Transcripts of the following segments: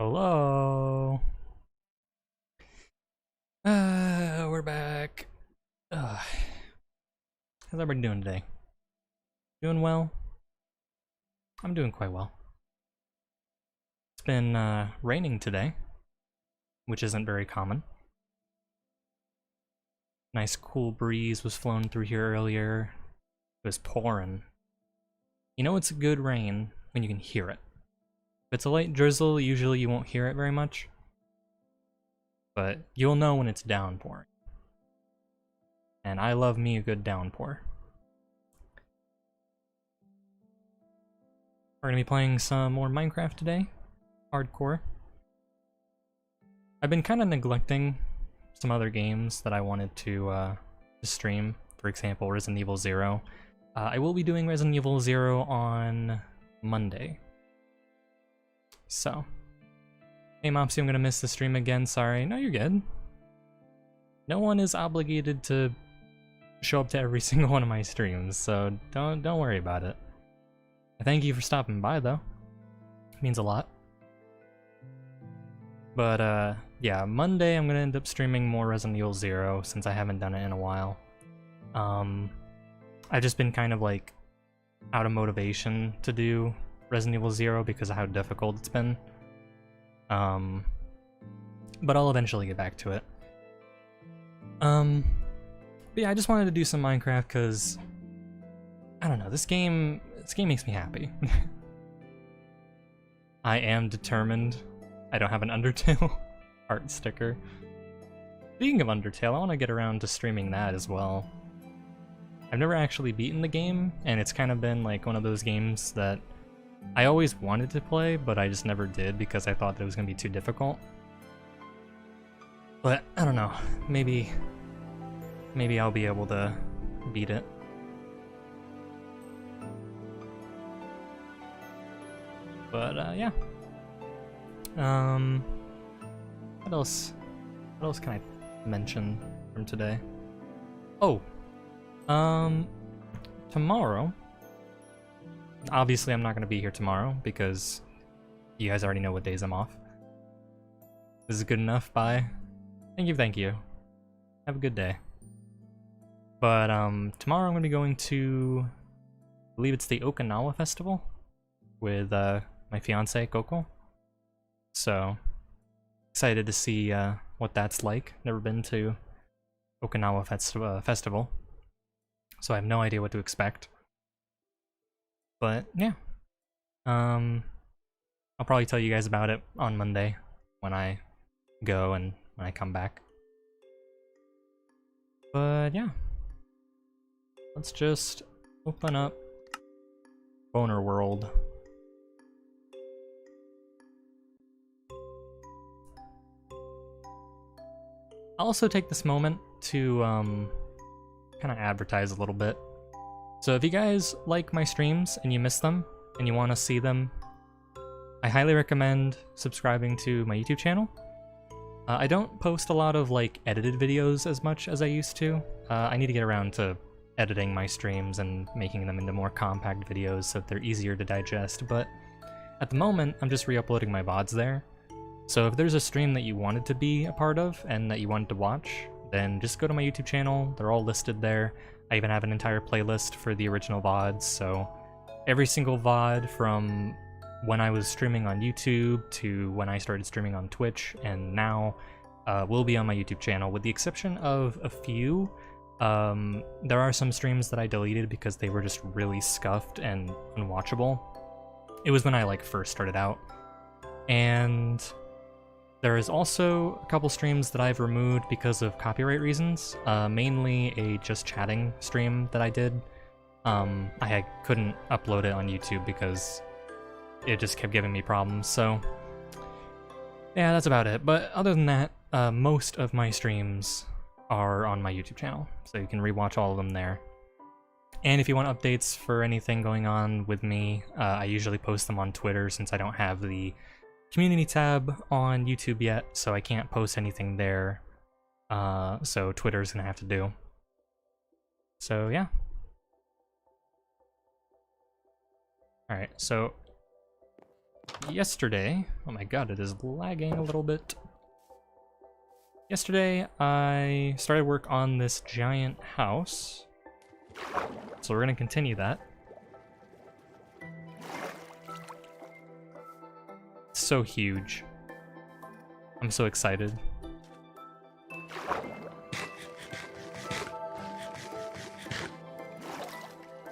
Hello. We're back. How's everybody doing today? Doing well? I'm doing quite well. It's been raining today, which isn't very common. Nice cool breeze was flowing through here earlier. It was pouring. You know it's a good rain when you can hear it. If it's a light drizzle, usually you won't hear it very much. But you'll know when it's downpouring. And I love me a good downpour. We're gonna be playing some more Minecraft today. Hardcore. I've been kind of neglecting some other games that I wanted to stream. For example, Resident Evil 0. I will be doing Resident Evil 0 on Monday. So, hey Mopsy, I'm gonna miss the stream again, sorry. No, you're good. No one is obligated to show up to every single one of my streams, so don't worry about it. Thank you for stopping by though. It means a lot. But yeah, Monday I'm gonna end up streaming more Resident Evil 0 since I haven't done it in a while. I've just been kind of like out of motivation to do Resident Evil 0 because of how difficult it's been. But I'll eventually get back to it. But yeah, I just wanted to do some Minecraft because I don't know, this game makes me happy. I am determined. I don't have an Undertale art sticker. Speaking of Undertale, I want to get around to streaming that as well. I've never actually beaten the game, and it's kind of been like one of those games that I always wanted to play, but I just never did because I thought that it was going to be too difficult. But I don't know, maybe I'll be able to beat it. But yeah. What else can I mention from today? Oh, tomorrow. Obviously, I'm not going to be here tomorrow because you guys already know what days I'm off. This is good enough. Bye. Thank you. Have a good day. But tomorrow I'm going to be going to, I believe it's the Okinawa Festival with my fiance Coco. So excited to see what that's like. Never been to Okinawa Festival, so I have no idea what to expect. But yeah, I'll probably tell you guys about it on Monday when I go and when I come back. But yeah, let's just open up Boner World. I'll also take this moment to kind of advertise a little bit. So if you guys like my streams and you miss them and you want to see them, I highly recommend subscribing to my YouTube channel. I don't post a lot of like edited videos as much as I used to. I need to get around to editing my streams and making them into more compact videos so that they're easier to digest, but at the moment I'm just re-uploading my VODs there. So if there's a stream that you wanted to be a part of and that you wanted to watch, then just go to my YouTube channel. They're all listed there. I even have an entire playlist for the original VODs, so every single VOD from when I was streaming on YouTube to when I started streaming on Twitch and now will be on my YouTube channel, with the exception of a few. There are some streams that I deleted because they were just really scuffed and unwatchable. It was when I like first started out. And there is also a couple streams that I've removed because of copyright reasons, mainly a just chatting stream that I did. I couldn't upload it on YouTube because it just kept giving me problems, so yeah, that's about it. But other than that, most of my streams are on my YouTube channel, so you can rewatch all of them there. And if you want updates for anything going on with me, I usually post them on Twitter since I don't have the community tab on YouTube yet, so I can't post anything there. So Twitter's gonna have to do. So yeah. Alright, so yesterday, oh my god, it is lagging a little bit. Yesterday, I started work on this giant house. So we're gonna continue that. It's so huge. I'm so excited.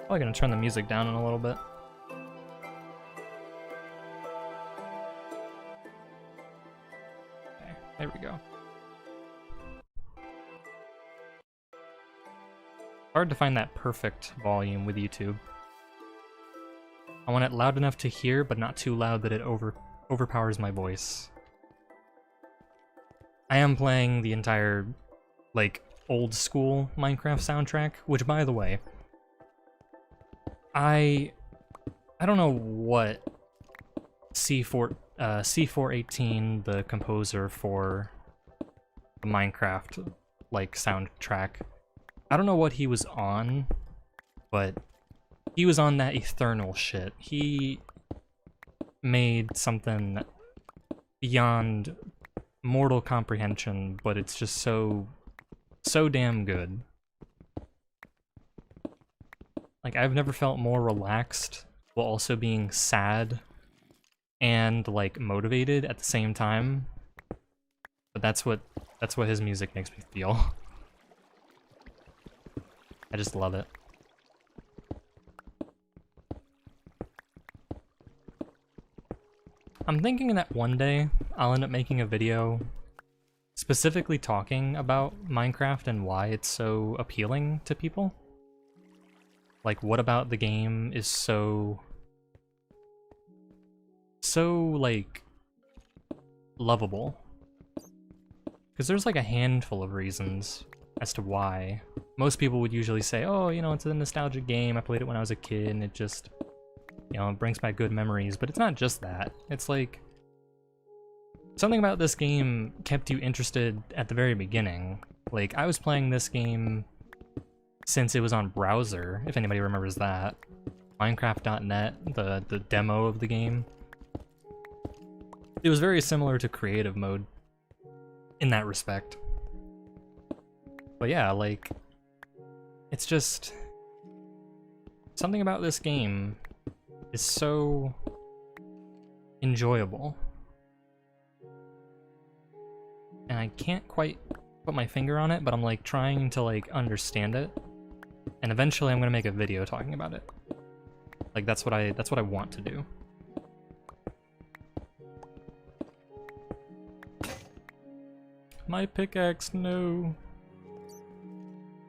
Probably gonna turn the music down in a little bit. Okay, there we go. Hard to find that perfect volume with YouTube. I want it loud enough to hear, but not too loud that it overpowers my voice. I am playing the entire, like, old school Minecraft soundtrack, which, by the way, I don't know what C418, the composer for the Minecraft, like, soundtrack, I don't know what he was on, but he was on that Eternal shit. He made something beyond mortal comprehension, but it's just so damn good. Like, I've never felt more relaxed while also being sad and, like, motivated at the same time. But that's what his music makes me feel. I just love it. I'm thinking that one day I'll end up making a video specifically talking about Minecraft and why it's so appealing to people. Like, what about the game is so, like, lovable? Because there's like a handful of reasons as to why. Most people would usually say, oh, you know, it's a nostalgic game, I played it when I was a kid, and it just, you know, it brings back good memories. But it's not just that. It's like, something about this game kept you interested at the very beginning. Like, I was playing this game since it was on browser, if anybody remembers that. Minecraft.net, the demo of the game. It was very similar to creative mode in that respect. But yeah, like, it's just, something about this game is so enjoyable. And I can't quite put my finger on it, but I'm like trying to like understand it. And eventually I'm gonna make a video talking about it. Like that's what I want to do. My pickaxe, no.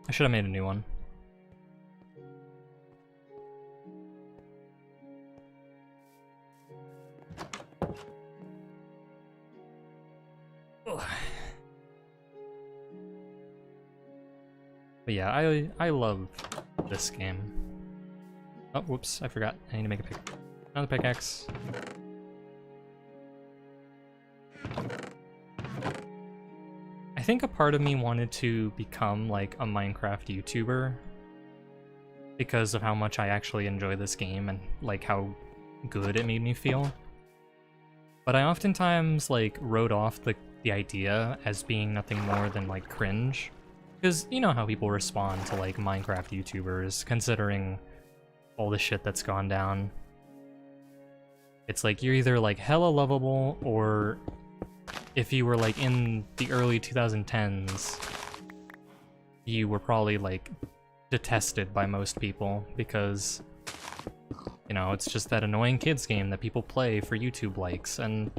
I should have made a new one. Ugh. But yeah, I love this game. Oh, whoops, I forgot. I need to make another pickaxe. I think a part of me wanted to become like a Minecraft YouTuber because of how much I actually enjoy this game and like how good it made me feel. But I oftentimes like wrote off the idea as being nothing more than like cringe. Because you know how people respond to like Minecraft YouTubers, considering all the shit that's gone down. It's like you're either like hella lovable, or if you were like in the early 2010s, you were probably like detested by most people because, you know, it's just that annoying kids game that people play for YouTube likes, and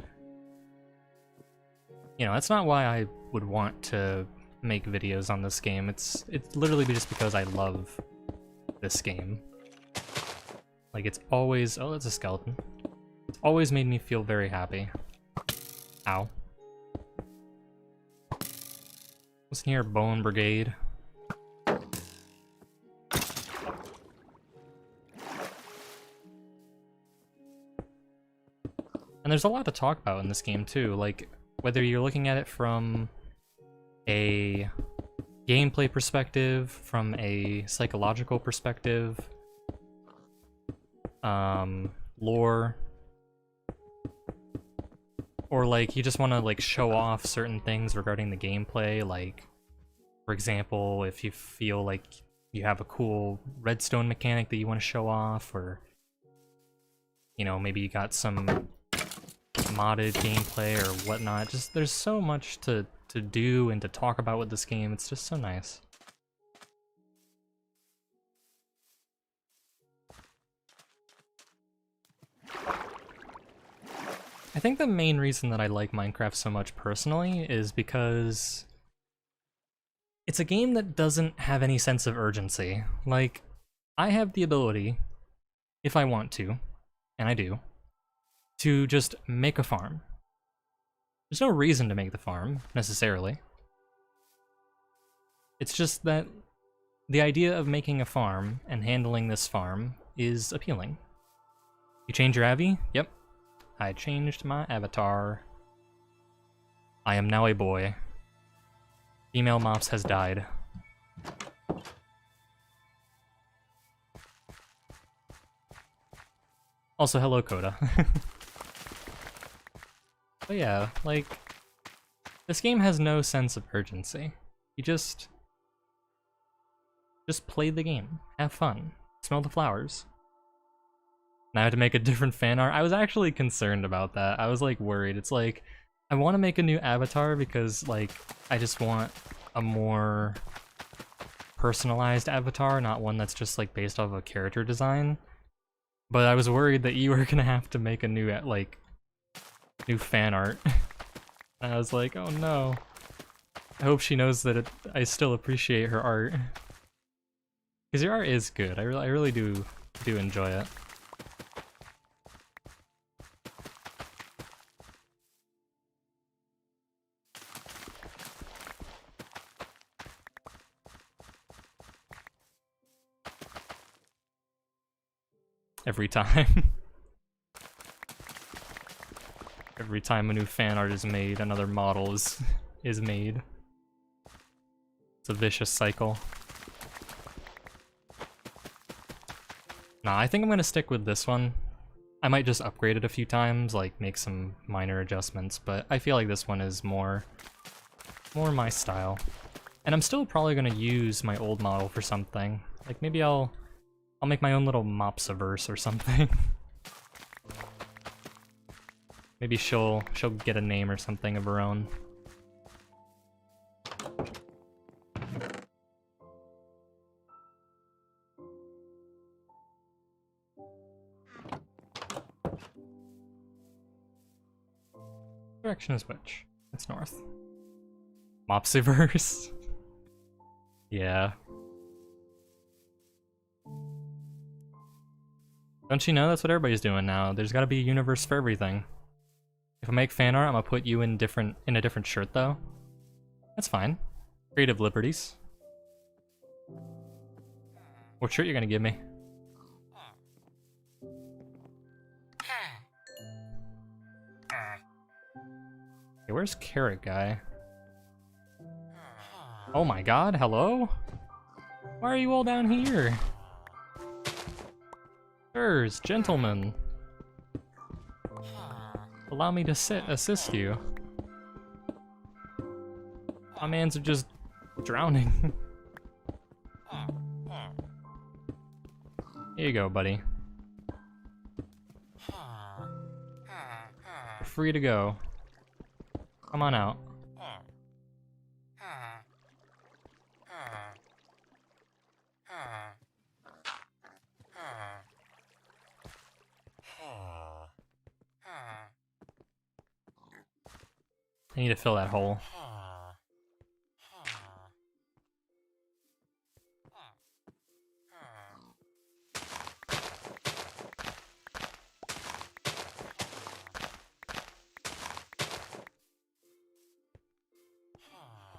you know, that's not why I would want to make videos on this game. It's literally just because I love this game. Like it's always, oh, that's a skeleton. It's always made me feel very happy. Ow. Listen here, Bone Brigade. And there's a lot to talk about in this game too, like whether you're looking at it from a gameplay perspective, from a psychological perspective, lore, or like you just want to like show off certain things regarding the gameplay, like for example, if you feel like you have a cool redstone mechanic that you want to show off, or you know, maybe you got some modded gameplay or whatnot. Just there's so much to do and to talk about with this game. It's just so nice. I think the main reason that I like Minecraft so much personally is because it's a game that doesn't have any sense of urgency. Like, I have the ability, if I want to, and I do, to just make a farm. There's no reason to make the farm, necessarily. It's just that the idea of making a farm and handling this farm is appealing. You change your Abby? Yep. I changed my avatar. I am now a boy. Female Mops has died. Also, hello, Coda. But yeah, like, this game has no sense of urgency. You just play the game, have fun, smell the flowers. Now I had to make a different fan art. I was actually concerned about that. I was like worried. It's like, I want to make a new avatar because like, I just want a more personalized avatar, not one that's just like based off of a character design. But I was worried that you were gonna have to make a new new fan art. And I was like, oh no. I hope she knows that I still appreciate her art. Because your art is good. I really do enjoy it. Every time. Every time a new fan art is made, another model is made. It's a vicious cycle. Nah, I think I'm gonna stick with this one. I might just upgrade it a few times, like make some minor adjustments, but I feel like this one is more my style. And I'm still probably gonna use my old model for something. Like maybe I'll make my own little Mopsiverse or something. Maybe she'll get a name or something of her own. Direction is which? It's north. Mopsiverse. Yeah. Don't you know that's what everybody's doing now? There's gotta be a universe for everything. If I make fan art, I'm gonna put you in a different shirt though. That's fine. Creative liberties. What shirt you gonna give me? Hey, where's Carrot Guy? Oh my god, hello? Why are you all down here? Sirs, gentlemen. Allow me to assist you. My mans are just drowning. Here you go, buddy. You're free to go. Come on out. I need to fill that hole.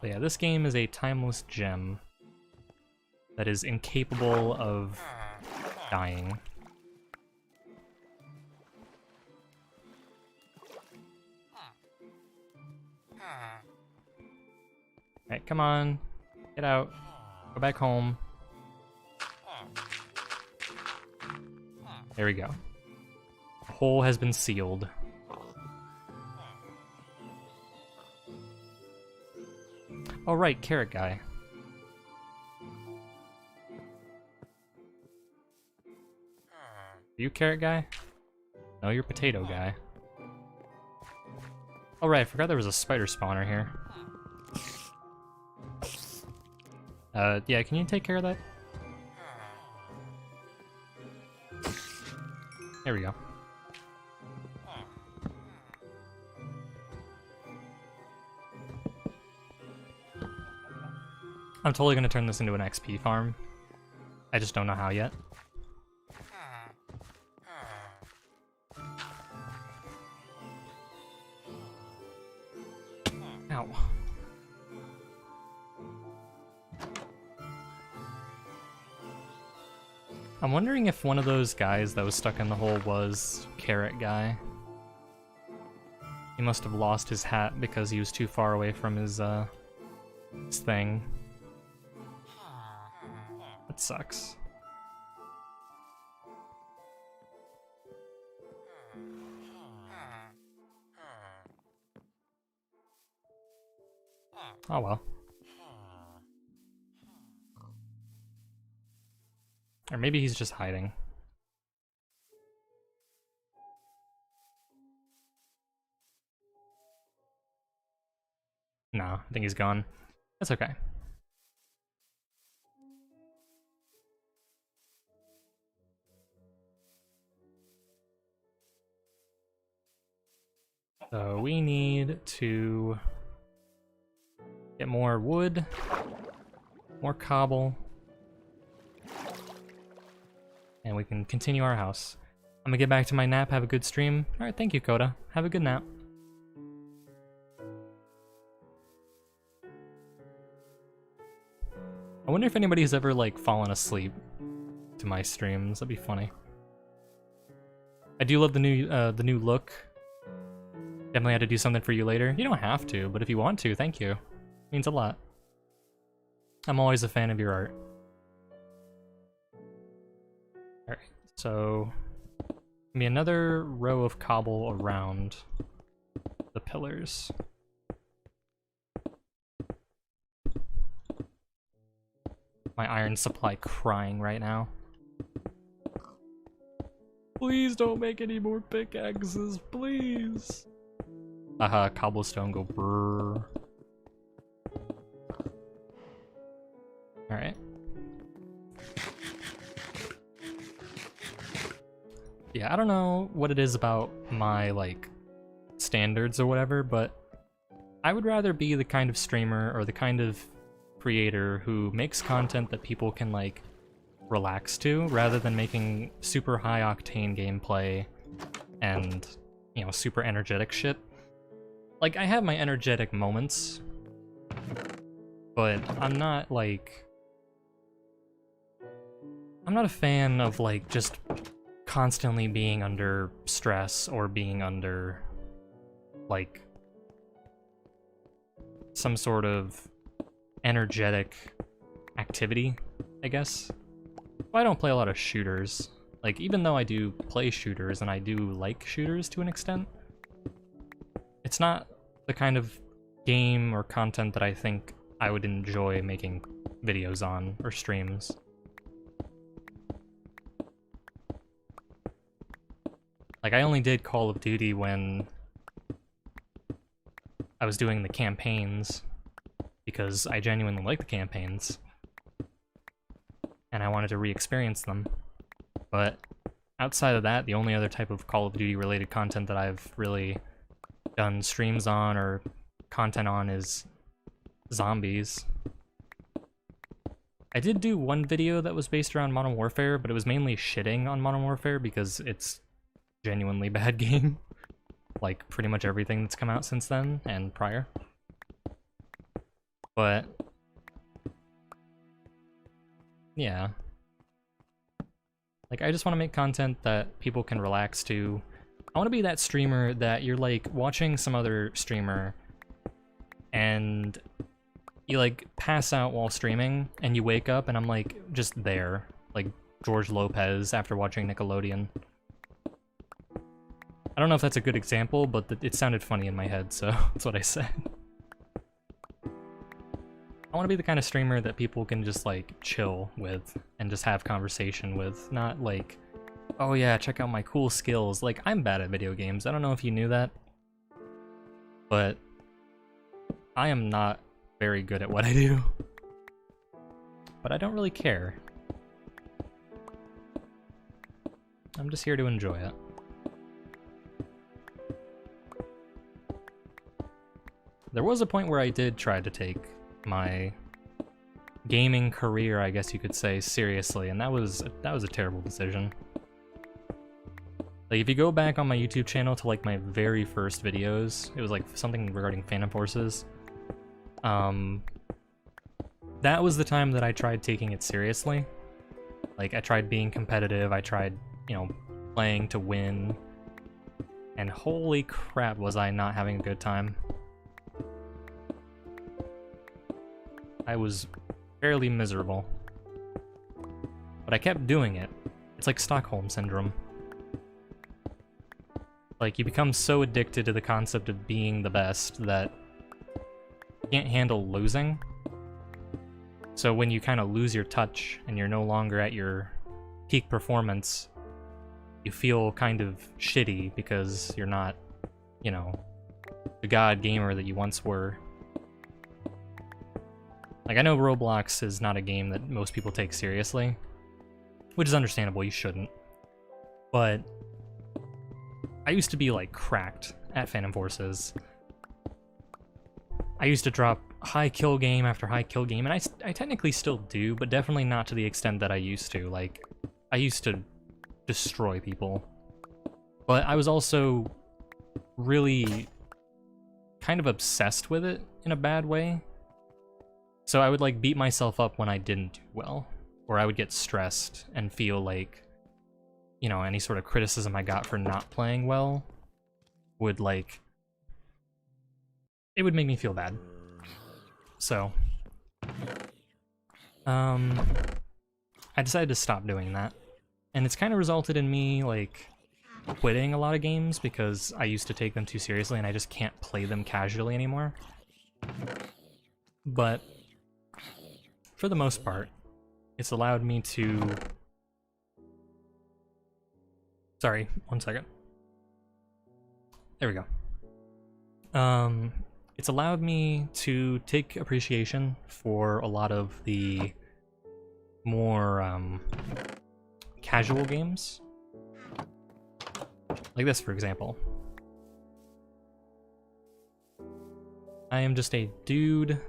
But yeah, this game is a timeless gem that is incapable of dying. Alright, come on. Get out. Go back home. There we go. The hole has been sealed. Oh right, Carrot Guy. Are you Carrot Guy? No, you're Potato Guy. Oh right, I forgot there was a spider spawner here. Yeah, can you take care of that? There we go. I'm totally gonna turn this into an XP farm. I just don't know how yet. Ow. I'm wondering if one of those guys that was stuck in the hole was Carrot Guy. He must have lost his hat because he was too far away from his thing. That sucks. Oh well. Or maybe he's just hiding. No, I think he's gone. That's okay. So we need to get more wood, more cobble, and we can continue our house. I'm gonna get back to my nap, have a good stream. Alright, thank you, Coda. Have a good nap. I wonder if anybody's ever, like, fallen asleep to my streams. That'd be funny. I do love the new look. Definitely had to do something for you later. You don't have to, but if you want to, thank you. It means a lot. I'm always a fan of your art. Alright, so... give me another row of cobble around the pillars. My iron supply crying right now. Please don't make any more pickaxes, please. Cobblestone go brrr. Alright. Yeah, I don't know what it is about my, like, standards or whatever, but I would rather be the kind of streamer or the kind of creator who makes content that people can, like, relax to, rather than making super high-octane gameplay and, you know, super energetic shit. Like, I have my energetic moments, but I'm not, like... I'm not a fan of, like, just constantly being under stress or being under, like, some sort of energetic activity, I guess. Well, I don't play a lot of shooters. Like, even though I do play shooters, and I do like shooters to an extent, it's not the kind of game or content that I think I would enjoy making videos on, or streams. Like, I only did Call of Duty when I was doing the campaigns, because I genuinely like the campaigns, and I wanted to re-experience them. But outside of that, the only other type of Call of Duty related content that I've really done streams on or content on is zombies. I did do one video that was based around Modern Warfare, but it was mainly shitting on Modern Warfare because it's a genuinely bad game. Like, pretty much everything that's come out since then, and prior. But... yeah. Like, I just want to make content that people can relax to. I want to be that streamer that you're, like, watching some other streamer, and you, like, pass out while streaming, and you wake up, and I'm, like, just there. Like, George Lopez after watching Nickelodeon. I don't know if that's a good example, but it sounded funny in my head, so that's what I said. I want to be the kind of streamer that people can just, like, chill with and just have conversation with, not like, oh yeah, check out my cool skills. Like, I'm bad at video games. I don't know if you knew that, but I am not very good at what I do. But I don't really care. I'm just here to enjoy it. There was a point where I did try to take my gaming career, I guess you could say, seriously, and that was a terrible decision. Like, if you go back on my YouTube channel to, like, my very first videos, it was, like, something regarding Phantom Forces. That was the time that I tried taking it seriously. Like, I tried being competitive, I tried, you know, playing to win, and holy crap was I not having a good time. I was fairly miserable. But I kept doing it. It's like Stockholm Syndrome. Like, you become so addicted to the concept of being the best that you can't handle losing. So when you kind of lose your touch and you're no longer at your peak performance, you feel kind of shitty because you're not, you know, the god gamer that you once were. Like, I know Roblox is not a game that most people take seriously, which is understandable, you shouldn't. But I used to be, like, cracked at Phantom Forces, I used to drop high kill game after high kill game, and I technically still do, but definitely not to the extent that I used to. Like, I used to destroy people. But I was also really kind of obsessed with it in a bad way. So I would like beat myself up when I didn't do well, or I would get stressed and feel like, you know, any sort of criticism I got for not playing well would like, it would make me feel bad. So, I decided to stop doing that. And it's kind of resulted in me, like, quitting a lot of games because I used to take them too seriously and I just can't play them casually anymore. But, for the most part, it's allowed me to... Sorry, one second. There we go. It's allowed me to take appreciation for a lot of the more casual games. Like this, for example. I am just a dude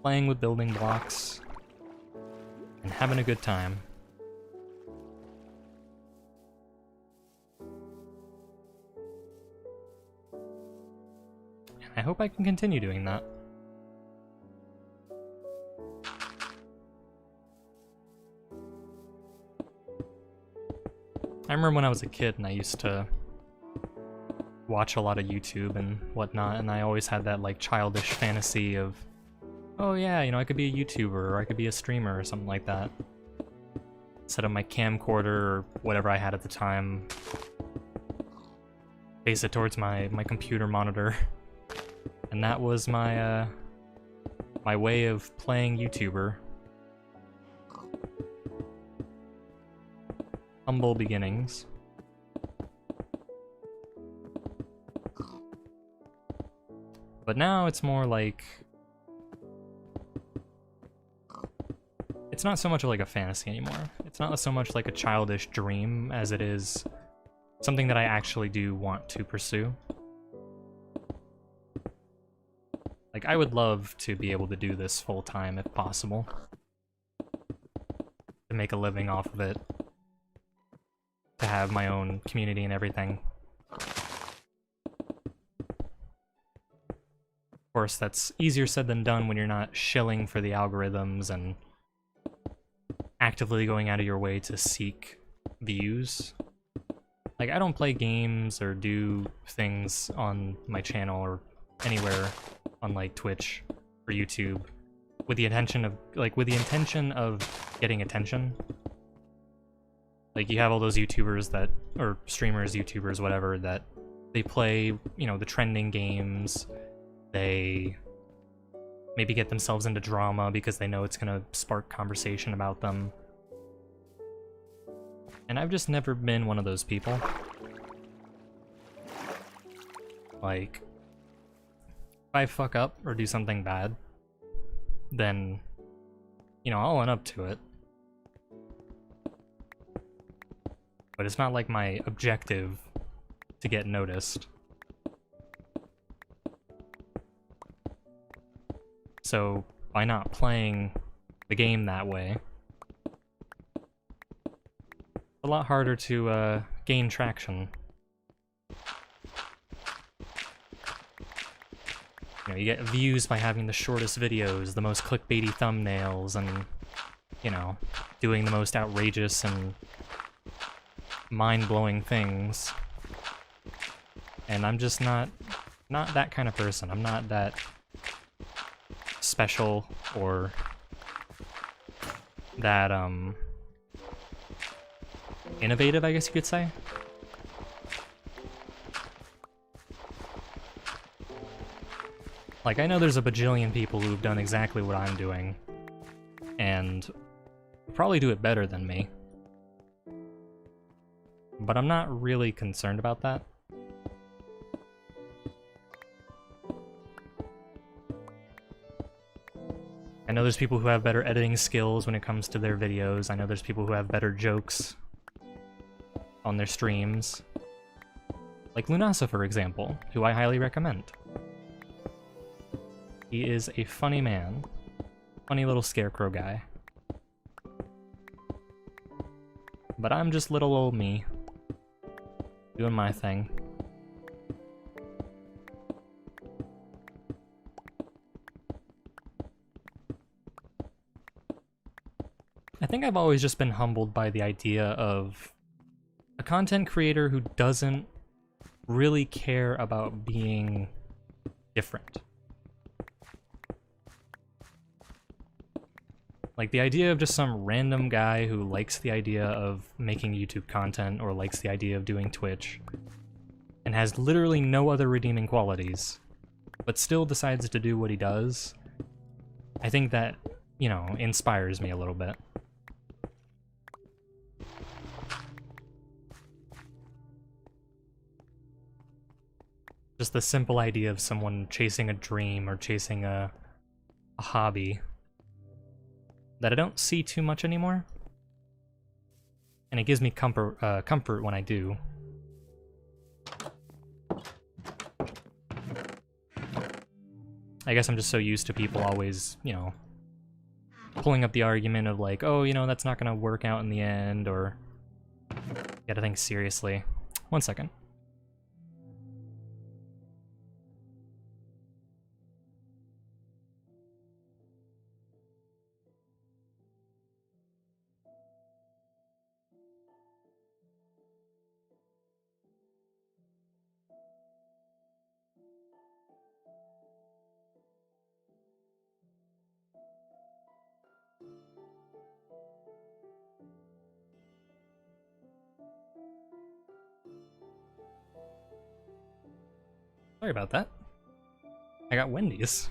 playing with building blocks and having a good time. I hope I can continue doing that. I remember when I was a kid and I used to watch a lot of YouTube and whatnot, and I always had that like childish fantasy of, oh yeah, you know, I could be a YouTuber or I could be a streamer or something like that. Set up my camcorder or whatever I had at the time, face it towards my computer monitor. And that was my my way of playing YouTuber. Humble beginnings. But now it's more like... It's not so much like a fantasy anymore. It's not so much like a childish dream as it is something that I actually do want to pursue. Like, I would love to be able to do this full-time if possible. To make a living off of it. To have my own community and everything. Of course, that's easier said than done when you're not shilling for the algorithms and actively going out of your way to seek views. Like, I don't play games or do things on my channel or anywhere on like Twitch or YouTube with the intention of getting attention. Like, you have all those YouTubers that, or streamers, YouTubers, whatever, that they play, you know, the trending games. They maybe get themselves into drama because they know it's gonna spark conversation about them. And I've just never been one of those people. Like, if I fuck up or do something bad, then, you know, I'll own up to it. But it's not like my objective to get noticed. So, by not playing the game that way, it's a lot harder to gain traction. You know, you get views by having the shortest videos, the most clickbaity thumbnails, and, you know, doing the most outrageous and mind-blowing things. And I'm just not that kind of person. I'm not that special or that, innovative, I guess you could say. Like, I know there's a bajillion people who've done exactly what I'm doing, and probably do it better than me. But I'm not really concerned about that. I know there's people who have better editing skills when it comes to their videos. I know there's people who have better jokes on their streams. Like Lunasa, for example, who I highly recommend. He is a funny man. Funny little scarecrow guy. But I'm just little old me. Doing my thing. I think I've always just been humbled by the idea of a content creator who doesn't really care about being different. Like, the idea of just some random guy who likes the idea of making YouTube content or likes the idea of doing Twitch and has literally no other redeeming qualities, but still decides to do what he does, I think that, you know, inspires me a little bit. Just the simple idea of someone chasing a dream or chasing a hobby that I don't see too much anymore, and it gives me comfort when I do. I guess I'm just so used to people always, you know, pulling up the argument of like, oh, you know, that's not gonna work out in the end, or you gotta think seriously. One second. Sorry about that. I got Wendy's.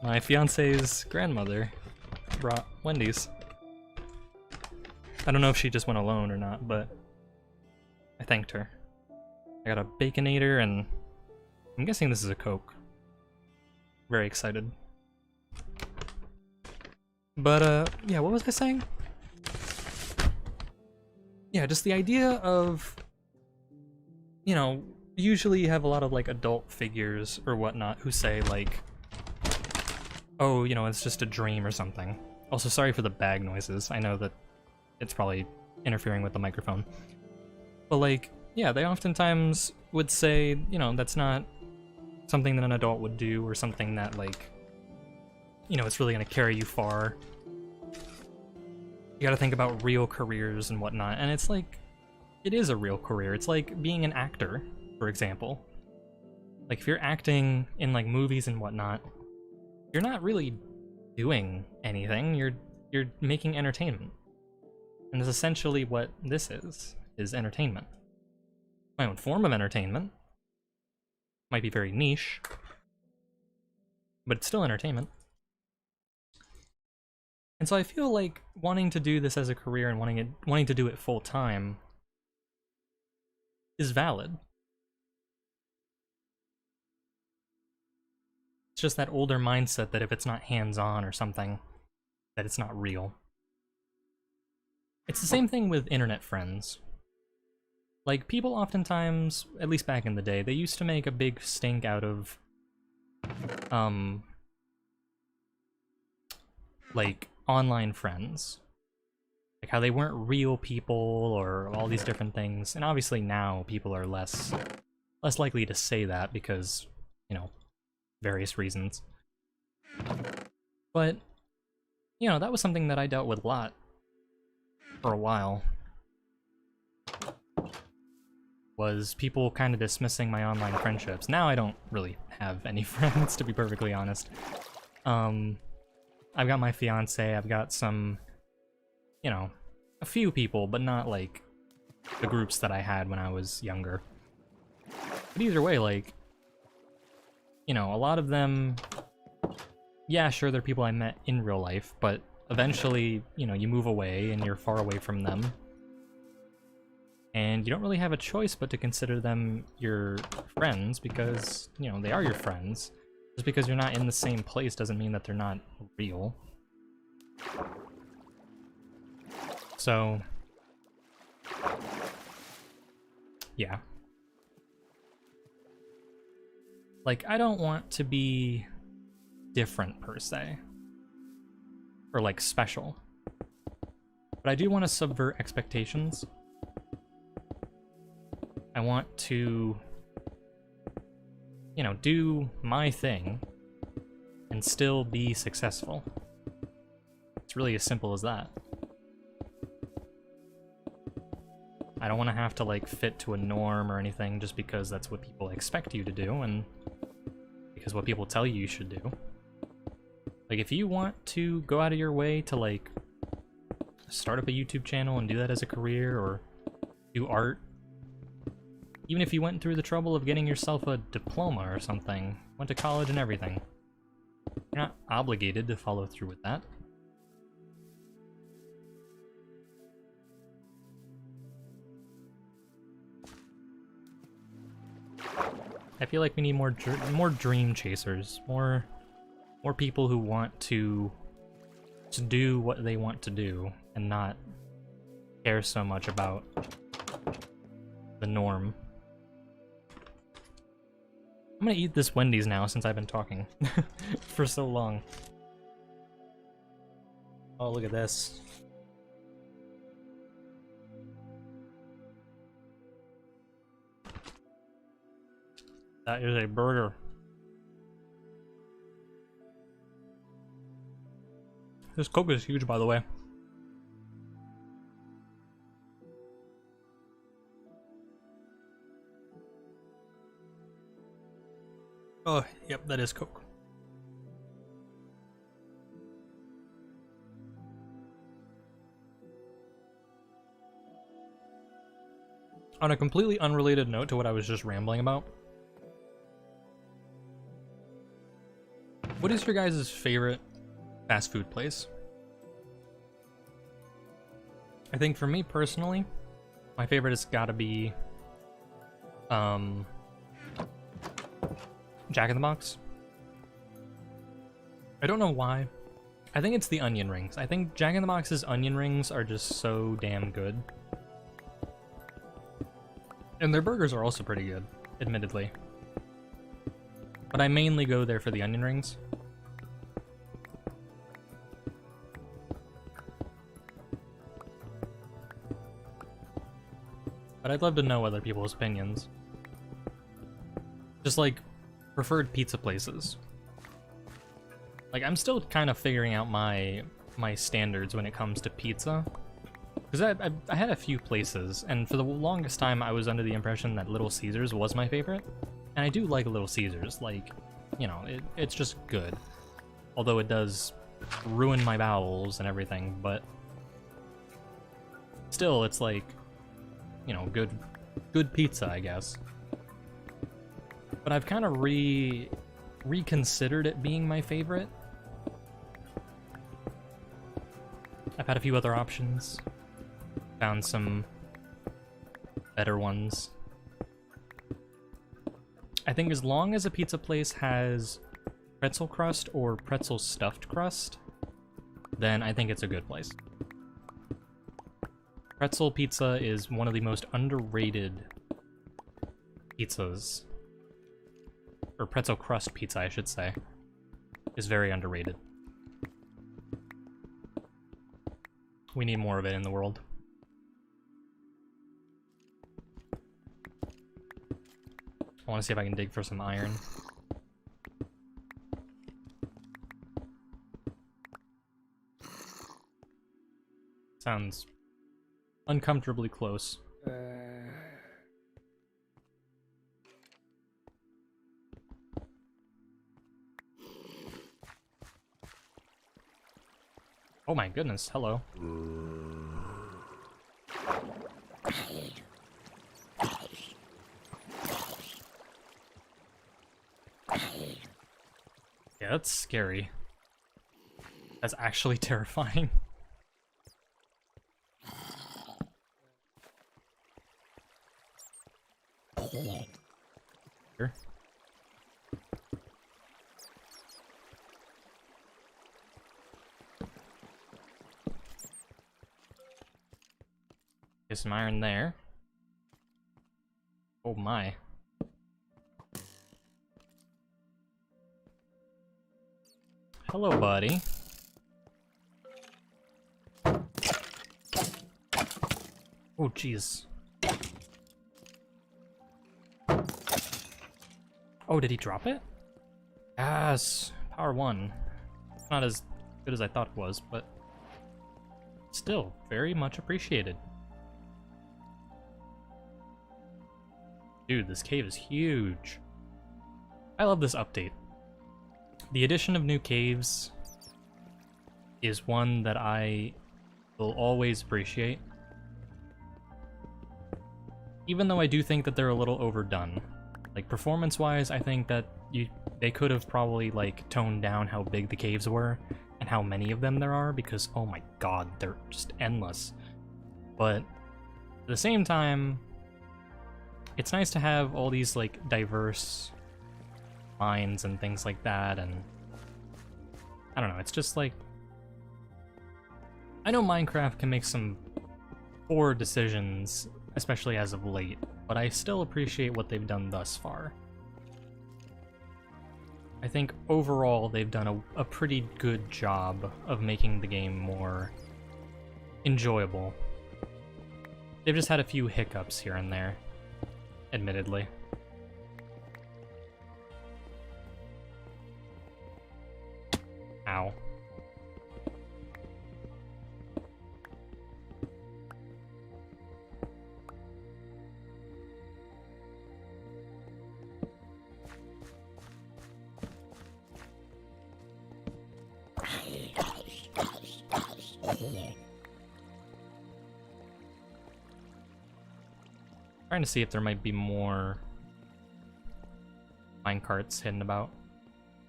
My fiance's grandmother brought Wendy's. I don't know if she just went alone or not, but I thanked her. I got a Baconator, and I'm guessing this is a Coke. Very excited. But, yeah, what was I saying? Yeah, just the idea of, you know, usually you have a lot of, like, adult figures or whatnot who say, like, oh, you know, it's just a dream or something. Also, sorry for the bag noises. I know that it's probably interfering with the microphone. But, like, yeah, they oftentimes would say, you know, that's not something that an adult would do, or something that, like, you know, it's really gonna carry you far. You gotta think about real careers and whatnot, and it's like, it is a real career. It's like being an actor, for example. Like, if you're acting in, like, movies and whatnot, you're not really doing anything, you're making entertainment. And that's essentially what this is entertainment. My own form of entertainment. Might be very niche, but it's still entertainment. And so I feel like wanting to do this as a career and wanting to do it full time is valid. It's just that older mindset that if it's not hands-on or something, that it's not real. It's the same thing with internet friends. Like, people oftentimes, at least back in the day, they used to make a big stink out of, like, online friends. Like, how they weren't real people, or all these different things. And obviously now, people are less likely to say that because, you know, various reasons. But, you know, that was something that I dealt with a lot for a while. Was people kind of dismissing my online friendships. Now I don't really have any friends, to be perfectly honest. I've got my fiance, I've got some, you know, a few people, but not like the groups that I had when I was younger. But either way, like, you know, a lot of them, yeah, sure, they're people I met in real life, but eventually, you know, you move away and you're far away from them. And you don't really have a choice but to consider them your friends because, you know, they are your friends. Just because you're not in the same place doesn't mean that they're not real. So, yeah. Like, I don't want to be different per se, or like special, but I do want to subvert expectations. I want to, you know, do my thing and still be successful. It's really as simple as that. I don't want to have to like fit to a norm or anything just because that's what people expect you to do and because what people tell you should do. Like, if you want to go out of your way to like start up a YouTube channel and do that as a career, or do art, even if you went through the trouble of getting yourself a diploma or something, went to college and everything, you're not obligated to follow through with that. I feel like we need more dream chasers, more people who want to do what they want to do and not care so much about the norm. I'm gonna eat this Wendy's now since I've been talking for so long. Oh, look at this. That is a burger. This Coke is huge, by the way. Oh, yep, that is Coke. On a completely unrelated note to what I was just rambling about, what is your guys' favorite fast food place? I think for me personally, my favorite has gotta be Jack in the Box. I don't know why. I think it's the onion rings. I think Jack in the Box's onion rings are just so damn good. And their burgers are also pretty good, admittedly. But I mainly go there for the onion rings. But I'd love to know other people's opinions. Just like preferred pizza places. Like, I'm still kind of figuring out my standards when it comes to pizza. Because I had a few places, and for the longest time I was under the impression that Little Caesars was my favorite. And I do like Little Caesars, like, you know, it's just good. Although it does ruin my bowels and everything, but still, it's like, you know, good pizza, I guess. But I've kind of reconsidered it being my favorite. I've had a few other options. Found some better ones. I think as long as a pizza place has pretzel crust or pretzel stuffed crust, then I think it's a good place. Pretzel pizza is one of the most underrated pizzas. Or pretzel crust pizza, I should say, is very underrated. We need more of it in the world. I want to see if I can dig for some iron. Sounds uncomfortably close. Oh my goodness, hello. Yeah, that's scary. That's actually terrifying. Here. Get some iron there. Oh my. Hello, buddy. Oh, jeez. Oh, did he drop it? Yes, power 1. It's not as good as I thought it was, but still, very much appreciated. Dude, this cave is huge. I love this update. The addition of new caves is one that I will always appreciate. Even though I do think that they're a little overdone. Like, performance-wise, I think that they could have probably, like, toned down how big the caves were and how many of them there are, because, oh my god, they're just endless. But at the same time, it's nice to have all these, like, diverse mines and things like that, and I don't know, it's just like, I know Minecraft can make some poor decisions, especially as of late, but I still appreciate what they've done thus far. I think overall they've done a pretty good job of making the game more enjoyable. They've just had a few hiccups here and there, admittedly. Ow. Trying to see if there might be more minecarts hidden about.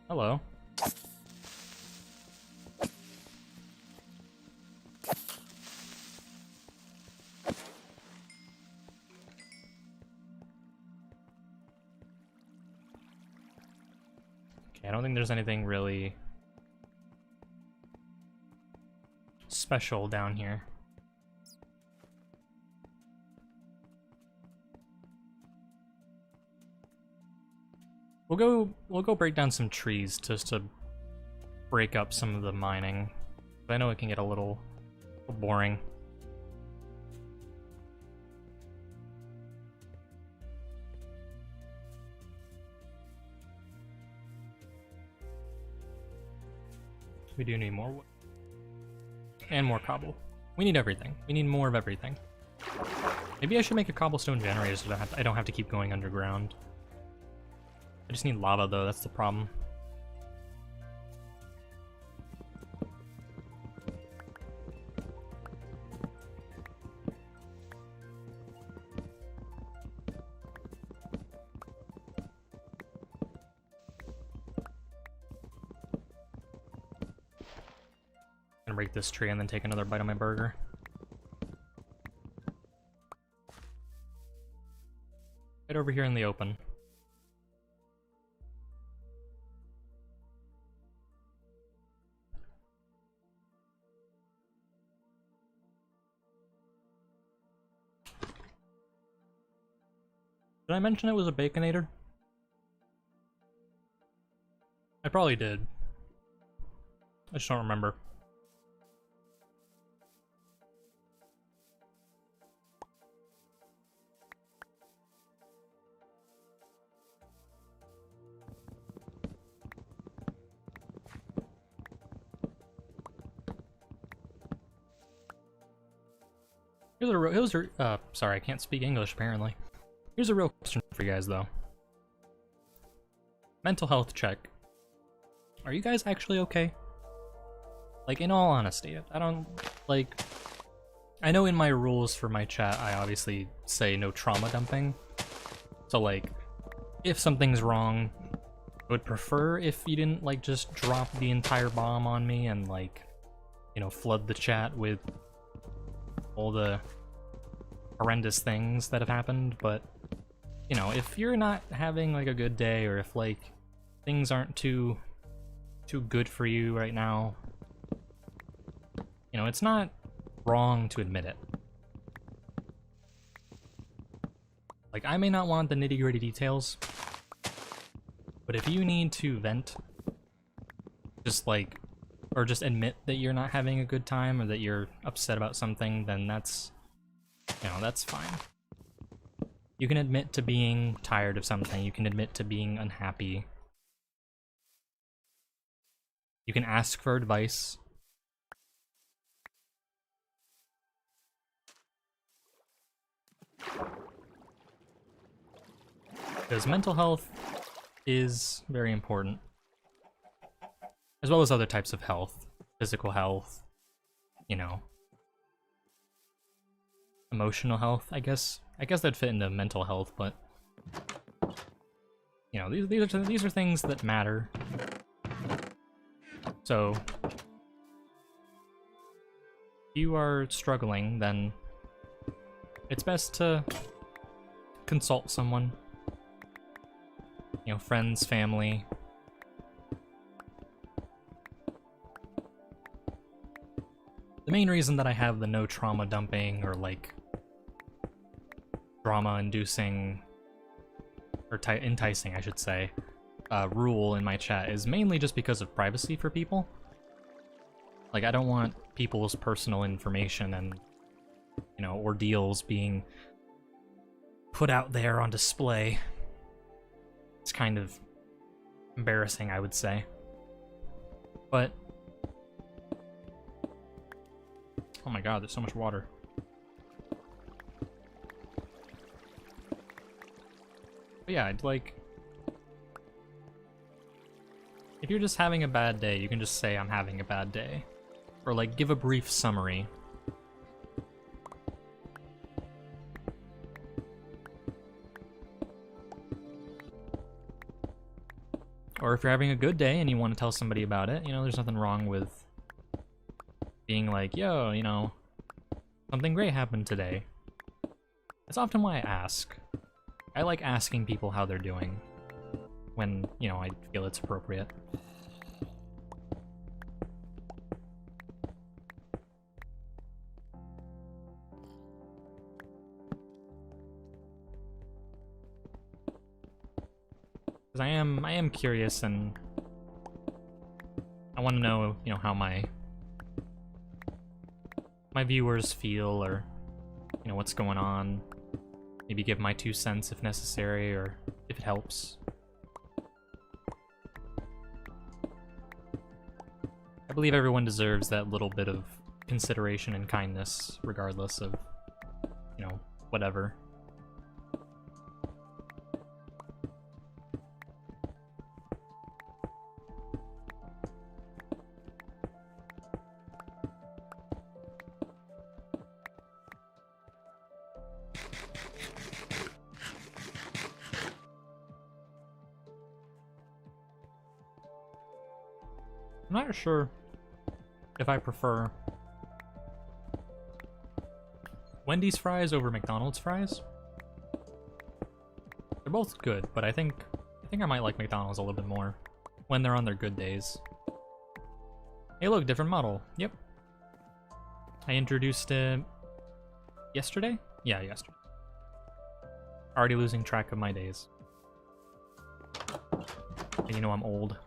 Hello. Okay, I don't think there's anything really special down here. We'll go break down some trees just to break up some of the mining. I know it can get a little boring. We do need more wood. And more cobble. We need everything. We need more of everything. Maybe I should make a cobblestone generator so that I don't have to keep going underground. I just need lava though, that's the problem. I'm gonna break this tree and then take another bite of my burger. Right over here in the open. Did I mention it was a Baconator? I probably did. I just don't remember. Sorry, I can't speak English apparently. Here's a real question for you guys though. Mental health check. Are you guys actually okay? Like, in all honesty, I don't, like, I know in my rules for my chat I obviously say no trauma dumping. So like, if something's wrong, I would prefer if you didn't like just drop the entire bomb on me and like, you know, flood the chat with all the horrendous things that have happened, but you know, if you're not having like a good day, or if like things aren't too good for you right now, you know, it's not wrong to admit it. Like, I may not want the nitty-gritty details, but if you need to vent, just like, or just admit that you're not having a good time or that you're upset about something, then that's, you know, that's fine. You can admit to being tired of something, you can admit to being unhappy. You can ask for advice. Because mental health is very important. As well as other types of health. Physical health, you know. Emotional health, I guess. I guess that'd fit into mental health, but you know, these are things that matter. So if you are struggling, then it's best to consult someone. You know, friends, family. The main reason that I have the no trauma dumping or like drama-inducing, or enticing, I should say, rule in my chat is mainly just because of privacy for people. Like, I don't want people's personal information and, you know, ordeals being put out there on display. It's kind of embarrassing, I would say. But oh my god, there's so much water. But yeah, I'd like... if you're just having a bad day, you can just say, I'm having a bad day. Or like, give a brief summary. Or if you're having a good day and you want to tell somebody about it, you know, there's nothing wrong with being like, yo, you know, something great happened today. That's often why I ask. I like asking people how they're doing when, you know, I feel it's appropriate. Because I am curious, and I want to know, you know, how my viewers feel, or, you know, what's going on. Maybe give my 2 cents if necessary, or if it helps. I believe everyone deserves that little bit of consideration and kindness, regardless of, you know, whatever. I'm not sure if I prefer Wendy's fries over McDonald's fries. They're both good, but I think I might like McDonald's a little bit more when they're on their good days. Hey look, different model. Yep. I introduced it yesterday? Yeah, yesterday. Already losing track of my days. And you know I'm old.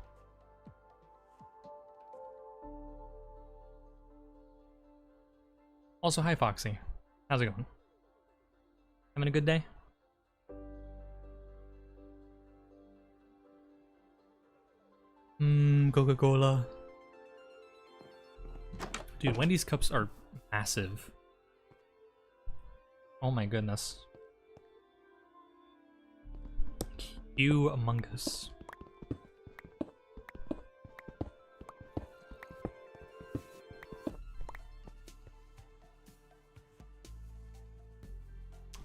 Also, hi Foxy. How's it going? Having a good day? Coca-Cola. Dude, Wendy's cups are massive. Oh my goodness. You Among Us.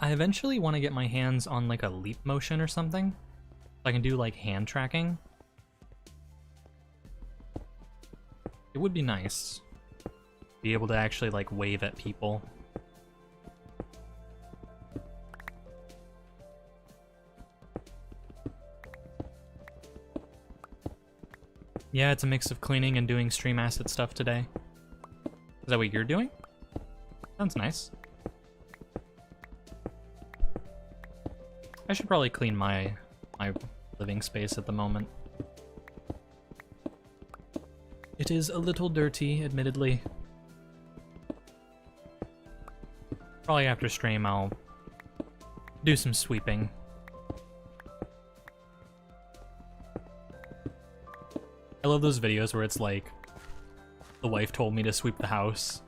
I eventually want to get my hands on like a leap motion or something, so I can do like hand tracking. It would be nice to be able to actually like wave at people. Yeah, it's a mix of cleaning and doing stream asset stuff today. Is that what you're doing? Sounds nice. I should probably clean my living space at the moment. It is a little dirty, admittedly. Probably after stream I'll do some sweeping. I love those videos where it's like, the wife told me to sweep the house,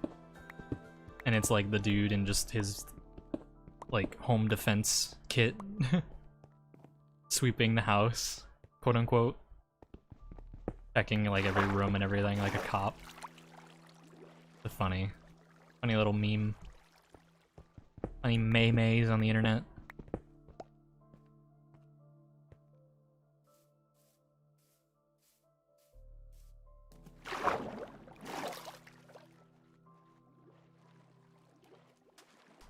and it's like the dude in just his, like, home defense kit, sweeping the house, quote unquote. Checking, like, every room and everything, like a cop. It's a funny little meme. Funny may-mays on the internet.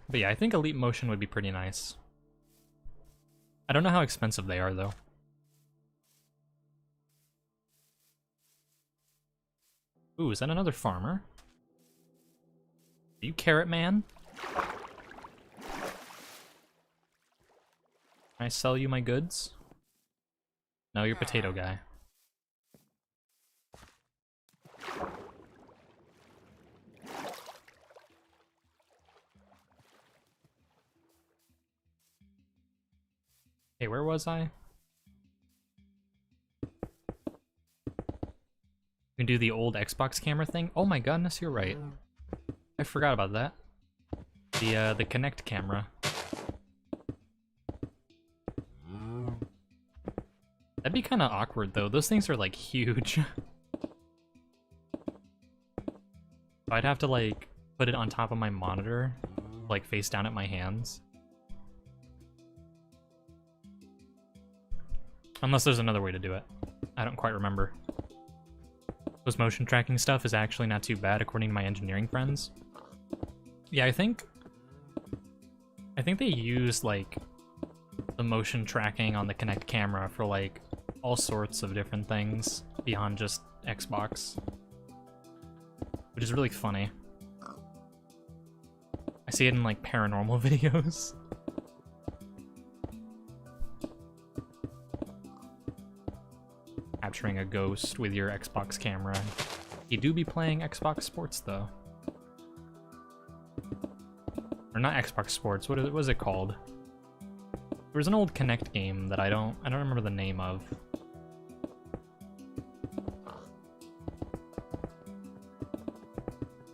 But yeah, I think Elite Motion would be pretty nice. I don't know how expensive they are, though. Ooh, is that another farmer? Are you Carrot Man? Can I sell you my goods? No, you're Potato Guy. Hey, where was I? We can do the old Xbox camera thing. Oh my goodness, you're right. I forgot about that. The Kinect camera. That'd be kind of awkward though. Those things are like huge. I'd have to like put it on top of my monitor, like face down at my hands. Unless there's another way to do it. I don't quite remember. Those motion tracking stuff is actually not too bad according to my engineering friends. Yeah, I think they use like the motion tracking on the Kinect camera for like all sorts of different things beyond just Xbox. Which is really funny. I see it in like paranormal videos. Capturing a ghost with your Xbox camera. You do be playing Xbox Sports though. Or not Xbox Sports, what was it called? There was an old Kinect game that I don't remember the name of.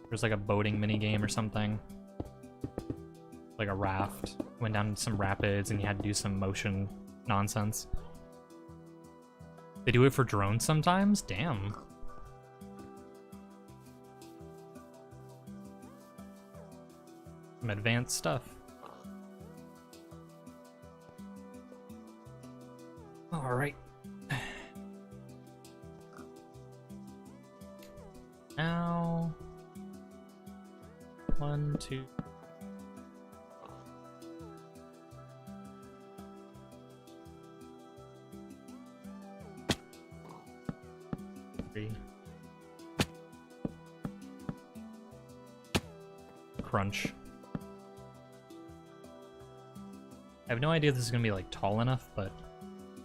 There's like a boating mini game or something. Like a raft. Went down some rapids and you had to do some motion nonsense. They do it for drones sometimes? Damn. Some advanced stuff. Alright. Now... 1, 2... 3. Crunch. I have no idea if this is gonna be like tall enough, but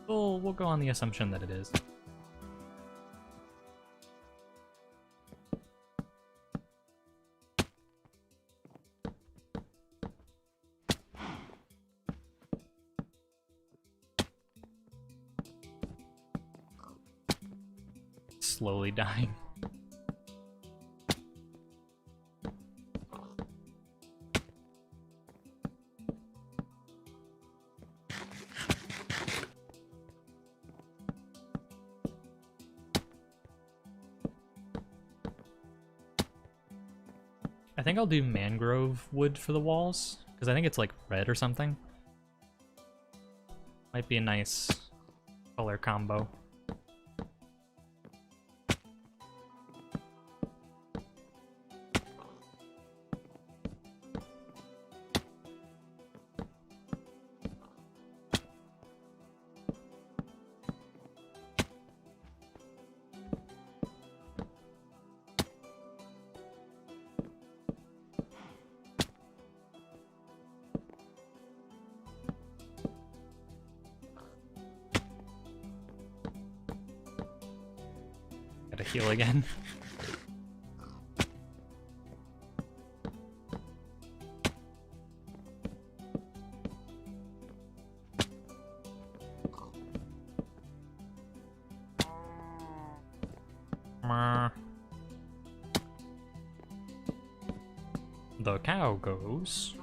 we'll go on the assumption that it is. Slowly dying. I think I'll do mangrove wood for the walls, because I think it's like red or something. Might be a nice color combo. heal again. The cow goes.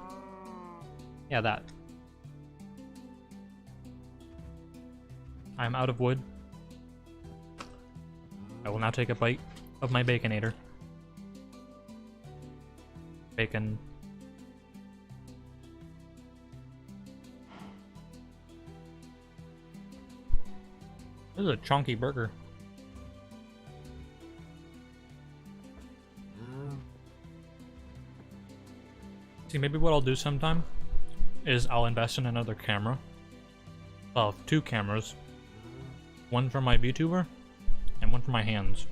Yeah, that. I'm out of wood. I will now take a bite of my baconator. Bacon. This is a chunky burger. See, maybe what I'll do sometime is I'll invest in another camera. I'll have 2 cameras. One for my VTuber, and one for my hands.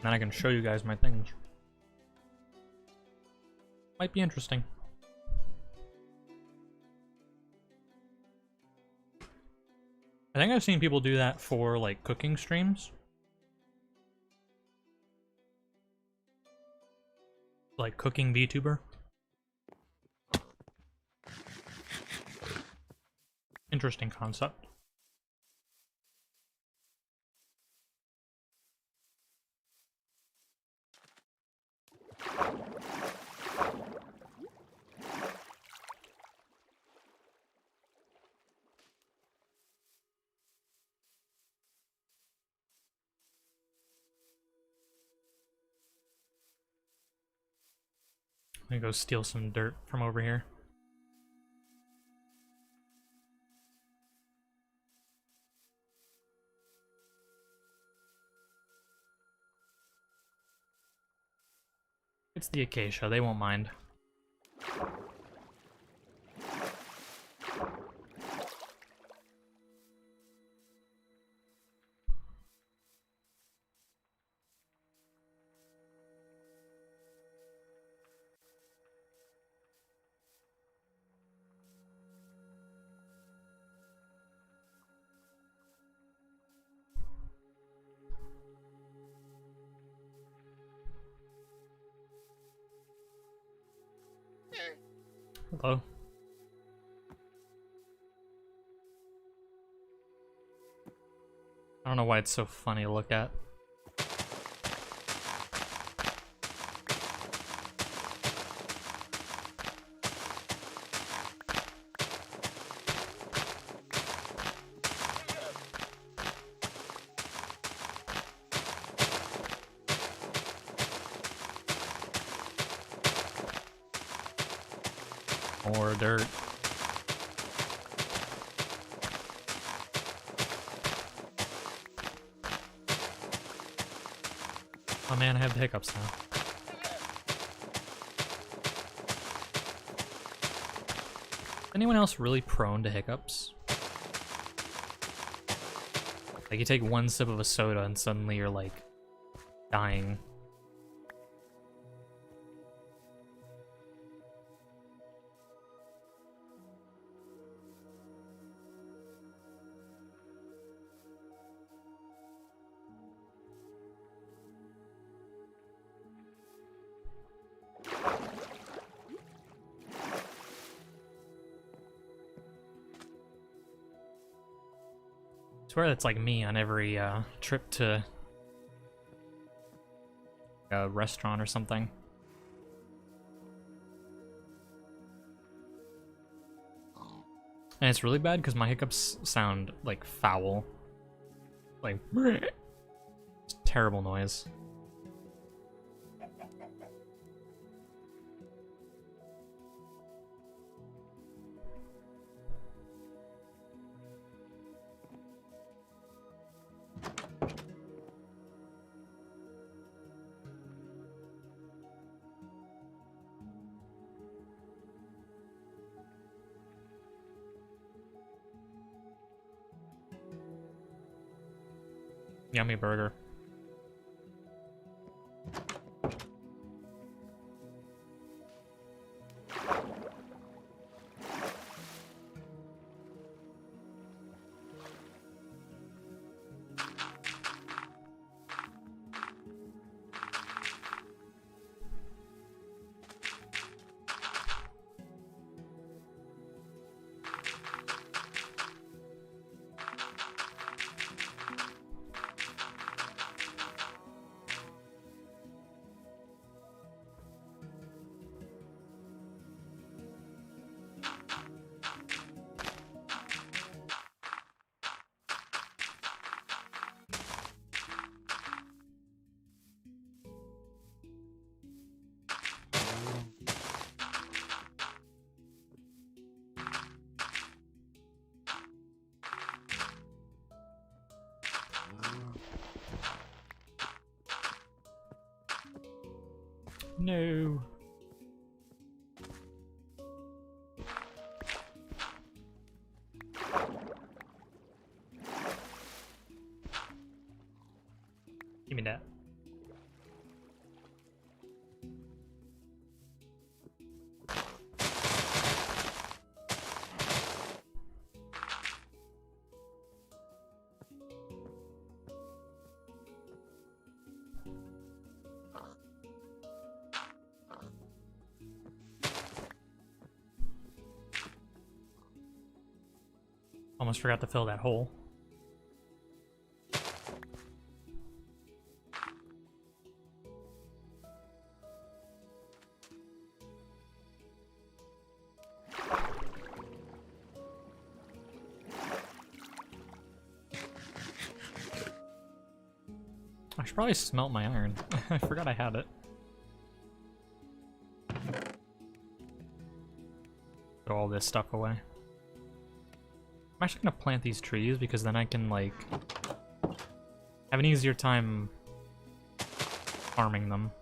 Then I can show you guys my things. Might be interesting. I think I've seen people do that for, like, cooking streams. Like, cooking VTuber. Interesting concept. Let me go steal some dirt from over here. It's the acacia, they won't mind. Hello. I don't know why it's so funny to look at. More dirt. Oh man, I have the hiccups now. Anyone else really prone to hiccups? Like you take one sip of a soda and suddenly you're like dying. I swear that's like me on every trip to a restaurant or something. And it's really bad because my hiccups sound like foul. Like, it's terrible noise. Yummy burger. No. Give me that. Almost forgot to fill that hole. I should probably smelt my iron. I forgot I had it. Put all this stuff away. I'm actually gonna plant these trees because then I can, like, have an easier time farming them.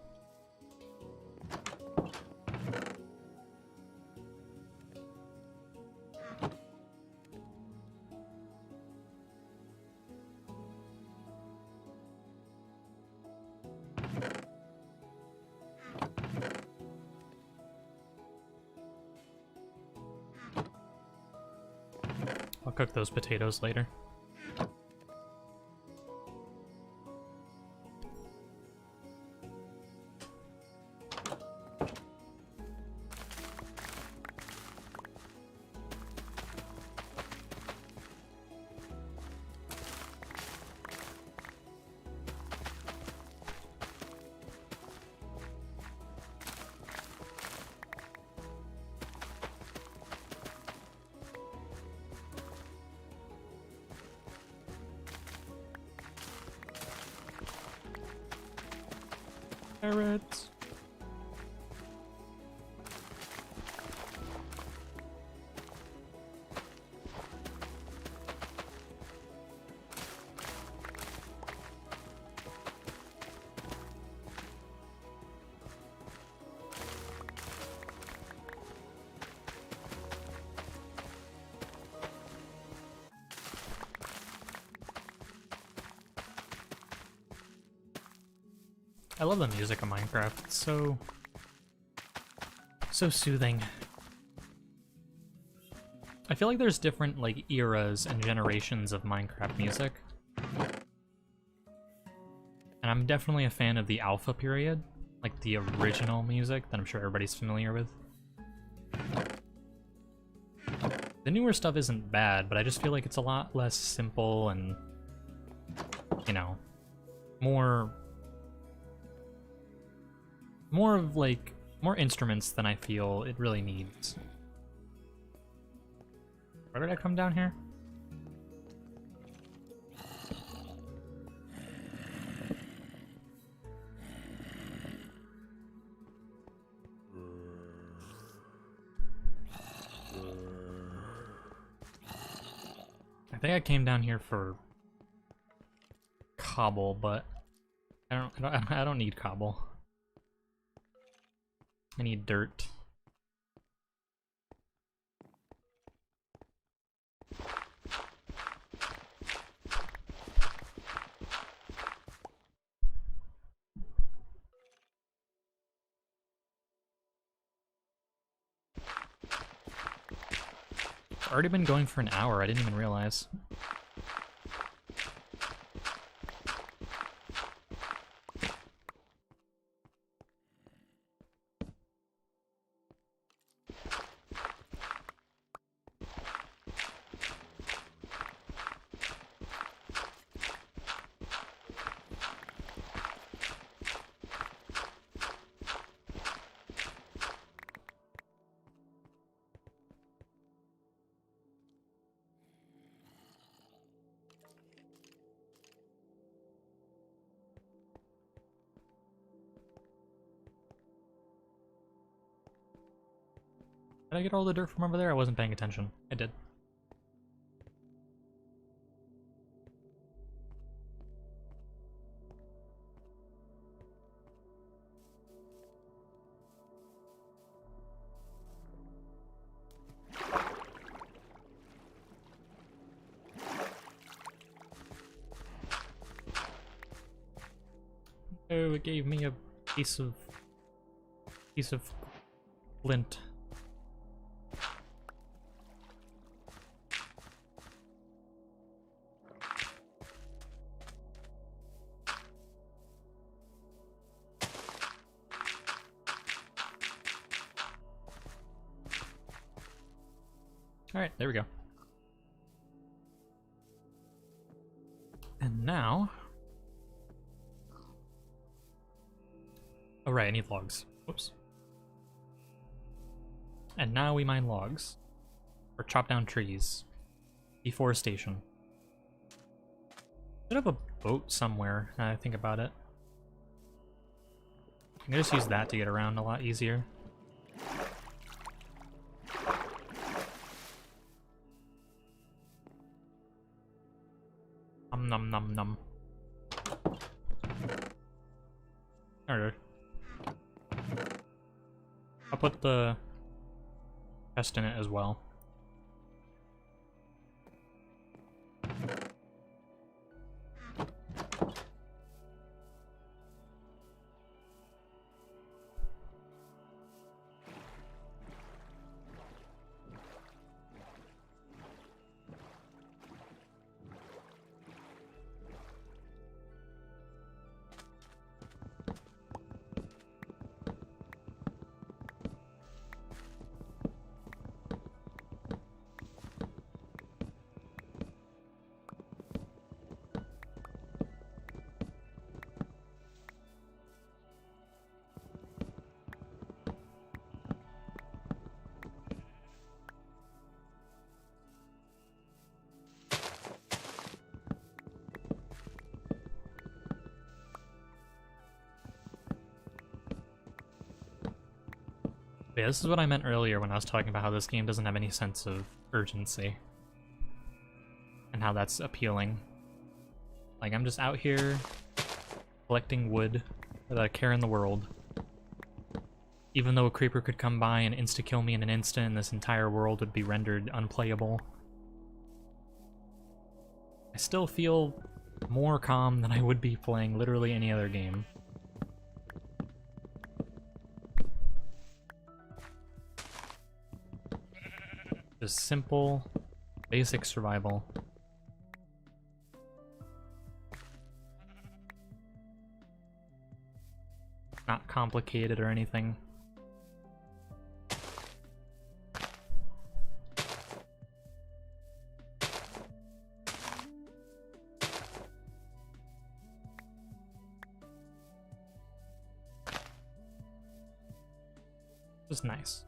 I'll cook those potatoes later. Carrots. I love the music of Minecraft. It's so soothing. I feel like there's different, like, eras and generations of Minecraft music. And I'm definitely a fan of the alpha period, like the original music that I'm sure everybody's familiar with. The newer stuff isn't bad, but I just feel like it's a lot less simple and, you know, more of, like, more instruments than I feel it really needs. Where did I come down here? I think I came down here for cobble, but I don't need cobble. I need dirt. It's already been going for an hour, I didn't even realize. Did I get all the dirt from over there? I wasn't paying attention. I did. Oh, it gave me a piece of flint. Alright, there we go. And now... Oh right, I need logs. Whoops. And now we mine logs. Or chop down trees. Deforestation. Should have a boat somewhere, now that I think about it. I can just use that to get around a lot easier. Num num num. Alright. I'll put the chest in it as well. Yeah, this is what I meant earlier when I was talking about how this game doesn't have any sense of urgency. And how that's appealing. Like, I'm just out here collecting wood without a care in the world. Even though a creeper could come by and insta-kill me in an instant and this entire world would be rendered unplayable. I still feel more calm than I would be playing literally any other game. Just simple, basic survival. Not complicated or anything. Just nice.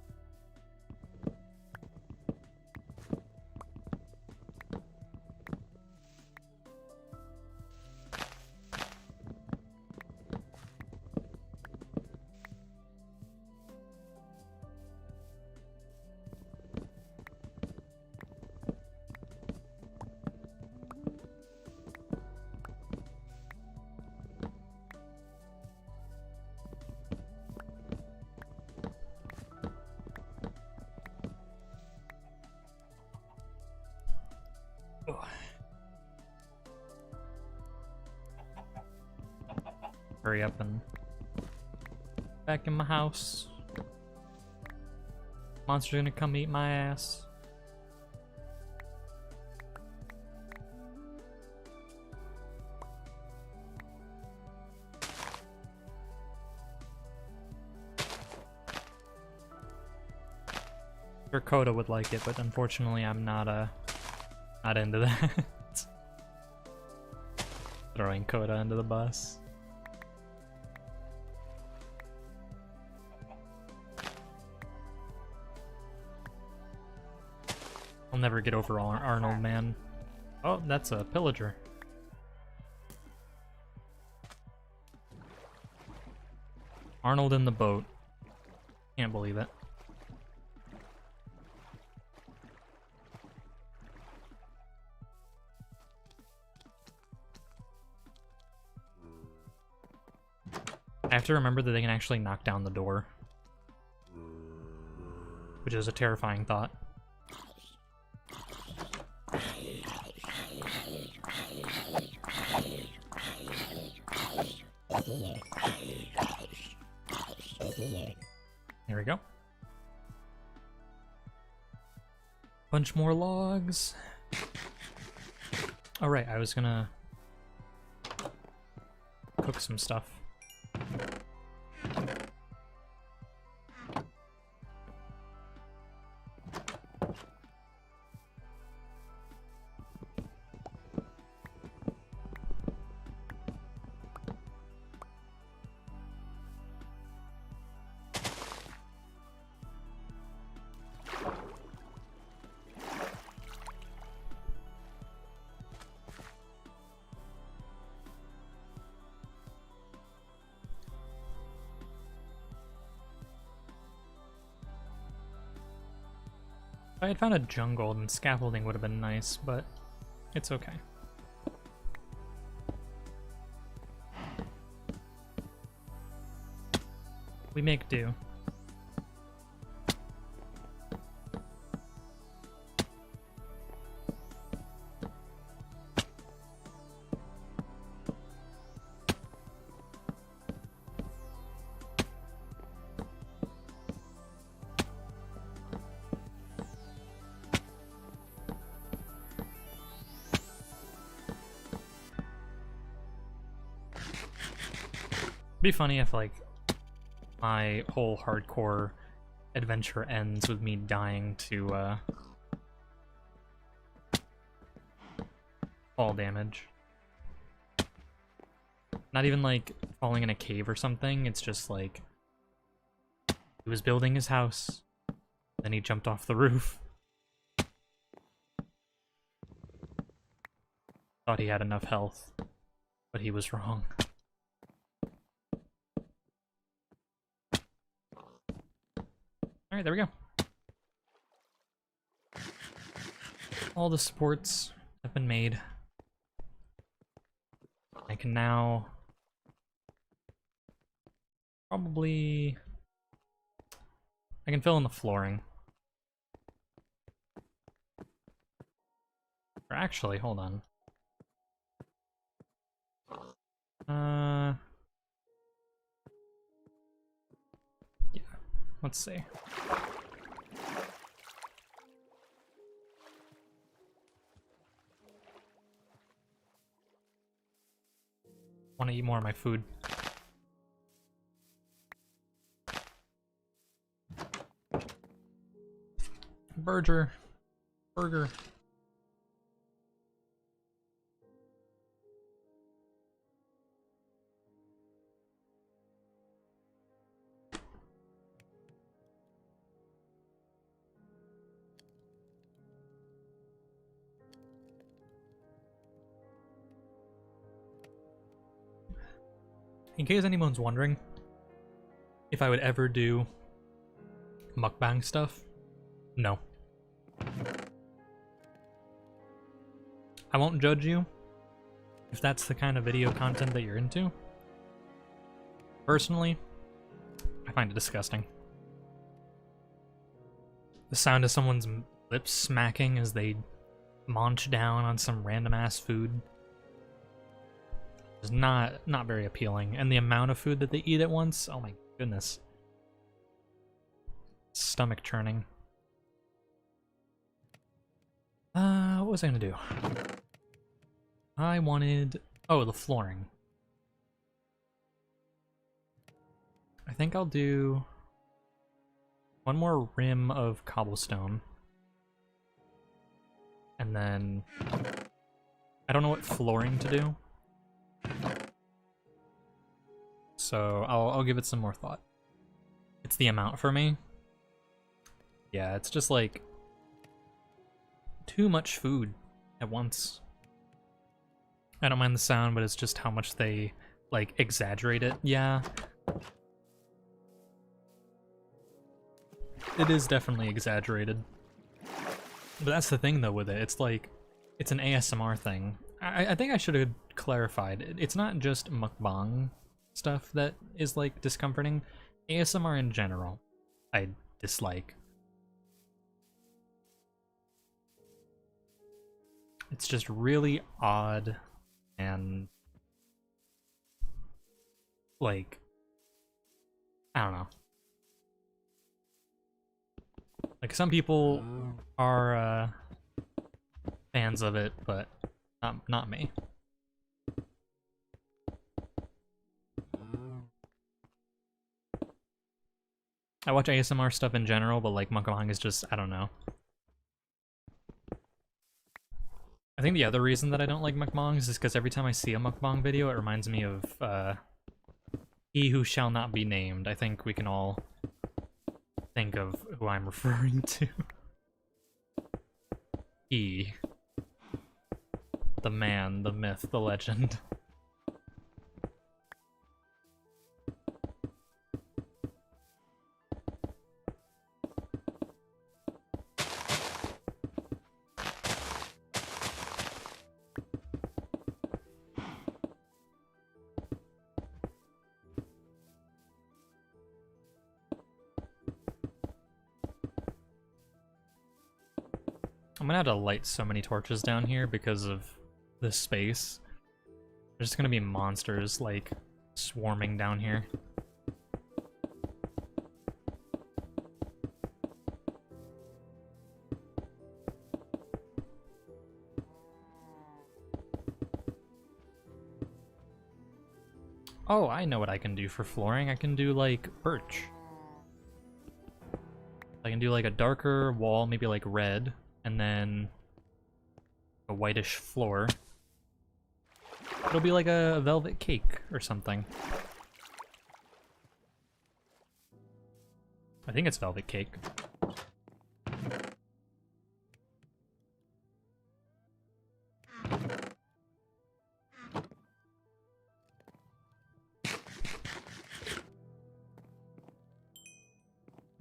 Hurry up and back in my house. Monster's gonna come eat my ass. Sure, Coda would like it, but unfortunately I'm not into that. Throwing Coda under the bus. I'll never get over Arnold, man. Oh, that's a pillager. Arnold in the boat. Can't believe it. I have to remember that they can actually knock down the door. Which is a terrifying thought. There we go. Bunch more logs. Oh right, I was gonna cook some stuff. If I had found a jungle, then scaffolding would have been nice, but it's okay. We make do. It'd be funny if, like, my whole hardcore adventure ends with me dying to, fall damage. Not even, like, falling in a cave or something, it's just, like, he was building his house, then he jumped off the roof. Thought he had enough health, but he was wrong. Alright, there we go. All the supports have been made. I can now probably... I can fill in the flooring. Or actually, hold on. Yeah, let's see. Want to eat more of my food. Burger. In case anyone's wondering if I would ever do mukbang stuff, no. I won't judge you if that's the kind of video content that you're into. Personally, I find it disgusting. The sound of someone's lips smacking as they munch down on some random ass food is not very appealing, and the amount of food that they eat at once, oh my goodness. Stomach churning. What was I gonna do? I wanted... oh, the flooring. I think I'll do one more rim of cobblestone. And then... I don't know what flooring to do. So I'll give it some more thought. It's the amount for me. Yeah, it's just like too much food at once. I don't mind the sound, but it's just how much they like exaggerate it. Yeah. It is definitely exaggerated. But that's the thing though with it. It's like it's an ASMR thing. I think I should have clarified. It's not just mukbang stuff that is like discomforting. ASMR in general, I dislike. It's just really odd and like, I don't know. Like, some people are fans of it, but not me. I watch ASMR stuff in general, but like mukbang is just, I don't know. I think the other reason that I don't like mukbangs is because every time I see a mukbang video, it reminds me of He Who Shall Not Be Named. I think we can all think of who I'm referring to. He. The man, the myth, the legend. I'm gonna have to light so many torches down here because of this space. There's just gonna be monsters, like, swarming down here. Oh, I know what I can do for flooring. I can do, like, birch. I can do, like, a darker wall, maybe, like, red, and then a whitish floor. It'll be like a velvet cake or something. I think it's velvet cake.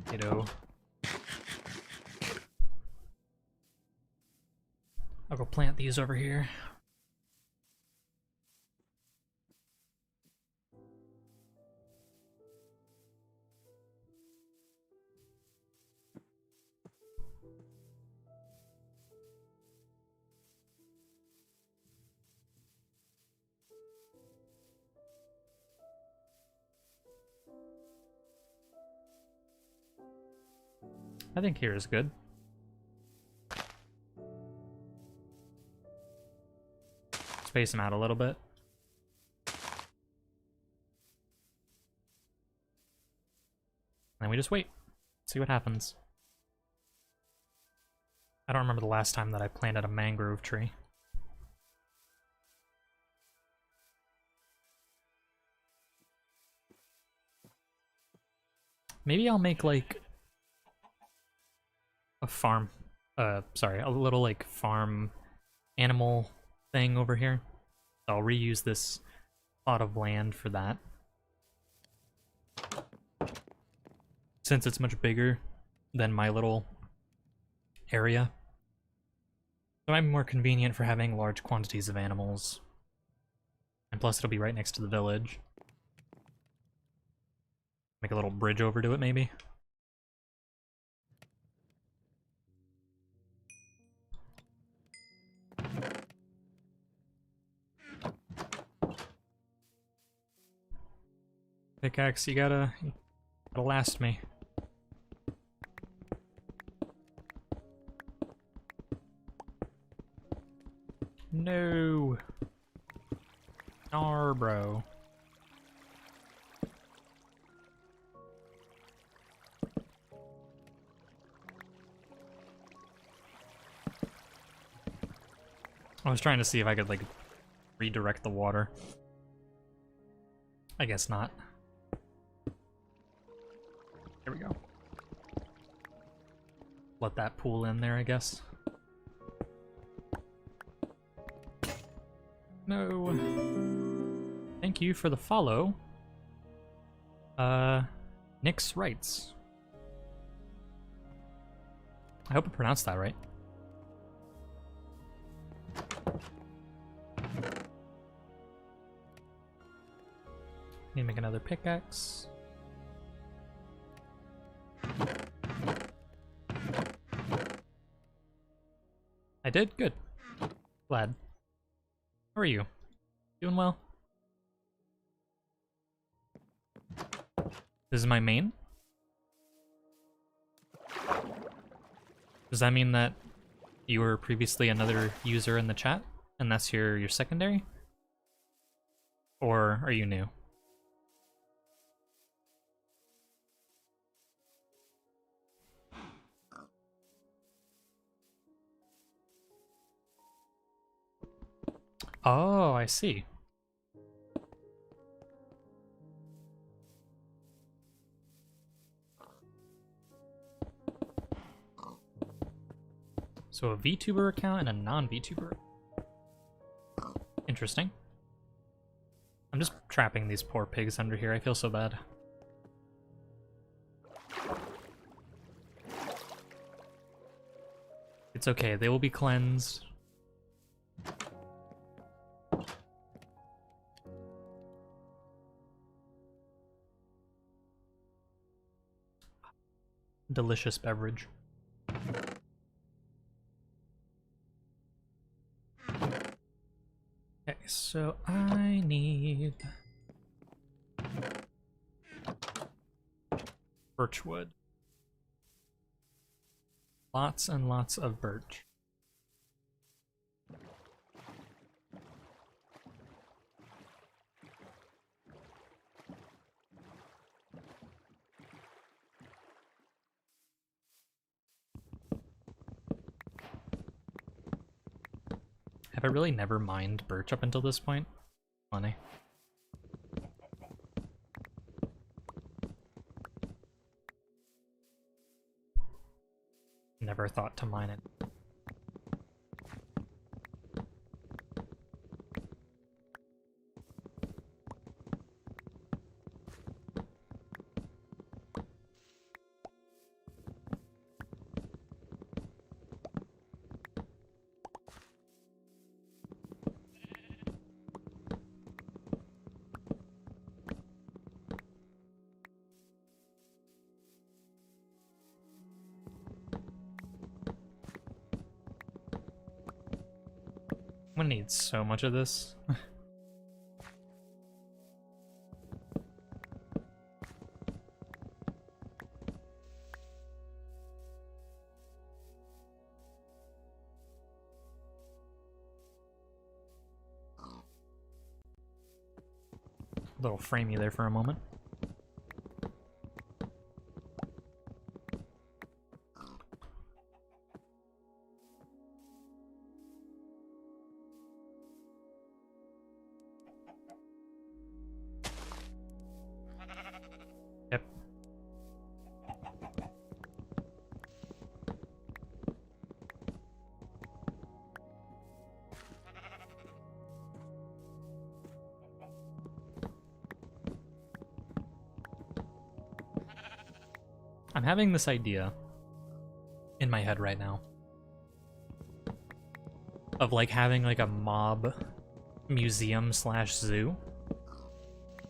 Potato. I'll go plant these over here. I think here is good. Space them out a little bit. And then we just wait. See what happens. I don't remember the last time that I planted a mangrove tree. Maybe I'll make like a farm, sorry, a little like farm animal thing over here. I'll reuse this plot of land for that. Since it's much bigger than my little area. It might be more convenient for having large quantities of animals. And plus it'll be right next to the village. Make a little bridge over to it, maybe. Pickaxe, you gotta last me. No. Nar, bro. I was trying to see if I could, like, redirect the water. I guess not. There we go. Let that pool in there, I guess. No. Thank you for the follow. Nyx Writes. I hope I pronounced that right. Need to make another pickaxe. I did? Good. Glad. How are you? Doing well? This is my main? Does that mean that you were previously another user in the chat, and that's your secondary? Or are you new? Oh, I see. So a VTuber account and a non-VTuber. Interesting. I'm just trapping these poor pigs under here. I feel so bad. It's okay. They will be cleansed. Delicious beverage. Okay, so I need birchwood. Lots and lots of birch. Have I really never mined birch up until this point? Funny. Never thought to mine it. I'm gonna need so much of this. A little framey there for a moment. Yep. I'm having this idea in my head right now of like having like a mob museum slash zoo.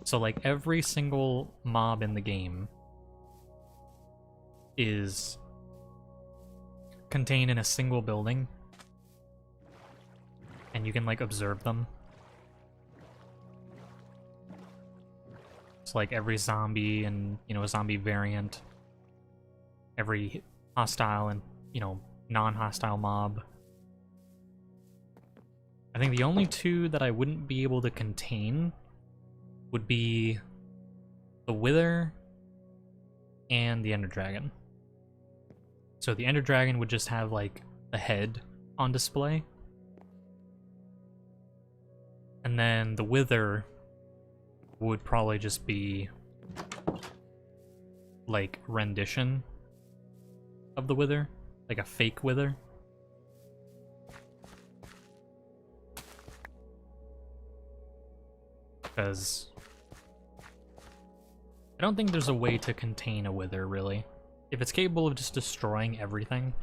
So like every single mob in the game is contained in a single building and you can like observe them. It's like every zombie and, you know, a zombie variant, every hostile and, you know, non-hostile mob. I think the only two that I wouldn't be able to contain would be the Wither and the Ender Dragon. So the Ender Dragon would just have like the head on display. And then the Wither would probably just be like rendition of the Wither, like a fake Wither. Because I don't think there's a way to contain a Wither, really. If it's capable of just destroying everything.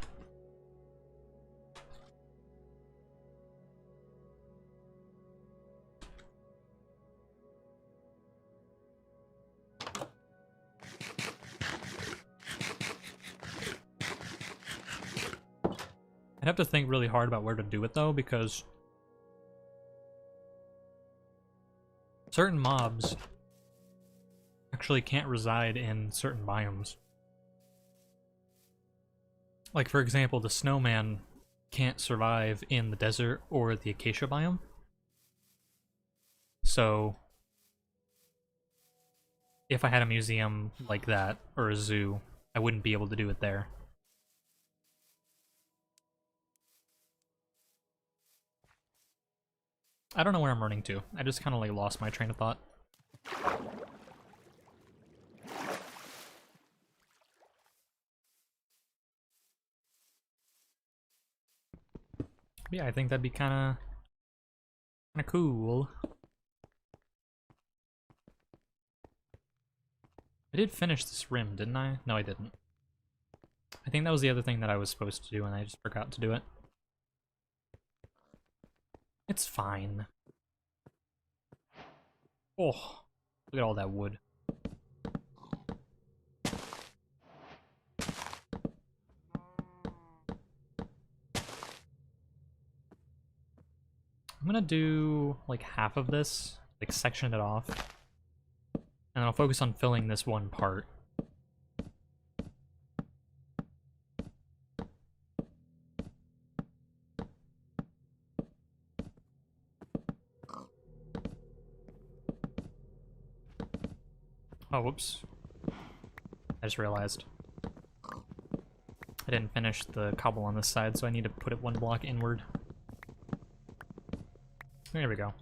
I'd have to think really hard about where to do it, though, because certain mobs actually can't reside in certain biomes. Like, for example, the snowman can't survive in the desert or the acacia biome. So, if I had a museum like that, or a zoo, I wouldn't be able to do it there. I don't know where I'm running to. I just kind of like lost my train of thought. Yeah, I think that'd be kind of cool. I did finish this rim, didn't I? No, I didn't. I think that was the other thing that I was supposed to do, and I just forgot to do it. It's fine. Oh, look at all that wood. I'm gonna do like half of this, like section it off, and I'll focus on filling this one part. Oh, whoops. I just realized. I didn't finish the cobble on this side, so I need to put it one block inward. There we go.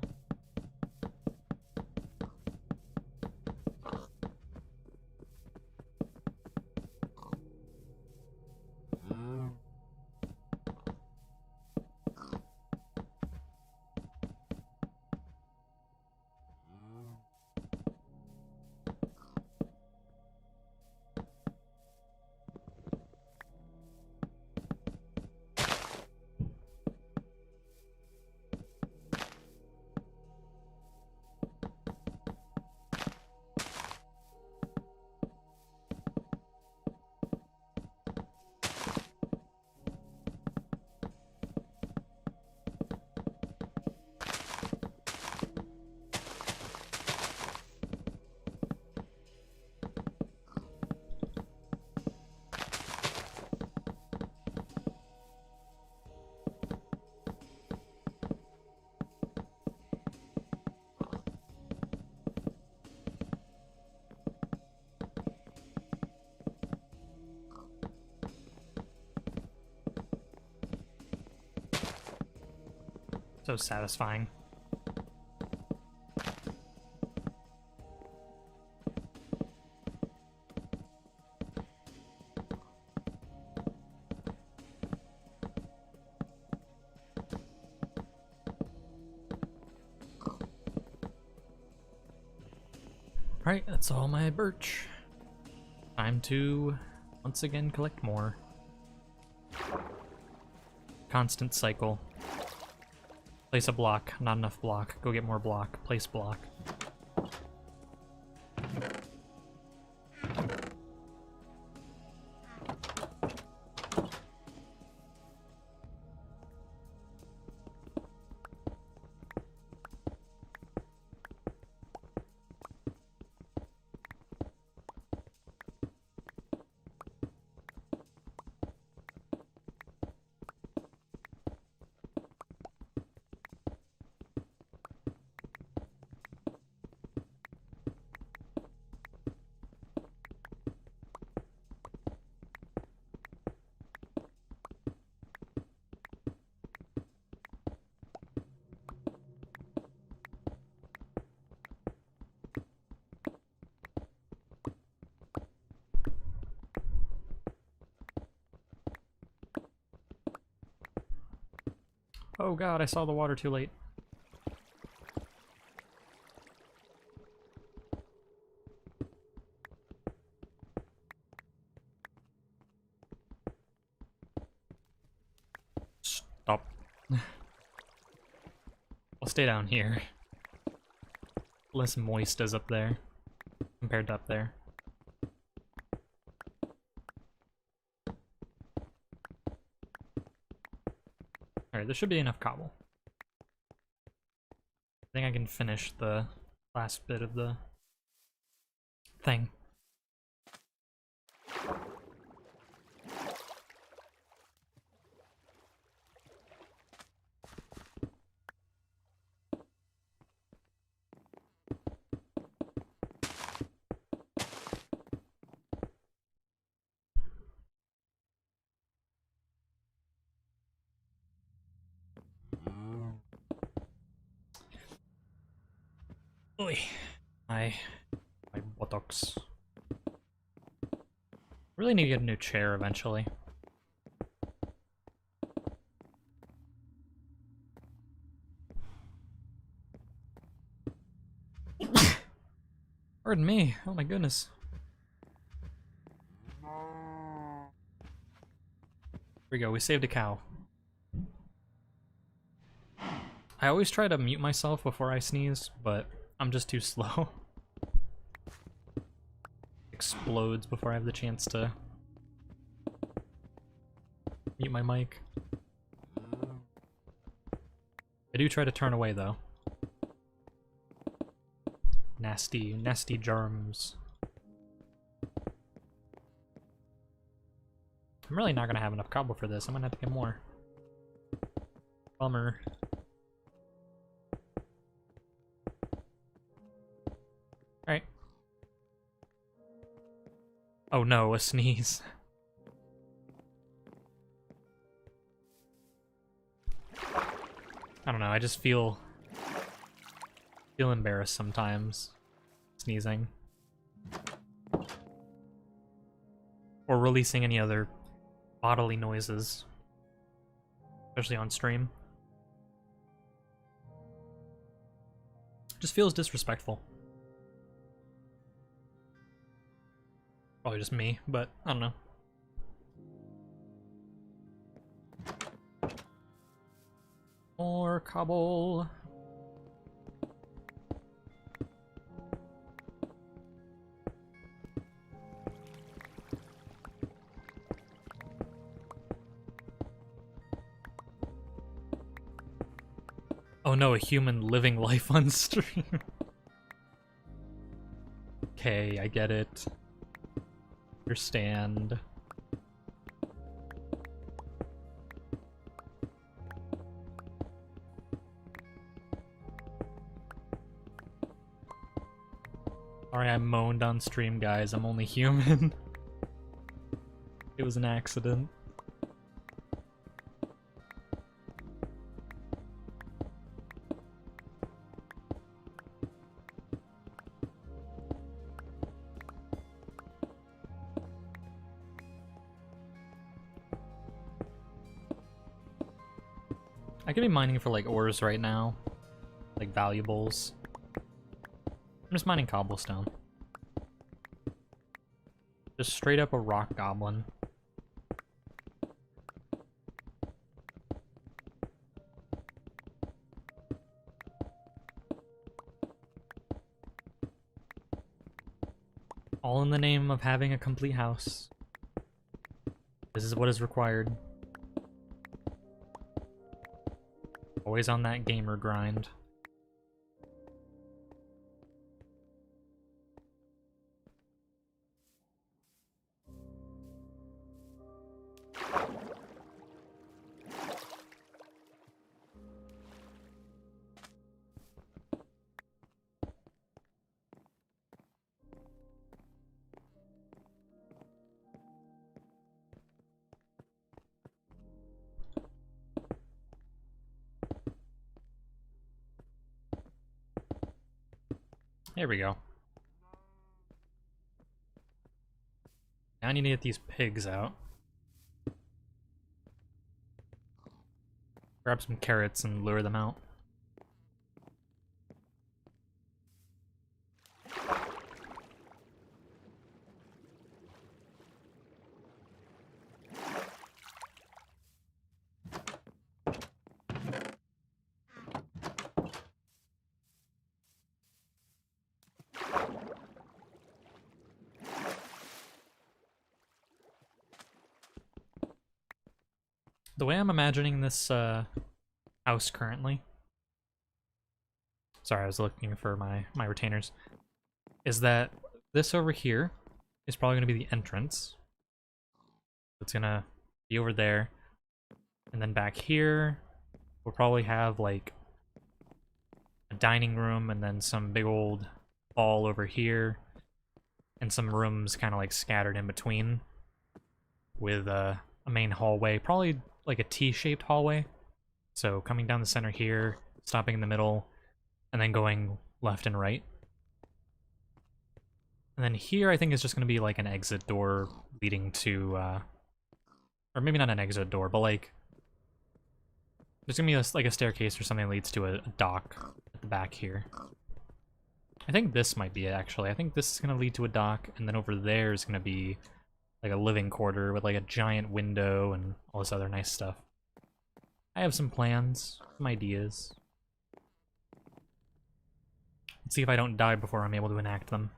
So satisfying. Alright, that's all my birch. Time to once again collect more. Constant cycle. Place a block, not enough block. Go get more block, place block. Oh god, I saw the water too late. Stop. I'll stay down here. Less moist as up there, compared to up there. Alright, there should be enough cobble. I think I can finish the last bit of the thing. Oy, my buttocks. Really need to get a new chair eventually. Pardon me. Oh my goodness. Here we go. We saved a cow. I always try to mute myself before I sneeze, but I'm just too slow. Explodes before I have the chance to mute my mic. I do try to turn away though. Nasty, nasty germs. I'm really not gonna have enough cobble for this. I'm gonna have to get more. Bummer. Alright. Oh no, a sneeze. I don't know, I just feel embarrassed sometimes sneezing. Or releasing any other bodily noises. Especially on stream. Just feels disrespectful. Probably just me, but I don't know. More cobble. Oh no, a human living life on stream. Okay, I get it. Understand. Sorry I moaned on stream, guys. I'm only human. It was an accident. I could be mining for like ores right now, like valuables. I'm just mining cobblestone. Just straight up a rock goblin. All in the name of having a complete house. This is what is required. Always on that gamer grind. There we go. Now I need to get these pigs out. Grab some carrots and lure them out. The way I'm imagining this house currently, sorry, I was looking for my retainers, is that this over here is probably gonna be the entrance. It's gonna be over there. And then back here, we'll probably have like a dining room and then some big old hall over here. And some rooms kind of like scattered in between. With a main hallway, probably like a T-shaped hallway. So coming down the center here, stopping in the middle, and then going left and right. And then here I think is just going to be like an exit door leading to, or maybe not an exit door, but like, there's going to be like a staircase or something that leads to a dock at the back here. I think this might be it, actually. I think this is going to lead to a dock, and then over there is going to be like a living quarter with like a giant window and all this other nice stuff. I have some plans, some ideas. Let's see if I don't die before I'm able to enact them.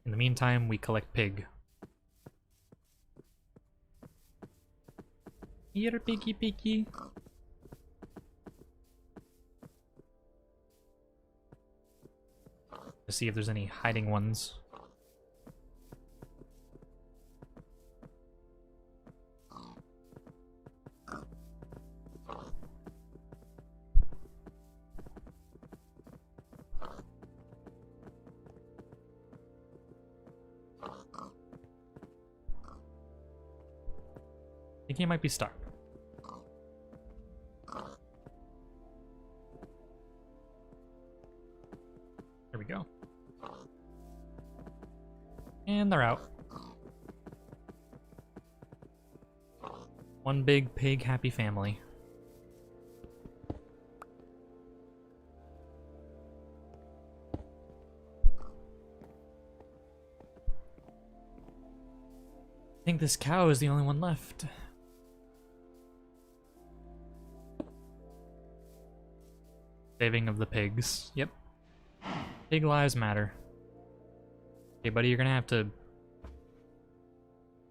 In the meantime, we collect pig. Here, piggy, piggy. To see if there's any hiding ones. I think he might be stuck. There we go. And they're out. One big pig happy family. I think this cow is the only one left. Saving of the pigs. Yep. Pig lives matter. Okay, buddy, you're gonna have to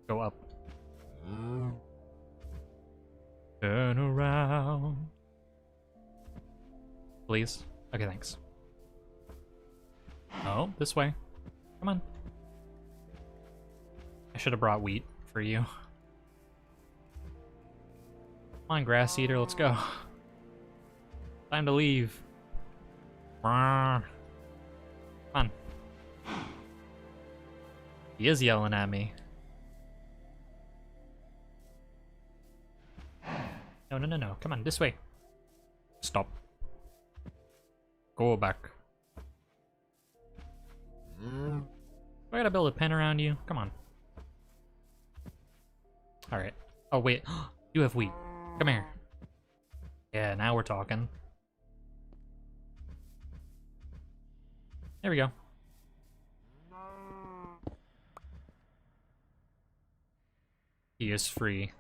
go up. Turn around. Please. Okay, thanks. Oh, this way. Come on. I should have brought wheat for you. Come on, grass eater, let's go. Time to leave. Come on. He is yelling at me. No, no, no, no. Come on, this way. Stop. Go back. I gotta build a pen around you. Come on. Alright. Oh, wait. You have wheat. Come here. Yeah, now we're talking. There we go. He is free.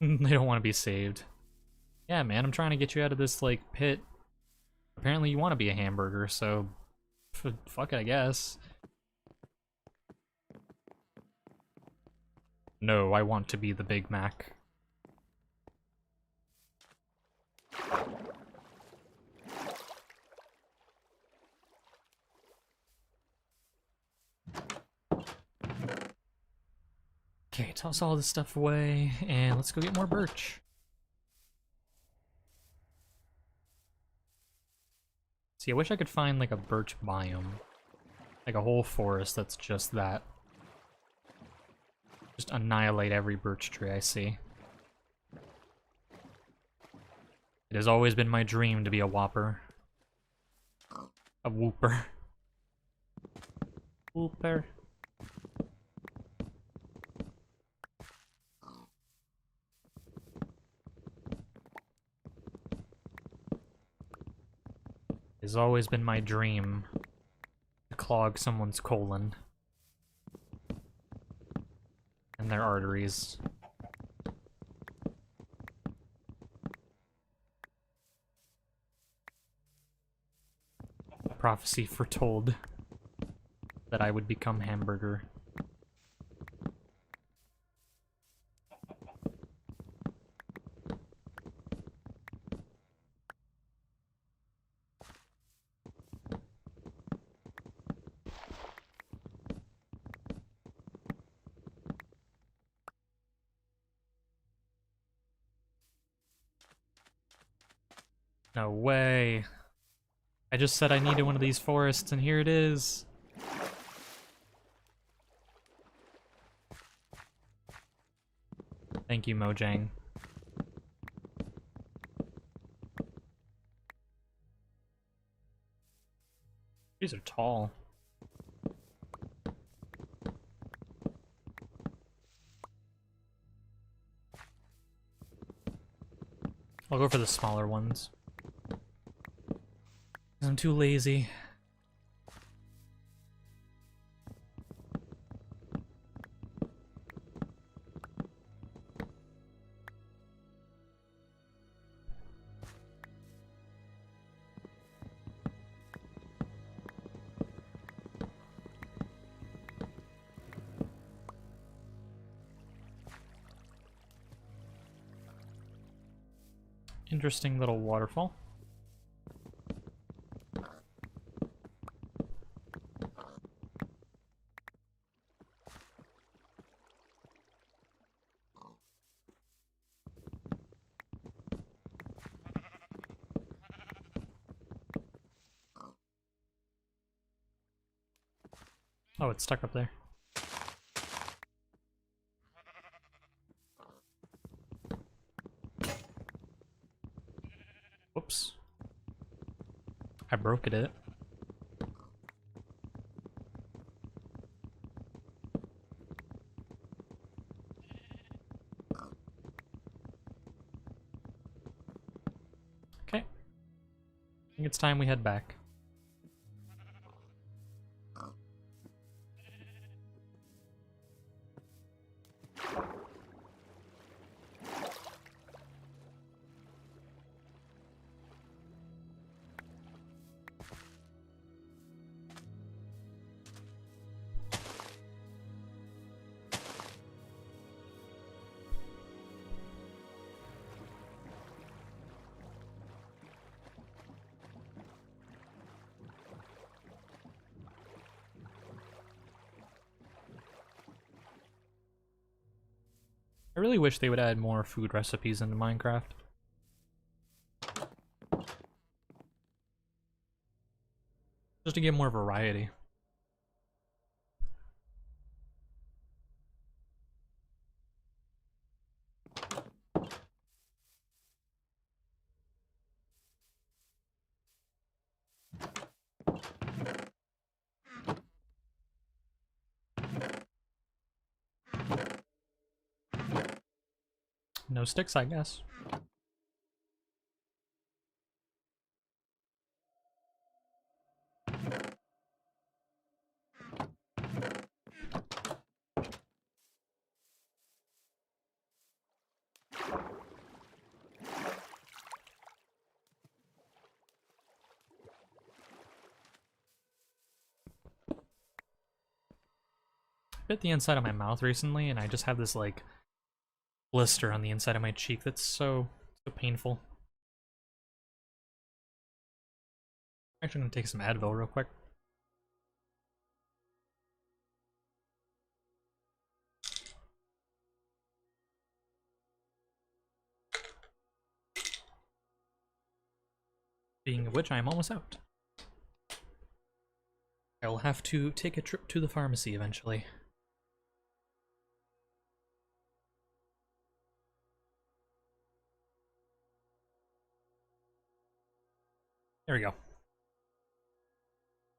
They don't want to be saved. Yeah, man, I'm trying to get you out of this, like, pit. Apparently you want to be a hamburger, so... fuck it, I guess. No, I want to be the Big Mac. Okay, toss all this stuff away, and let's go get more birch. See, I wish I could find, like, a birch biome. Like a whole forest that's just that. Just annihilate every birch tree I see. It has always been my dream to be a whopper. A whooper. Whooper. It has always been my dream to clog someone's colon and their arteries. Prophecy foretold that I would become hamburger. No way. I just said I needed one of these forests, and here it is. Thank you, Mojang. These are tall. I'll go for the smaller ones. I'm too lazy. Interesting little waterfall. Oh, it's stuck up there. Whoops. I broke it. Okay. I think it's time we head back. I really wish they would add more food recipes into Minecraft. Just to give more variety. No sticks, I guess. Bit the inside of my mouth recently, and I just have this like blister on the inside of my cheek that's so painful. Actually, I'm gonna take some Advil real quick. Speaking of which, I am almost out. I will have to take a trip to the pharmacy eventually. There we go.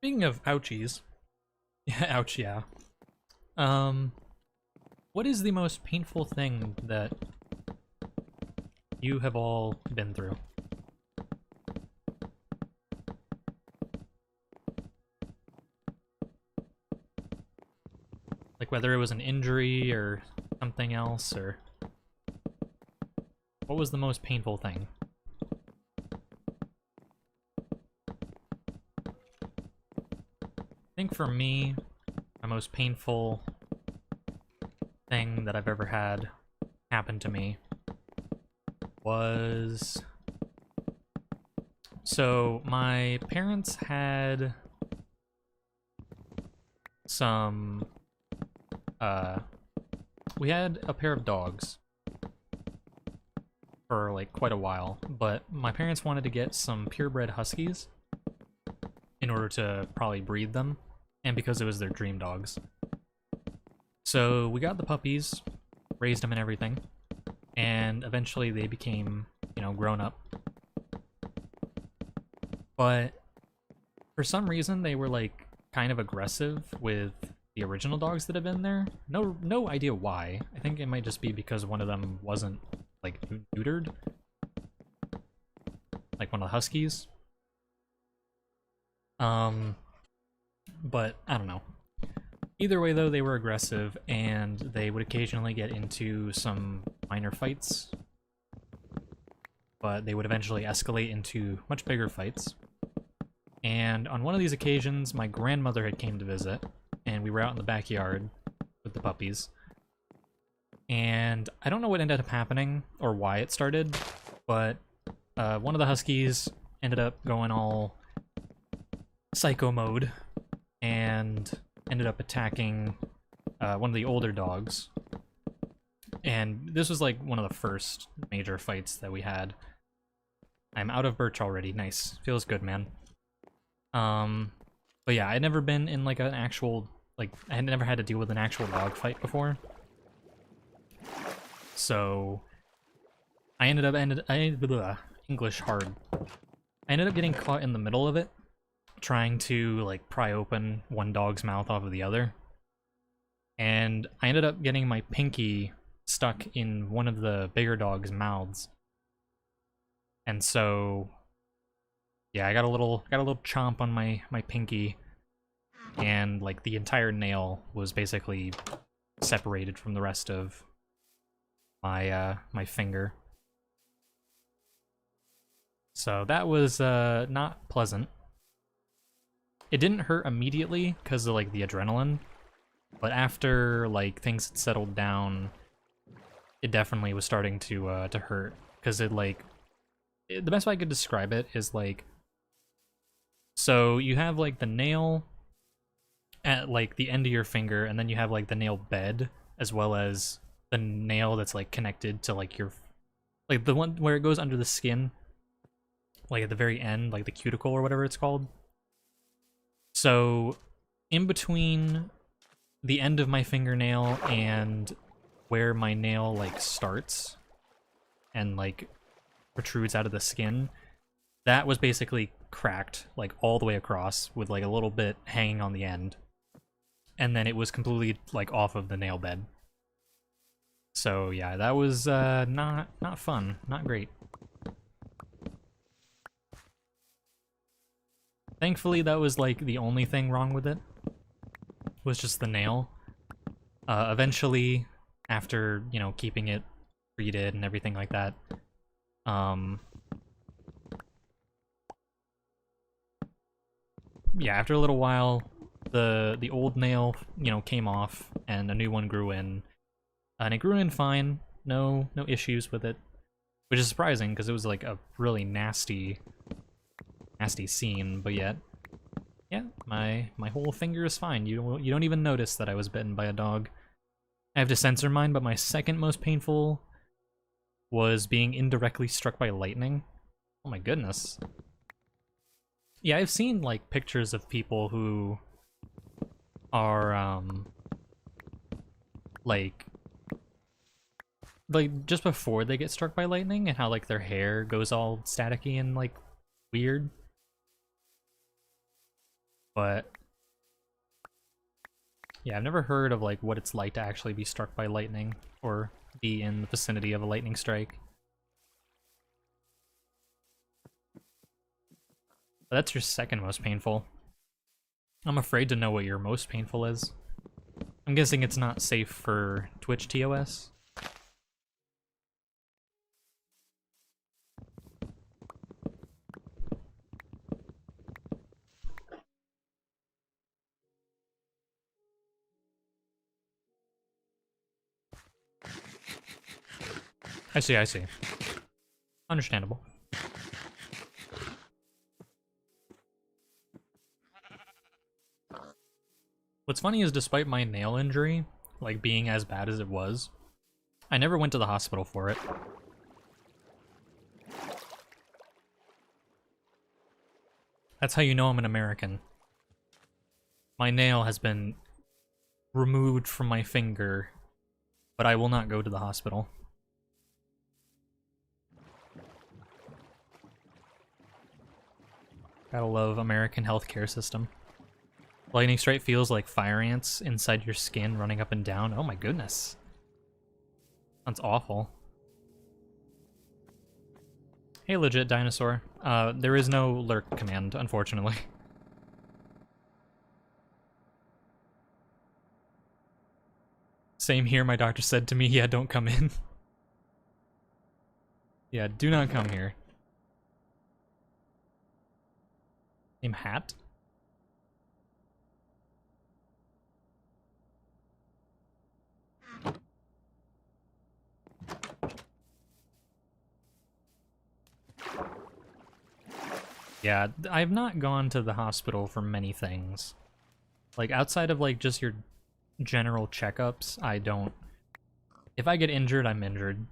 Speaking of ouchies, yeah, ouch, yeah. What is the most painful thing that you have all been through? Like whether it was an injury or something else, or what was the most painful thing? I think for me, my most painful thing that I've ever had happen to me was... So, my parents had some... we had a pair of dogs for like quite a while, but my parents wanted to get some purebred huskies in order to probably breed them, and because it was their dream dogs. So we got the puppies, raised them and everything, and eventually they became, you know, grown up. But for some reason they were like kind of aggressive with the original dogs that have been there. No idea why. I think it might just be because one of them wasn't like neutered, like one of the huskies. But I don't know. Either way though, they were aggressive and they would occasionally get into some minor fights, but they would eventually escalate into much bigger fights. And on one of these occasions, my grandmother had came to visit, and we were out in the backyard with the puppies. And I don't know what ended up happening or why it started, but one of the huskies ended up going all psycho mode and ended up attacking one of the older dogs. And this was like one of the first major fights that we had. I'm out of birch already. Nice. Feels good, man. But yeah, I'd never been in like an actual, like, I had never had to deal with an actual dog fight before. So I ended up English hard. I ended up getting caught in the middle of it, trying to like pry open one dog's mouth off of the other. And I ended up getting my pinky stuck in one of the bigger dog's mouths. And so yeah, I got a little chomp on my pinky, and like the entire nail was basically separated from the rest of my my finger. So that was not pleasant. It didn't hurt immediately because of like the adrenaline, but after like things had settled down, it definitely was starting to hurt, because it like, the best way I could describe it is like, so you have like the nail at like the end of your finger, and then you have like the nail bed, as well as the nail that's like connected to like your, like the one where it goes under the skin, like at the very end, like the cuticle or whatever it's called. So in between the end of my fingernail and where my nail like starts and like protrudes out of the skin, that was basically cracked like all the way across with like a little bit hanging on the end, and then it was completely like off of the nail bed. So yeah, that was not fun, not great. Thankfully that was like the only thing wrong with it, was just the nail. Eventually, after, you know, keeping it treated and everything like that, yeah, after a little while, the old nail, you know, came off and a new one grew in, and it grew in fine, no issues with it, which is surprising because it was like a really nasty scene. But yet, yeah, my whole finger is fine. You don't even notice that I was bitten by a dog. I have to censor mine, but my second most painful was being indirectly struck by lightning. Oh my goodness. Yeah, I've seen like pictures of people who are like just before they get struck by lightning, and how like their hair goes all staticky and like weird. But yeah, I've never heard of like what it's like to actually be struck by lightning or be in the vicinity of a lightning strike. But that's your second most painful. I'm afraid to know what your most painful is. I'm guessing it's not safe for Twitch TOS. I see. Understandable. What's funny is, despite my nail injury, like being as bad as it was, I never went to the hospital for it. That's how you know I'm an American. My nail has been removed from my finger, but I will not go to the hospital. Gotta love American healthcare system. Lightning strike feels like fire ants inside your skin running up and down. Oh my goodness. Sounds awful. Hey, legit dinosaur. There is no lurk command, unfortunately. Same here, my doctor said to me, yeah, don't come in. Yeah, do not come here. Name hat? Yeah, I've not gone to the hospital for many things. Like, outside of, like, just your general checkups, I don't... If I get injured, I'm injured.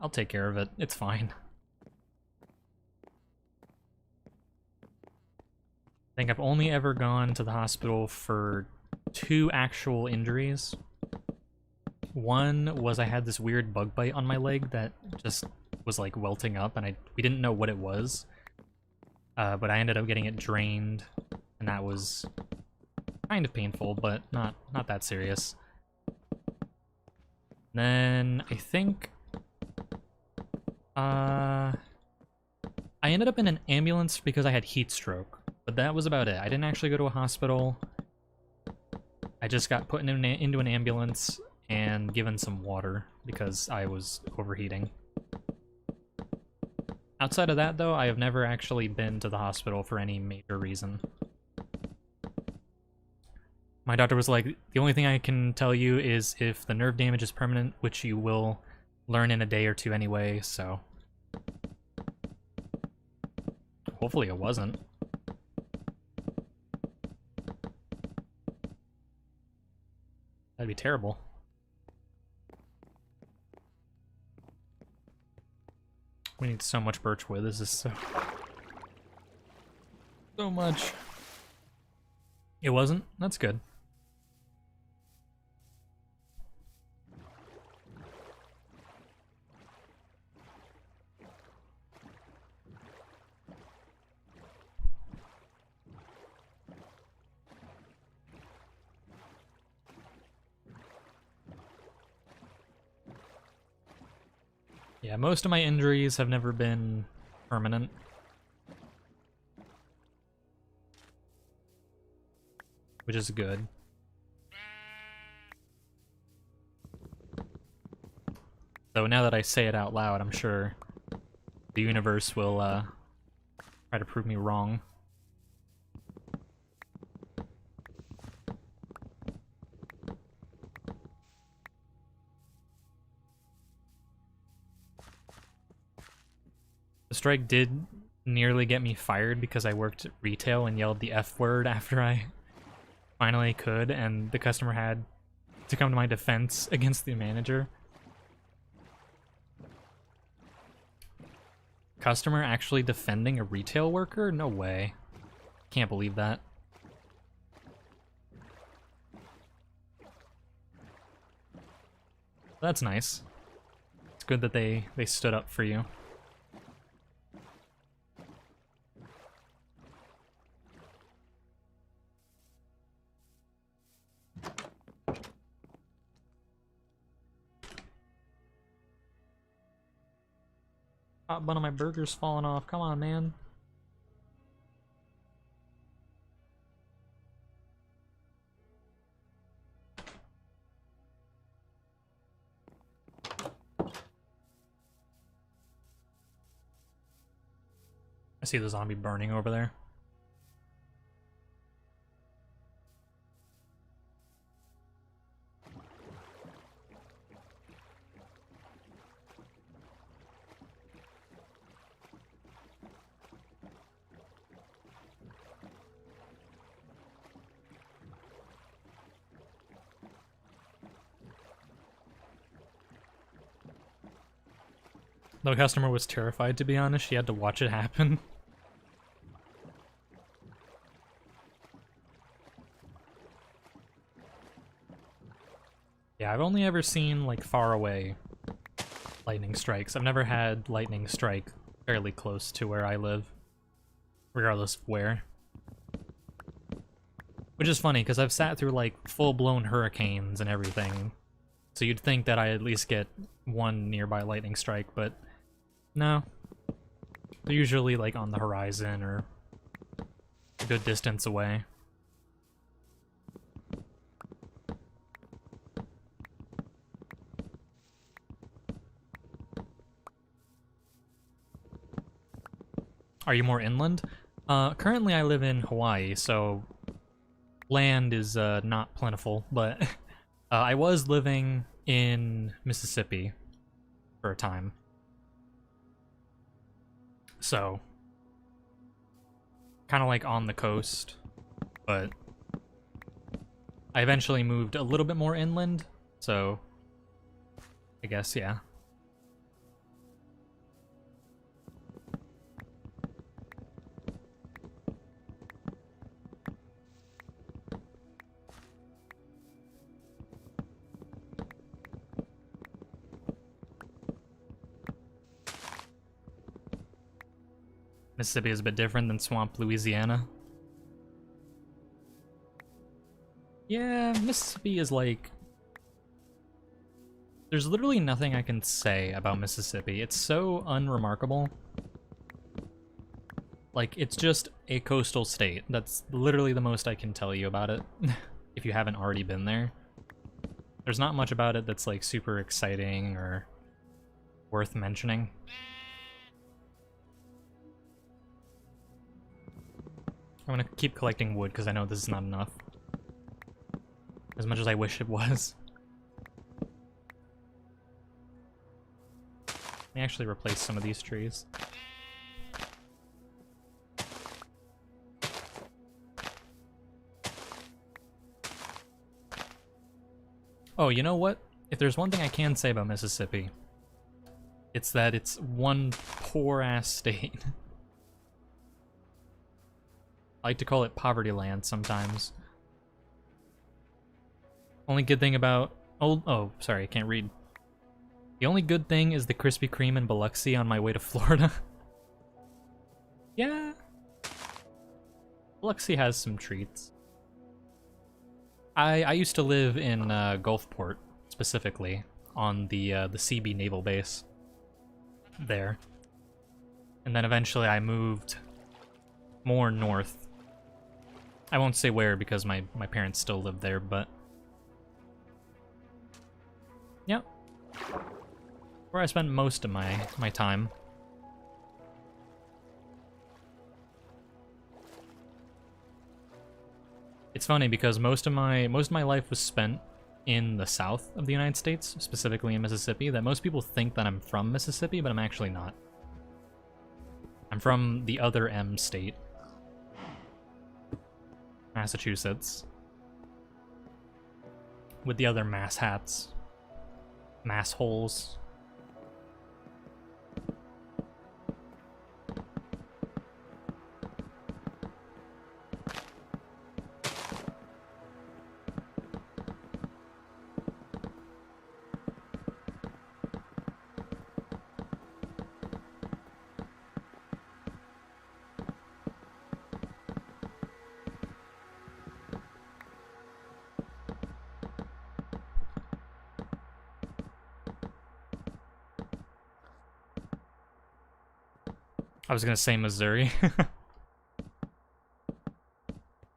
I'll take care of it. It's fine. I think I've only ever gone to the hospital for 2 actual injuries. One was I had this weird bug bite on my leg that just was, like, welting up, and we didn't know what it was. But I ended up getting it drained, and that was kind of painful, but not that serious. Then I think I ended up in an ambulance because I had heat stroke, but that was about it. I didn't actually go to a hospital. I just got put into an ambulance and given some water because I was overheating. Outside of that, though, I have never actually been to the hospital for any major reason. My doctor was like, the only thing I can tell you is if the nerve damage is permanent, which you will learn in a day or two anyway, so... Hopefully it wasn't. That'd be terrible. We need so much birchwood. This is so much. It wasn't? That's good. Yeah, most of my injuries have never been permanent. Which is good. So now that I say it out loud, I'm sure the universe will try to prove me wrong. The strike did nearly get me fired because I worked retail and yelled the F word after I finally could, and the customer had to come to my defense against the manager. Customer actually defending a retail worker? No way. Can't believe that. That's nice. It's good that they stood up for you. Top bun of my burger's falling off. Come on, man. I see the zombie burning over there. The customer was terrified, to be honest. She had to watch it happen. Yeah, I've only ever seen, like, far away lightning strikes. I've never had lightning strike fairly close to where I live, regardless of where. Which is funny, because I've sat through, like, full-blown hurricanes and everything, so you'd think that I'd at least get one nearby lightning strike, but no. They're usually, like, on the horizon or a good distance away. Are you more inland? Currently I live in Hawaii, so land is not plentiful, but I was living in Mississippi for a time. So, kind of like on the coast, but I eventually moved a little bit more inland, so I guess, yeah. Mississippi is a bit different than Swamp, Louisiana. Yeah, Mississippi is like... There's literally nothing I can say about Mississippi. It's so unremarkable. Like, it's just a coastal state. That's literally the most I can tell you about it, if you haven't already been there. There's not much about it that's, like, super exciting or worth mentioning. I'm gonna keep collecting wood because I know this is not enough. As much as I wish it was. Let me actually replace some of these trees. Oh, you know what? If there's one thing I can say about Mississippi, it's that it's one poor-ass state. I like to call it poverty land sometimes. Only good thing about... Oh, sorry, I can't read. The only good thing is the Krispy Kreme in Biloxi on my way to Florida. Yeah. Biloxi has some treats. I used to live in Gulfport, specifically, on the CB naval base there. And then eventually I moved more north. I won't say where because my parents still live there, but... Yep. Where I spent most of my time. It's funny because most of my life was spent in the south of the United States, specifically in Mississippi, that most people think that I'm from Mississippi, but I'm actually not. I'm from the other M state. Massachusetts. With the other mass hats. Mass holes. I was gonna say Missouri.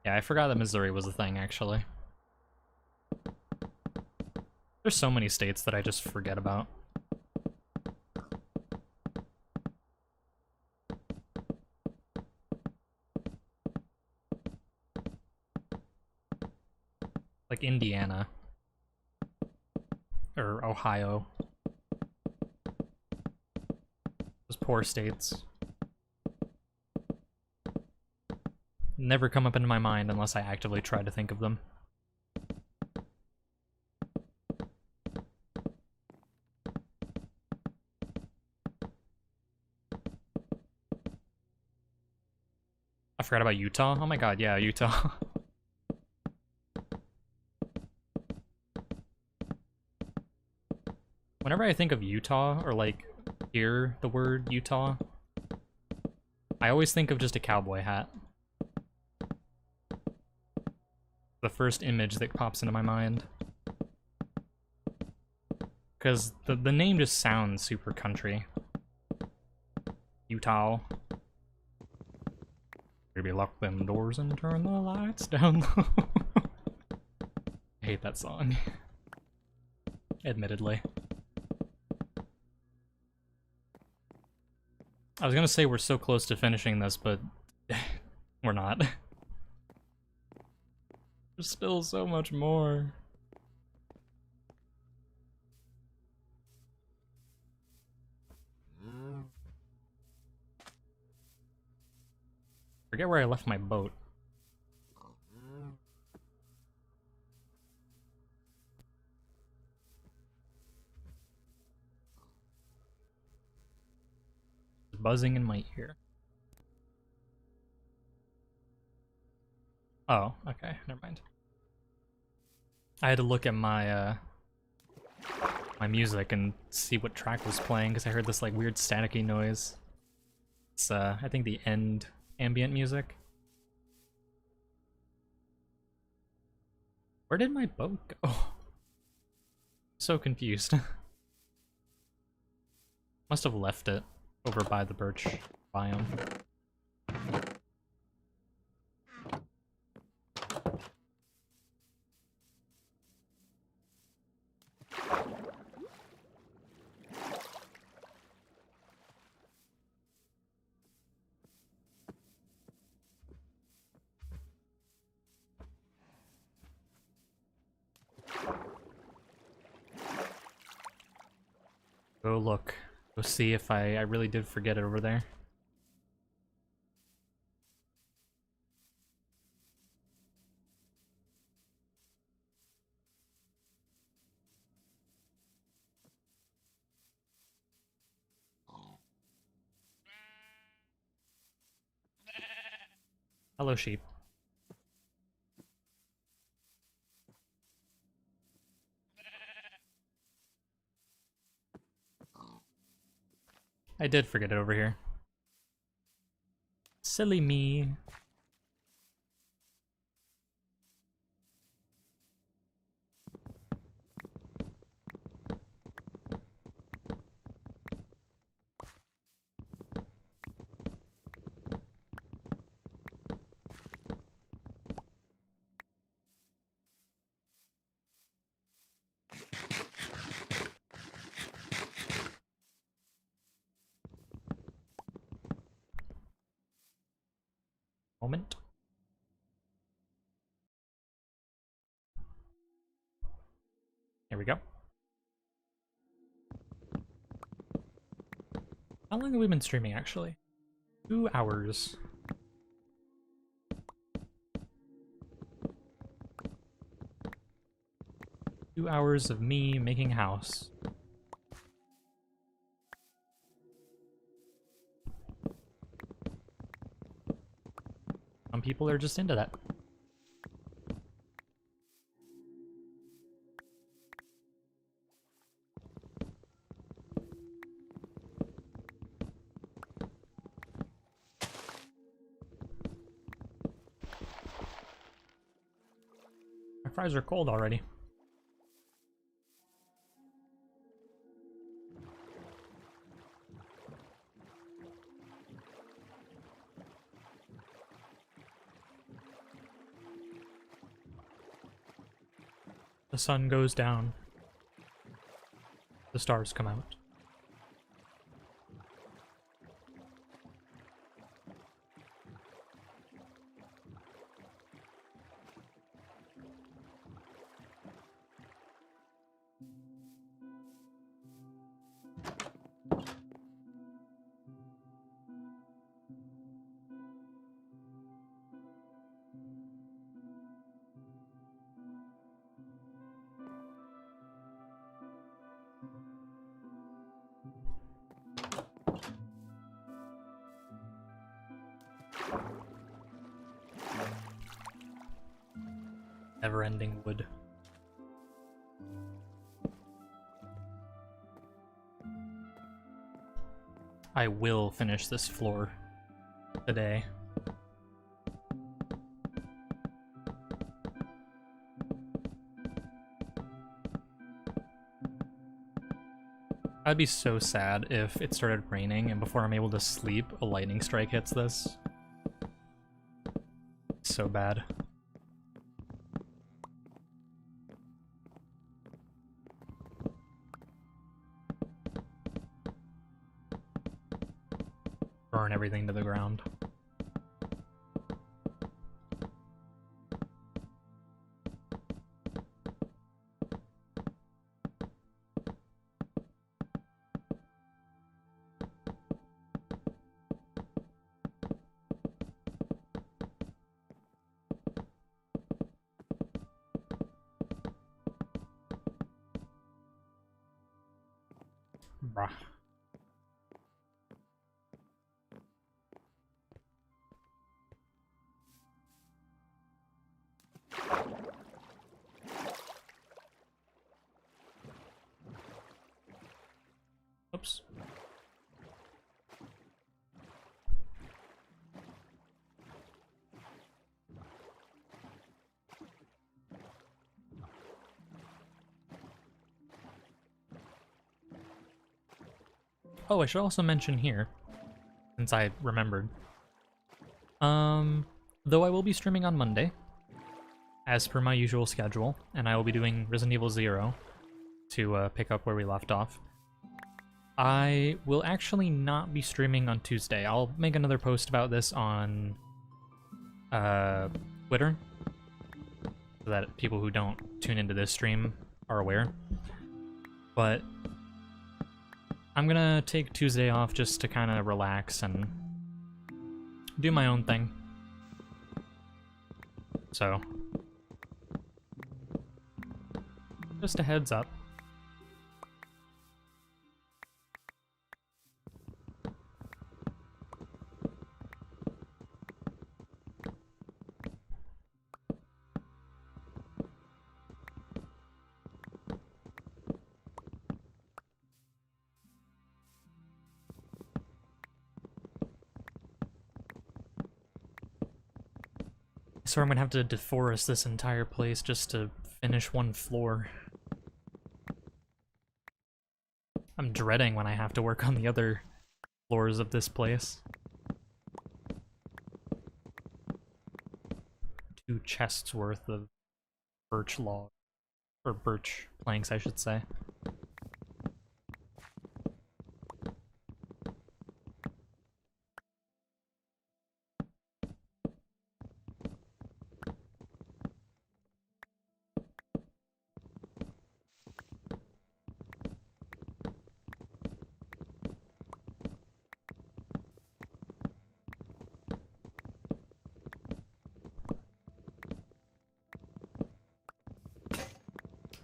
Yeah, I forgot that Missouri was a thing, actually. There's so many states that I just forget about. Like Indiana. Or Ohio. Those poor states. Never come up into my mind unless I actively try to think of them. I forgot about Utah. Oh my god, yeah, Utah. Whenever I think of Utah, or like hear the word Utah, I always think of just a cowboy hat. The first image that pops into my mind. Because the name just sounds super country. Utah. Maybe lock them doors and turn the lights down low. I hate that song. Admittedly. I was gonna say we're so close to finishing this, but we're not. There's still so much more. Forget where I left my boat. It's buzzing in my ear. Oh, okay, never mind. I had to look at my my music and see what track was playing because I heard this like weird staticky noise. It's I think the end ambient music. Where did my boat go? So confused. Must have left it over by the birch biome. Go look. Go see if I really did forget it over there. Hello, sheep. I did forget it over here. Silly me. Moment. Here we go. How long have we been streaming, actually? 2 hours. Two hours of me making a house. Some people are just into that. My fries are cold already. The sun goes down. The stars come out. Never-ending wood. I will finish this floor today. I'd be so sad if it started raining and before I'm able to sleep, a lightning strike hits this. So bad. Burn everything to the ground. Bruh. Oops. Oh, I should also mention here, since I remembered. Though I will be streaming on Monday, as per my usual schedule, and I will be doing Resident Evil 0 to pick up where we left off. I will actually not be streaming on Tuesday. I'll make another post about this on Twitter, so that people who don't tune into this stream are aware. But I'm gonna take Tuesday off just to kind of relax and do my own thing. So, just a heads up. So I'm gonna have to deforest this entire place just to finish one floor. I'm dreading when I have to work on the other floors of this place. 2 chests worth of birch log, or birch planks, I should say.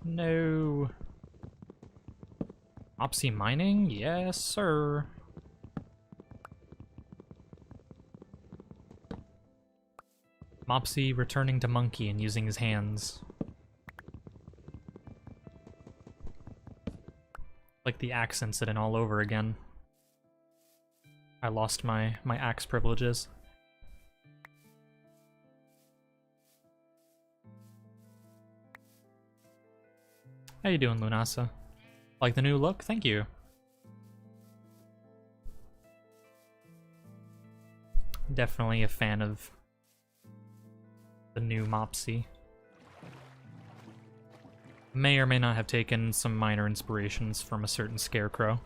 No. Opsy mining? Yes, sir. Mopsy returning to Monkey and using his hands. Like the axe incident all over again. I lost my axe privileges. How you doing, Lunasa? Like the new look? Thank you. Definitely a fan of the new Mopsy. May or may not have taken some minor inspirations from a certain Scarecrow.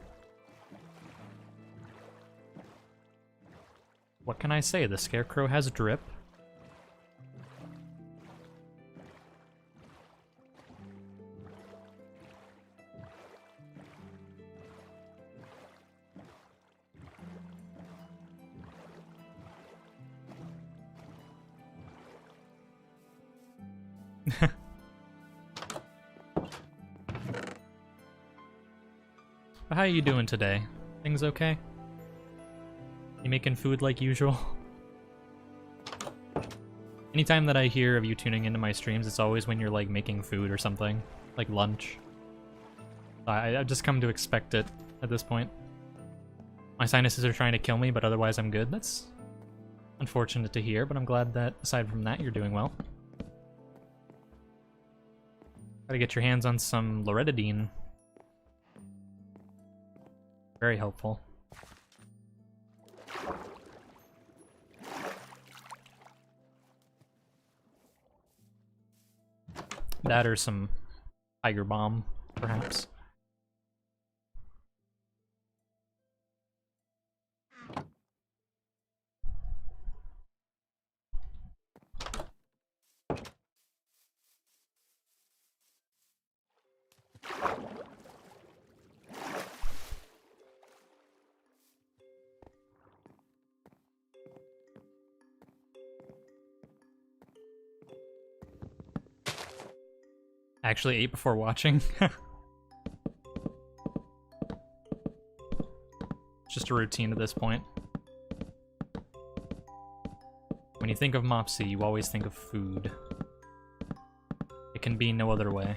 What can I say? The Scarecrow has drip. How you doing today? Things okay? You making food like usual? Anytime that I hear of you tuning into my streams, it's always when you're like making food or something, like lunch. I've just come to expect it at this point. My sinuses are trying to kill me, but otherwise I'm good. That's unfortunate to hear, but I'm glad that, aside from that, you're doing well. Gotta get your hands on some loratadine. Very helpful. That or some Tiger Bomb, perhaps. Actually ate before watching. Just a routine at this point. When you think of Mopsy, you always think of food. It can be no other way.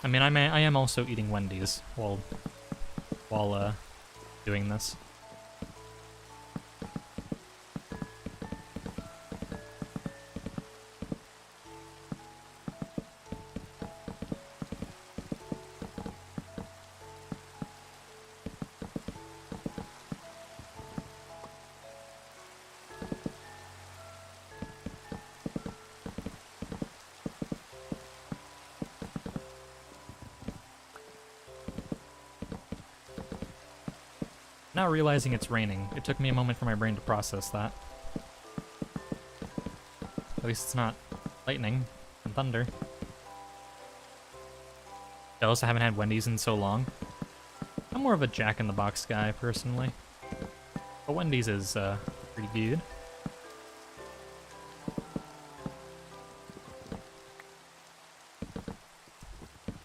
I mean, I am also eating Wendy's while doing this. Now realizing it's raining, it took me a moment for my brain to process that. At least it's not lightning and thunder. I also haven't had Wendy's in so long. I'm more of a Jack-in-the-Box guy, personally. But Wendy's is pretty good.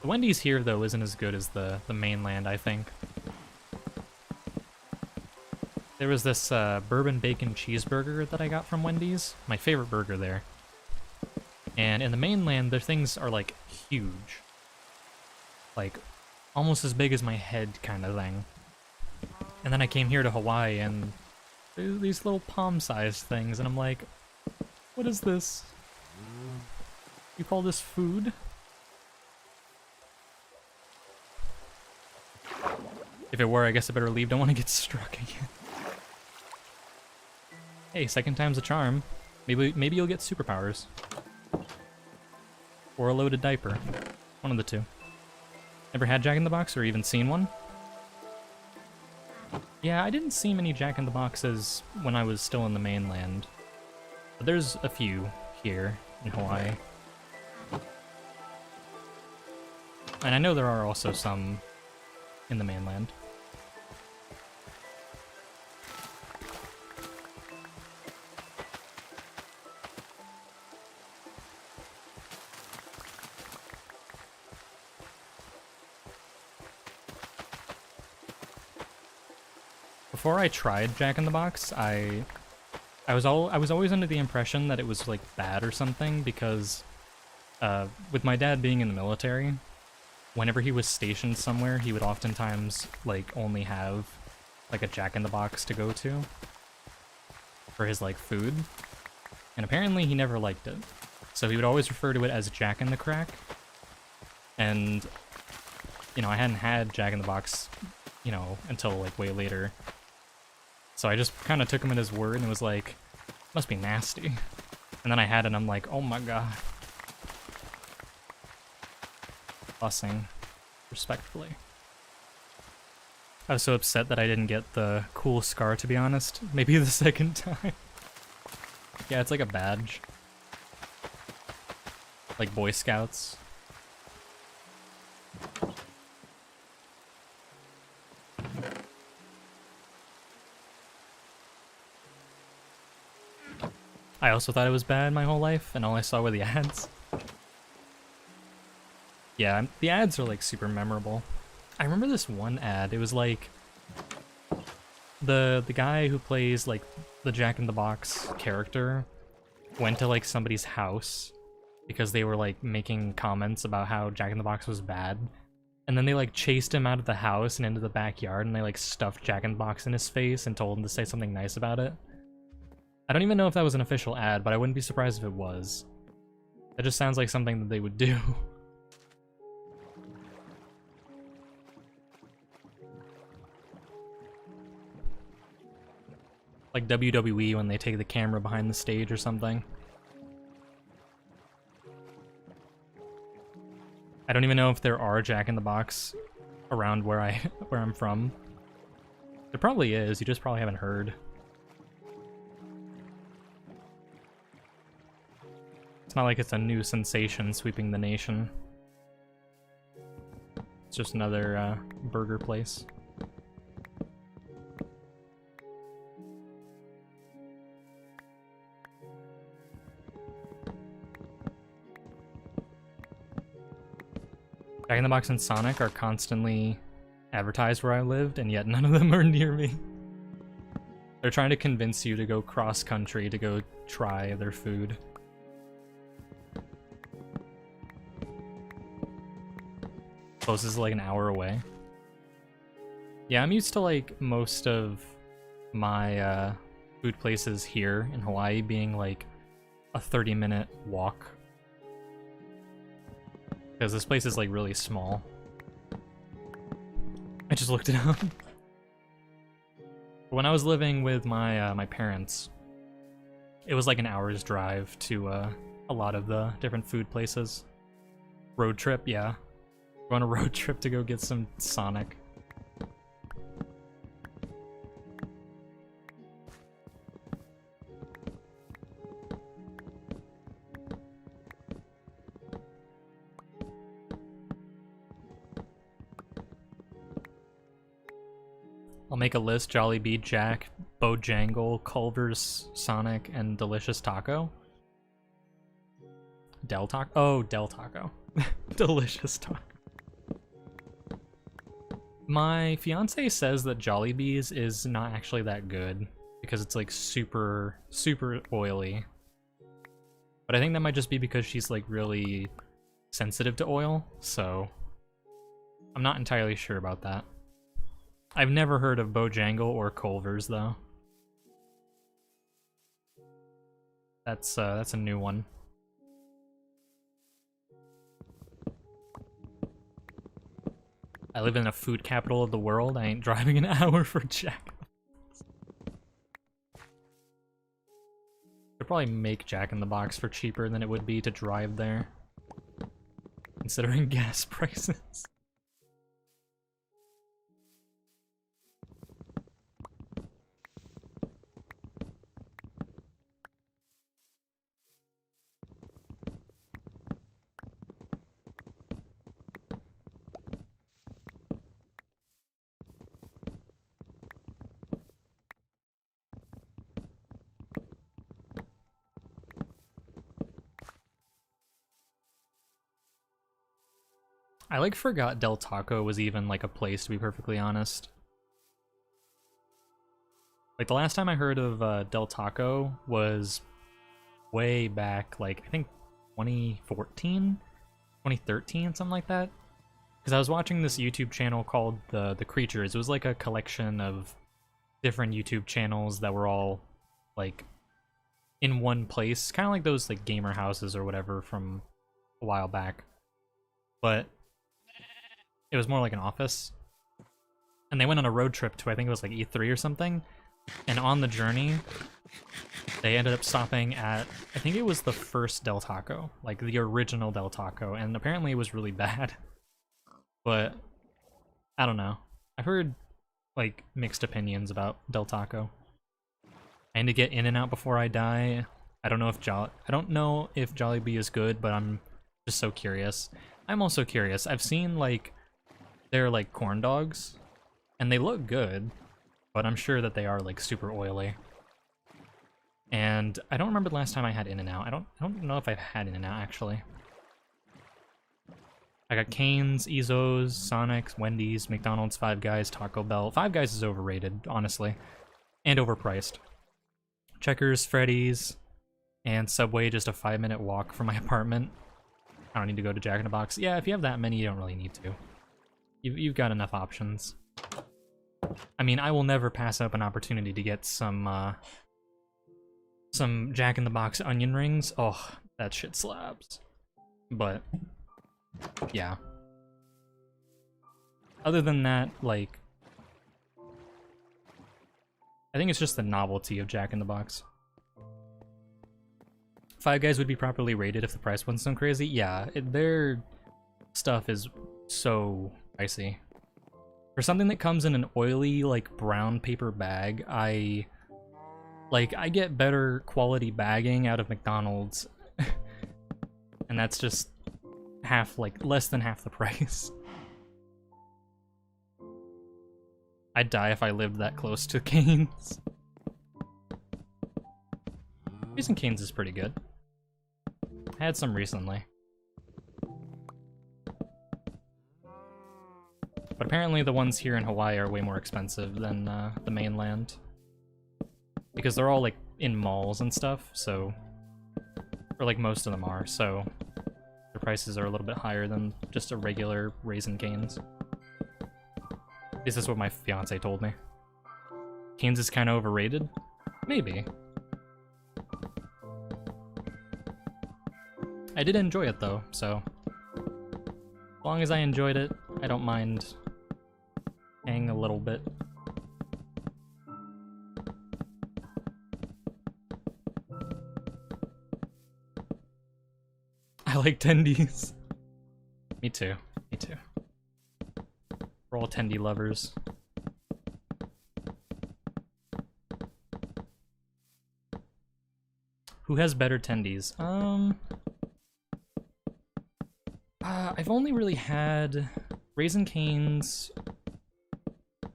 The Wendy's here, though, isn't as good as the mainland, I think. There was this bourbon bacon cheeseburger that I got from Wendy's, my favorite burger there. And in the mainland, their things are like huge. Like almost as big as my head kind of thing. And then I came here to Hawaii and there's these little palm-sized things and I'm like, what is this? You call this food? If it were, I guess I better leave. Don't want to get struck again. Hey, second time's a charm. Maybe you'll get superpowers. Or a loaded diaper. One of the two. Never had Jack-in-the-Box or even seen one? Yeah, I didn't see many Jack-in-the-Boxes when I was still in the mainland. But there's a few here in Hawaii. And I know there are also some in the mainland. Before I tried Jack-in-the-Box, I was always under the impression that it was like bad or something because with my dad being in the military, whenever he was stationed somewhere, he would oftentimes like only have like a Jack-in-the-Box to go to for his like food. And apparently he never liked it. So he would always refer to it as Jack-in-the-Crack. And you know, I hadn't had Jack-in-the-Box, you know, until like way later. So I just kind of took him at his word and was like, must be nasty. And then I had it and I'm like, oh my god. Fussing. Respectfully. I was so upset that I didn't get the cool scar, to be honest. Maybe the second time. Yeah, it's like a badge. Like Boy Scouts. I also thought it was bad my whole life, and all I saw were the ads. Yeah, the ads are like super memorable. I remember this one ad, it was like the guy who plays like the Jack-in-the-Box character went to like somebody's house because they were like making comments about how Jack-in-the-Box was bad. And then they like chased him out of the house and into the backyard, and they like stuffed Jack in the Box in his face and told him to say something nice about it. I don't even know if that was an official ad, but I wouldn't be surprised if it was. That just sounds like something that they would do. Like WWE when they take the camera behind the stage or something. I don't even know if there are Jack in the Box around where I'm from. There probably is, you just probably haven't heard. It's not like it's a new sensation sweeping the nation. It's just another burger place. Jack in the Box and Sonic are constantly advertised where I lived, and yet none of them are near me. They're trying to convince you to go cross-country to go try their food. Closest is like an hour away. Yeah, I'm used to like most of my food places here in Hawaii being like a 30-minute walk. Because this place is like really small. I just looked it up. When I was living with my my parents, it was like an hour's drive to a lot of the different food places. Road trip, yeah. Go on a road trip to go get some Sonic. I'll make a list: Jollibee, Jack, Bojangle, Culver's, Sonic, and Delicious Taco. Del Taco? Oh, Del Taco. Delicious Taco. My fiance says that Jollibee's is not actually that good because it's like super, super oily. But I think that might just be because she's like really sensitive to oil, so I'm not entirely sure about that. I've never heard of Bojangle or Culver's though. That's a new one. I live in a food capital of the world. I ain't driving an hour for Jack. They'd probably make Jack in the Box for cheaper than it would be to drive there, considering gas prices. I like forgot Del Taco was even like a place, to be perfectly honest. Like the last time I heard of Del Taco was way back, like I think 2014, 2013, something like that. Because I was watching this YouTube channel called The Creatures. It was like a collection of different YouTube channels that were all like in one place, kind of like those like gamer houses or whatever from a while back. But it was more like an office. And they went on a road trip to, I think it was like E3 or something. And on the journey, they ended up stopping at, I think it was the first Del Taco, like the original Del Taco, and apparently it was really bad. But I don't know. I've heard like mixed opinions about Del Taco. I need to get in and out before I die. I don't know if Jollibee is good, but I'm just so curious. I'm also curious. I've seen like their like corn dogs, and they look good, but I'm sure that they are like super oily. And I don't remember the last time I had In-N-Out. I don't know if I've had In-N-Out actually. I got Cane's, Izzo's, Sonic's, Wendy's, McDonald's, Five Guys, Taco Bell. Five Guys is overrated, honestly, and overpriced. Checkers, Freddy's, and Subway, just a 5-minute walk from my apartment. I don't need to go to Jack in the Box. Yeah, if you have that many, you don't really need to. You've got enough options. I mean, I will never pass up an opportunity to get some Jack in the Box onion rings. Oh, that shit slaps. But yeah. Other than that, like, I think it's just the novelty of Jack in the Box. Five Guys would be properly rated if the price wasn't so crazy. Yeah, their stuff is so pricey. For something that comes in an oily, like, brown paper bag, I get better quality bagging out of McDonald's. And that's just less than half the price. I'd die if I lived that close to Cane's. Raising Cane's is pretty good. I had some recently. But apparently the ones here in Hawaii are way more expensive than the mainland. Because they're all, like, in malls and stuff, so... Or, like, most of them are, so... Their prices are a little bit higher than just a regular Raisin Cane's. At least that's what my fiance told me. Cane's is kind of overrated? Maybe. I did enjoy it, though, so... As long as I enjoyed it, I don't mind paying a little bit. I like tendies. Me too. Me too. We're all tendy lovers. Who has better tendies? I've only really had Raisin Cane's,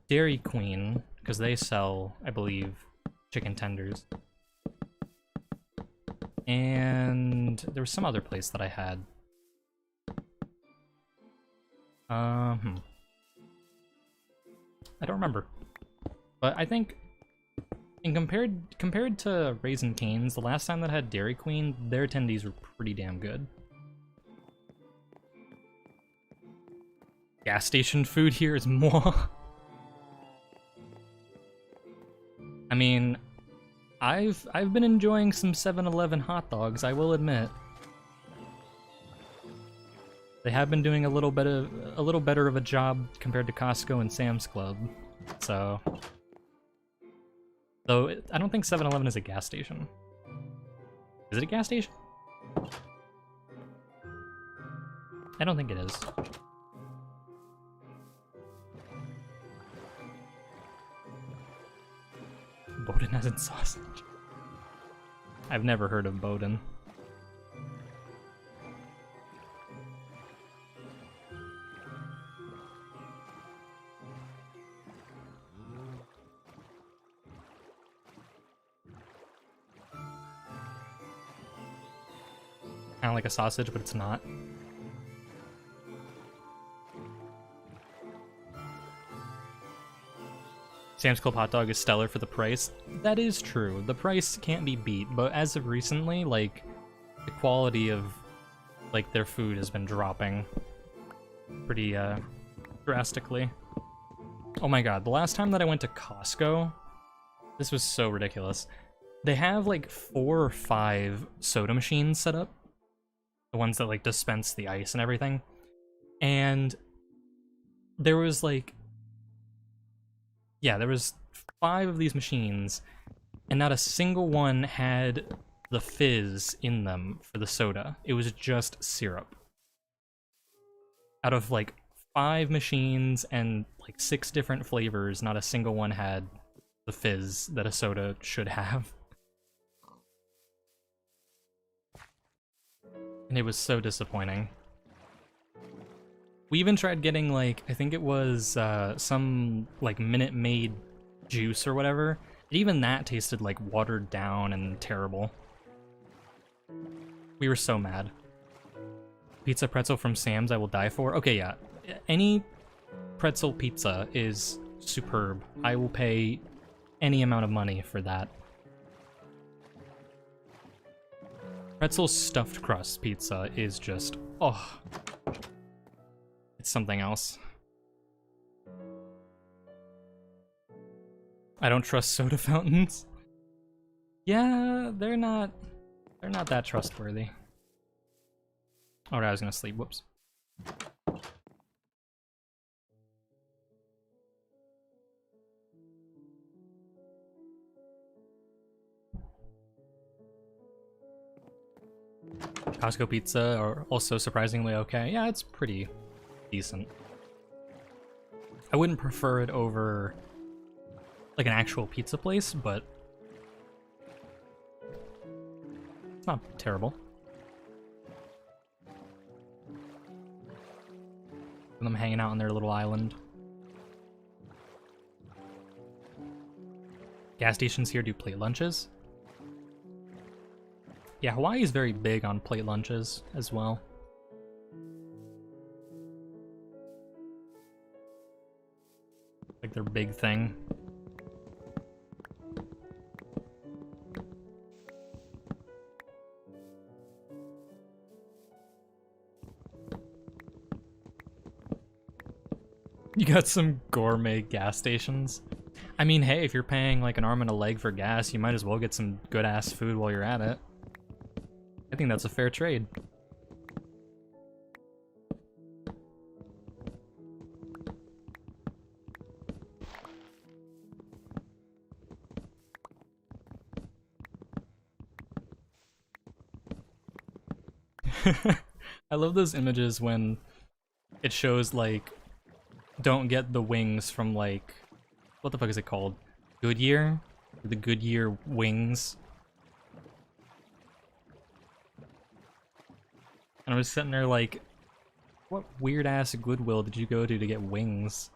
Dairy Queen, because they sell, I believe, chicken tenders. And there was some other place that I had. I don't remember. But I think, compared to Raisin Cane's, the last time that I had Dairy Queen, their tendies were pretty damn good. Gas station food here is more. I mean, I've been enjoying some 7-Eleven hot dogs, I will admit. They have been doing a little better of a job compared to Costco and Sam's Club. So, though I don't think 7-Eleven is a gas station. Is it a gas station? I don't think it is. Bowden as in sausage. I've never heard of Bowden. Kind of like a sausage, but it's not. Sam's Club hot dog is stellar for the price. That is true. The price can't be beat, but as of recently, like, the quality of, like, their food has been dropping pretty, drastically. Oh my god, the last time that I went to Costco, this was so ridiculous. They have, like, 4 or 5 soda machines set up. The ones that, like, dispense the ice and everything. And there was, like... Yeah, there was 5 of these machines, and not a single one had the fizz in them for the soda. It was just syrup. Out of, like, 5 machines and, like, 6 different flavors, not a single one had the fizz that a soda should have. And it was so disappointing. We even tried getting, like, I think it was some, like, Minute Maid juice or whatever. And even that tasted, like, watered down and terrible. We were so mad. Pizza pretzel from Sam's I will die for. Okay, yeah. Any pretzel pizza is superb. I will pay any amount of money for that. Pretzel stuffed crust pizza is just, oh... It's something else. I don't trust soda fountains. Yeah, they're not that trustworthy. Alright, I was gonna sleep, whoops. Costco pizza are also surprisingly okay. Yeah, it's pretty decent. I wouldn't prefer it over like an actual pizza place, but it's not terrible. Them hanging out on their little island. Gas stations here do plate lunches. Yeah, Hawaii is very big on plate lunches as well. Like their big thing. You got some gourmet gas stations. I mean, hey, if you're paying like an arm and a leg for gas, you might as well get some good-ass food while you're at it. I think that's a fair trade. I love those images when it shows like don't get the wings from like what the fuck is it called? Goodyear? The Goodyear wings. And I was sitting there like, what weird ass Goodwill did you go to get wings?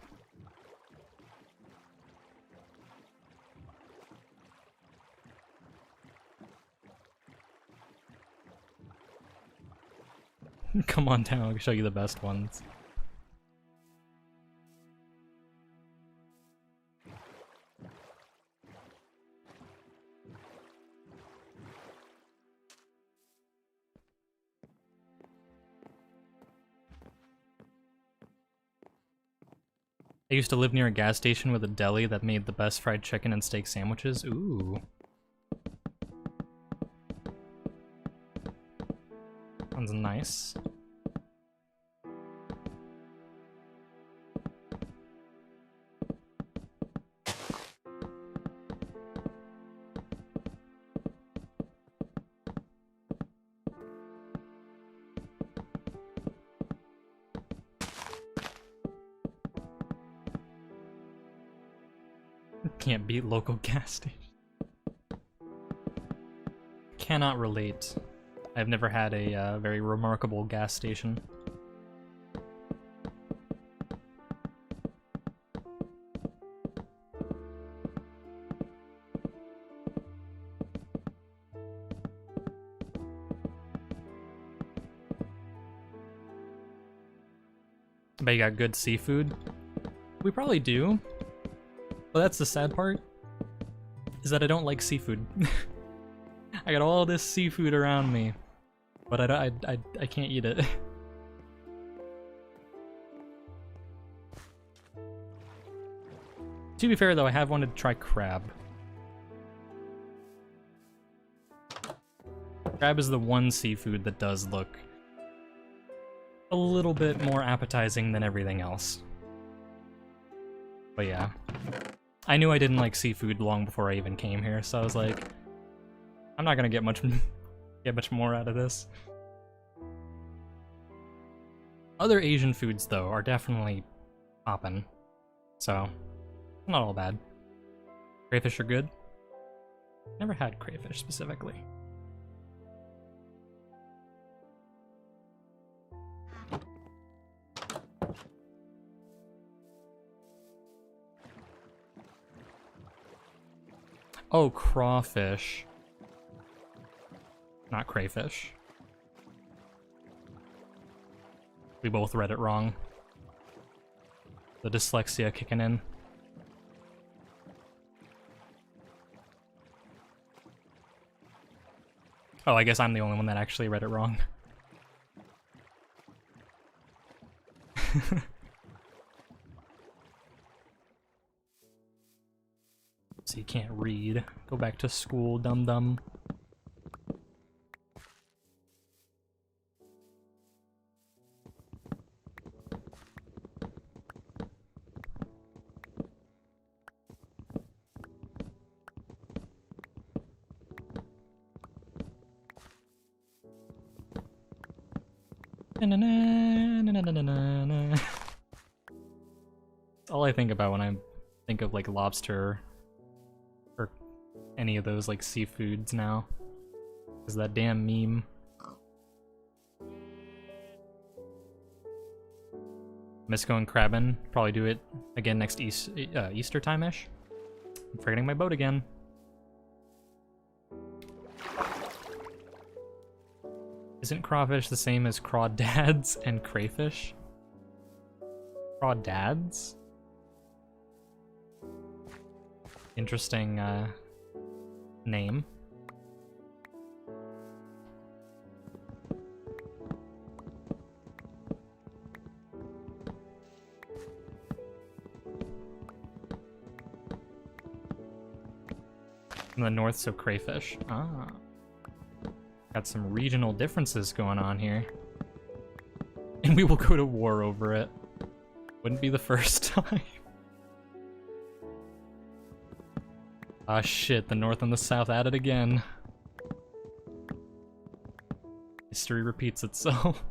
Come on down, I'll show you the best ones. I used to live near a gas station with a deli that made the best fried chicken and steak sandwiches. Ooh. Sounds nice. Can't beat local gas station. Cannot relate. I've never had a very remarkable gas station. But you got good seafood? We probably do. But that's the sad part, is that I don't like seafood. I got all this seafood around me, but I can't eat it. To be fair though, I have wanted to try crab. Crab is the one seafood that does look a little bit more appetizing than everything else. But yeah. I knew I didn't like seafood long before I even came here, so I was like, I'm not gonna get much more out of this. Other Asian foods, though, are definitely poppin', so not all bad. Crayfish are good. Never had crayfish specifically. Oh, crawfish. Not crayfish. We both read it wrong. The dyslexia kicking in. Oh, I guess I'm the only one that actually read it wrong. So you can't read. Go back to school, dum-dum. All I think about when I think of like lobster or any of those like seafoods now is that damn meme. Miss going crabbing. Probably do it again next Easter time-ish. I'm forgetting my boat again. Isn't crawfish the same as crawdads and crayfish? Crawdads? Interesting name. In the north, so crayfish. Ah. Got some regional differences going on here. And we will go to war over it. Wouldn't be the first time. Ah shit, the north and the south at it again. History repeats itself.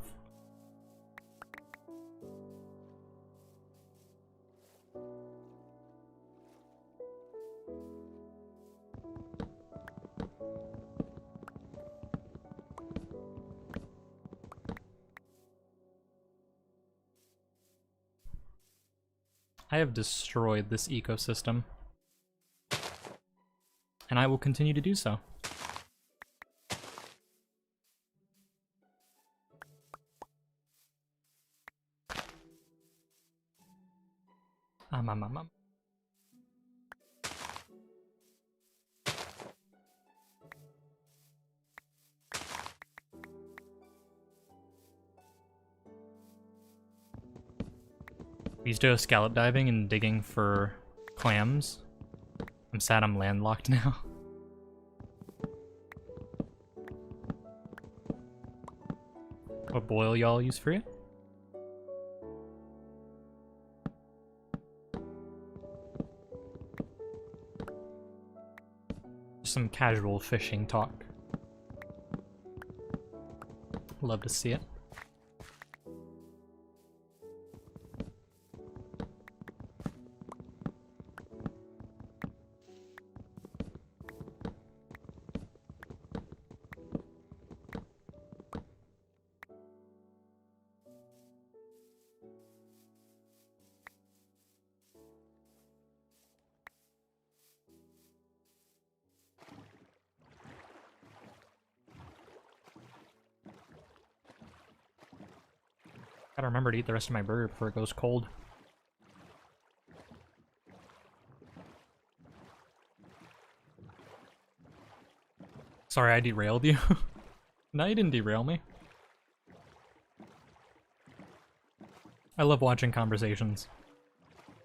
I have destroyed this ecosystem. And I will continue to do so. We used to go scallop diving and digging for clams. I'm sad I'm landlocked now. What boil y'all use for it? Some casual fishing talk. Love to see it. Gotta remember to eat the rest of my burger before it goes cold. Sorry, I derailed you. No, you didn't derail me. I love watching conversations.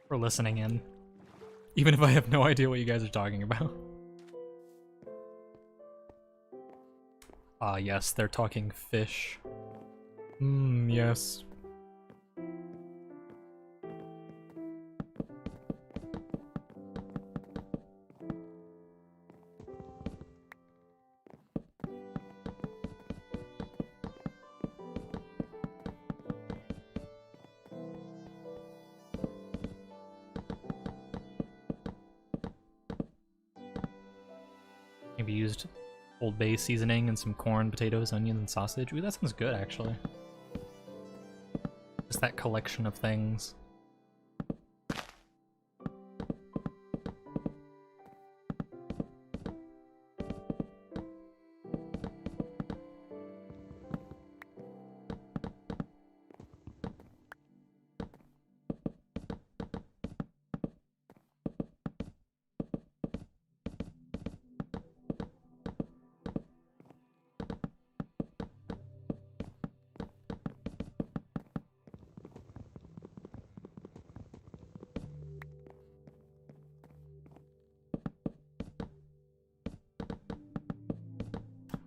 Or listening in. Even if I have no idea what you guys are talking about. Ah, yes, they're talking fish. Yes. Maybe used Old Bay seasoning and some corn, potatoes, onion, and sausage. Ooh, that sounds good, actually. Just that collection of things.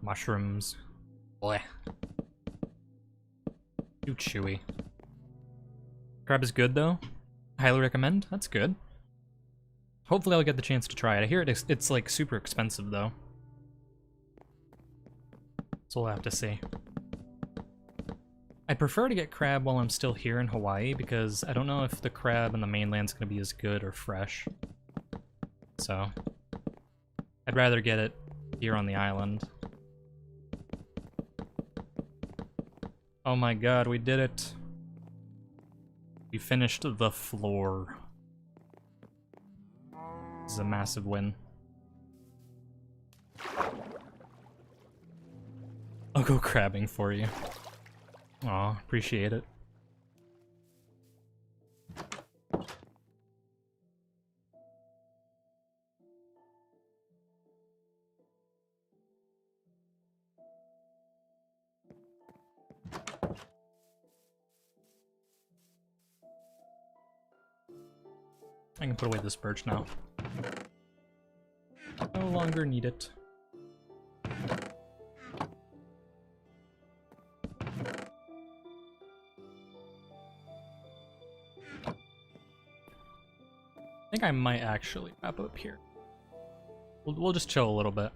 Mushrooms. Bleh. Too chewy. Crab is good though. Highly recommend. That's good. Hopefully I'll get the chance to try it. I hear it's like super expensive though. So we'll have to see. I'd prefer to get crab while I'm still here in Hawaii because I don't know if the crab on the mainland's gonna be as good or fresh. So I'd rather get it here on the island. Oh my god, we did it. We finished the floor. This is a massive win. I'll go crabbing for you. Aw, appreciate it. I can put away this birch now. No longer need it. I think I might actually wrap up here. We'll just chill a little bit.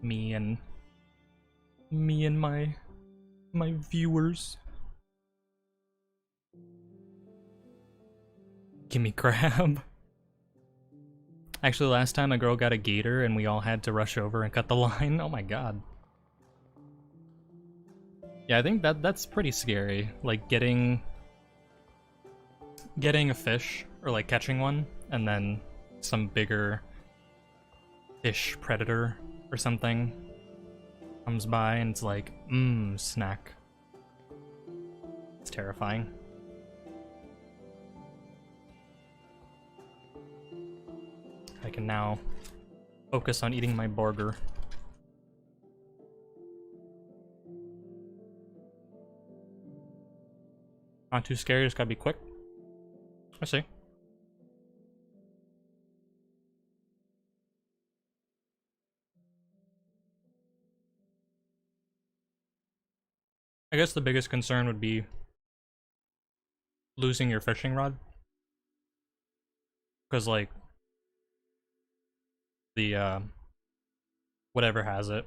Me and my viewers. Gimme crab. Actually, last time a girl got a gator and we all had to rush over and cut the line. Oh my god. Yeah, I think that's pretty scary. Like getting a fish or like catching one and then some bigger fish predator or something comes by and it's like, snack. It's terrifying. I can now focus on eating my burger. Not too scary, just gotta be quick. I see. I guess the biggest concern would be losing your fishing rod. Because, like, the, whatever has it,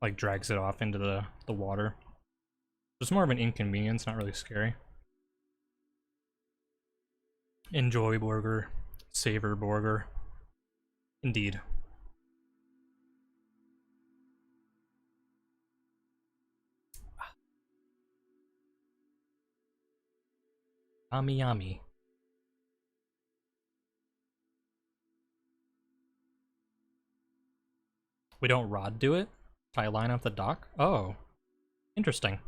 like, drags it off into the water. It's more of an inconvenience, not really scary. Enjoy burger. Savor burger. Indeed. Yummy yummy. We don't rod do it? Tie a line off the dock? Oh. Interesting.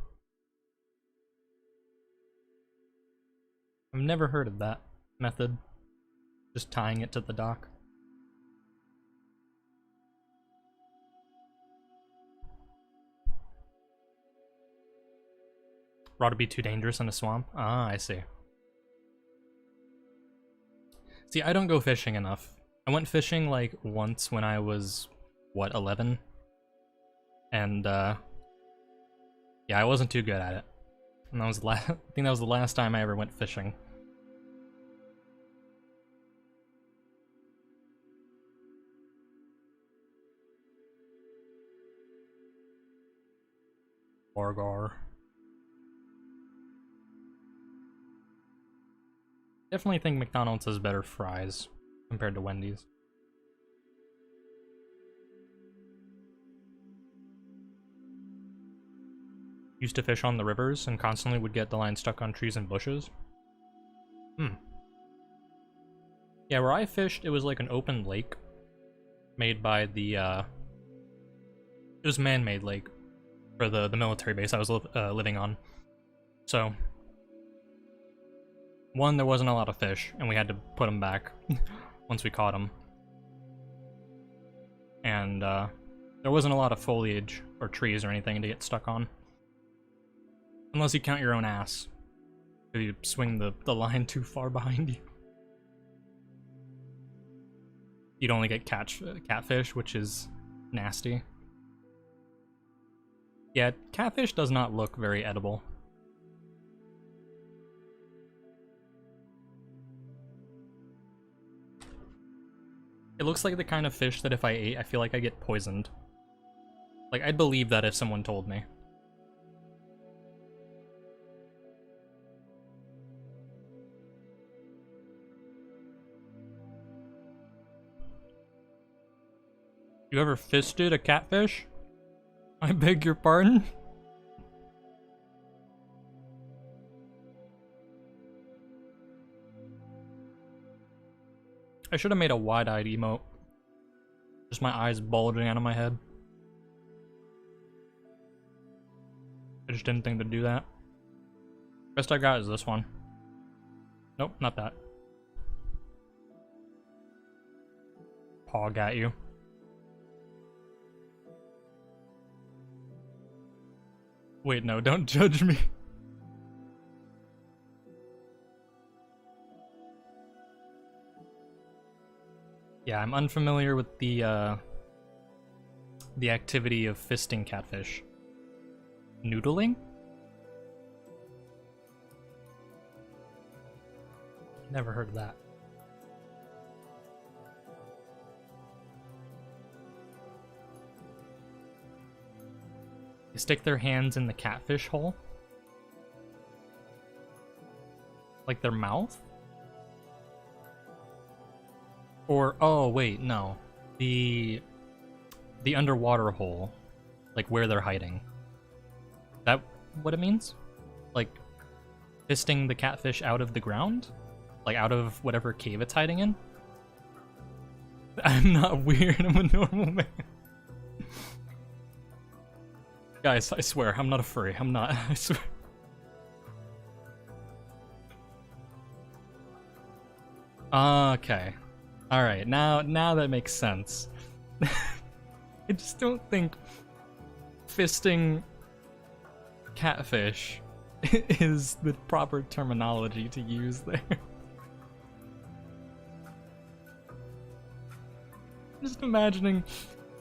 I've never heard of that method. Just tying it to the dock. Rod would be too dangerous in a swamp? Ah, I see. See, I don't go fishing enough. I went fishing like once when I was, what, 11? And yeah, I wasn't too good at it. And that was I think that was the last time I ever went fishing. Burger. Definitely think McDonald's has better fries compared to Wendy's. Used to fish on the rivers and constantly would get the line stuck on trees and bushes. Yeah, where I fished, it was like an open lake made by the, it was a man-made lake for the military base I was living on. So, one, there wasn't a lot of fish, and we had to put them back once we caught them. And there wasn't a lot of foliage or trees or anything to get stuck on. Unless you count your own ass. If you swing the line too far behind you. you'd only get catfish, which is nasty. Yeah, catfish does not look very edible. It looks like the kind of fish that if I ate, I feel like I get poisoned. Like, I'd believe that if someone told me. You ever fisted a catfish? I beg your pardon? I should have made a wide-eyed emote. Just my eyes bulging out of my head. I just didn't think to do that. Best I got is this one. Nope, not that. Pog at you. Wait, no, don't judge me. Yeah, I'm unfamiliar with the activity of fisting catfish. Noodling? Never heard of that. They stick their hands in the catfish hole? Like their mouth? Or, oh wait, no. The underwater hole. Like where they're hiding. That what it means? Like fisting the catfish out of the ground? Like out of whatever cave it's hiding in? I'm not weird, I'm a normal man. Guys, I swear, I'm not a furry. I'm not, I swear. Okay. Alright, now that makes sense. I just don't think fisting catfish is the proper terminology to use there. Just imagining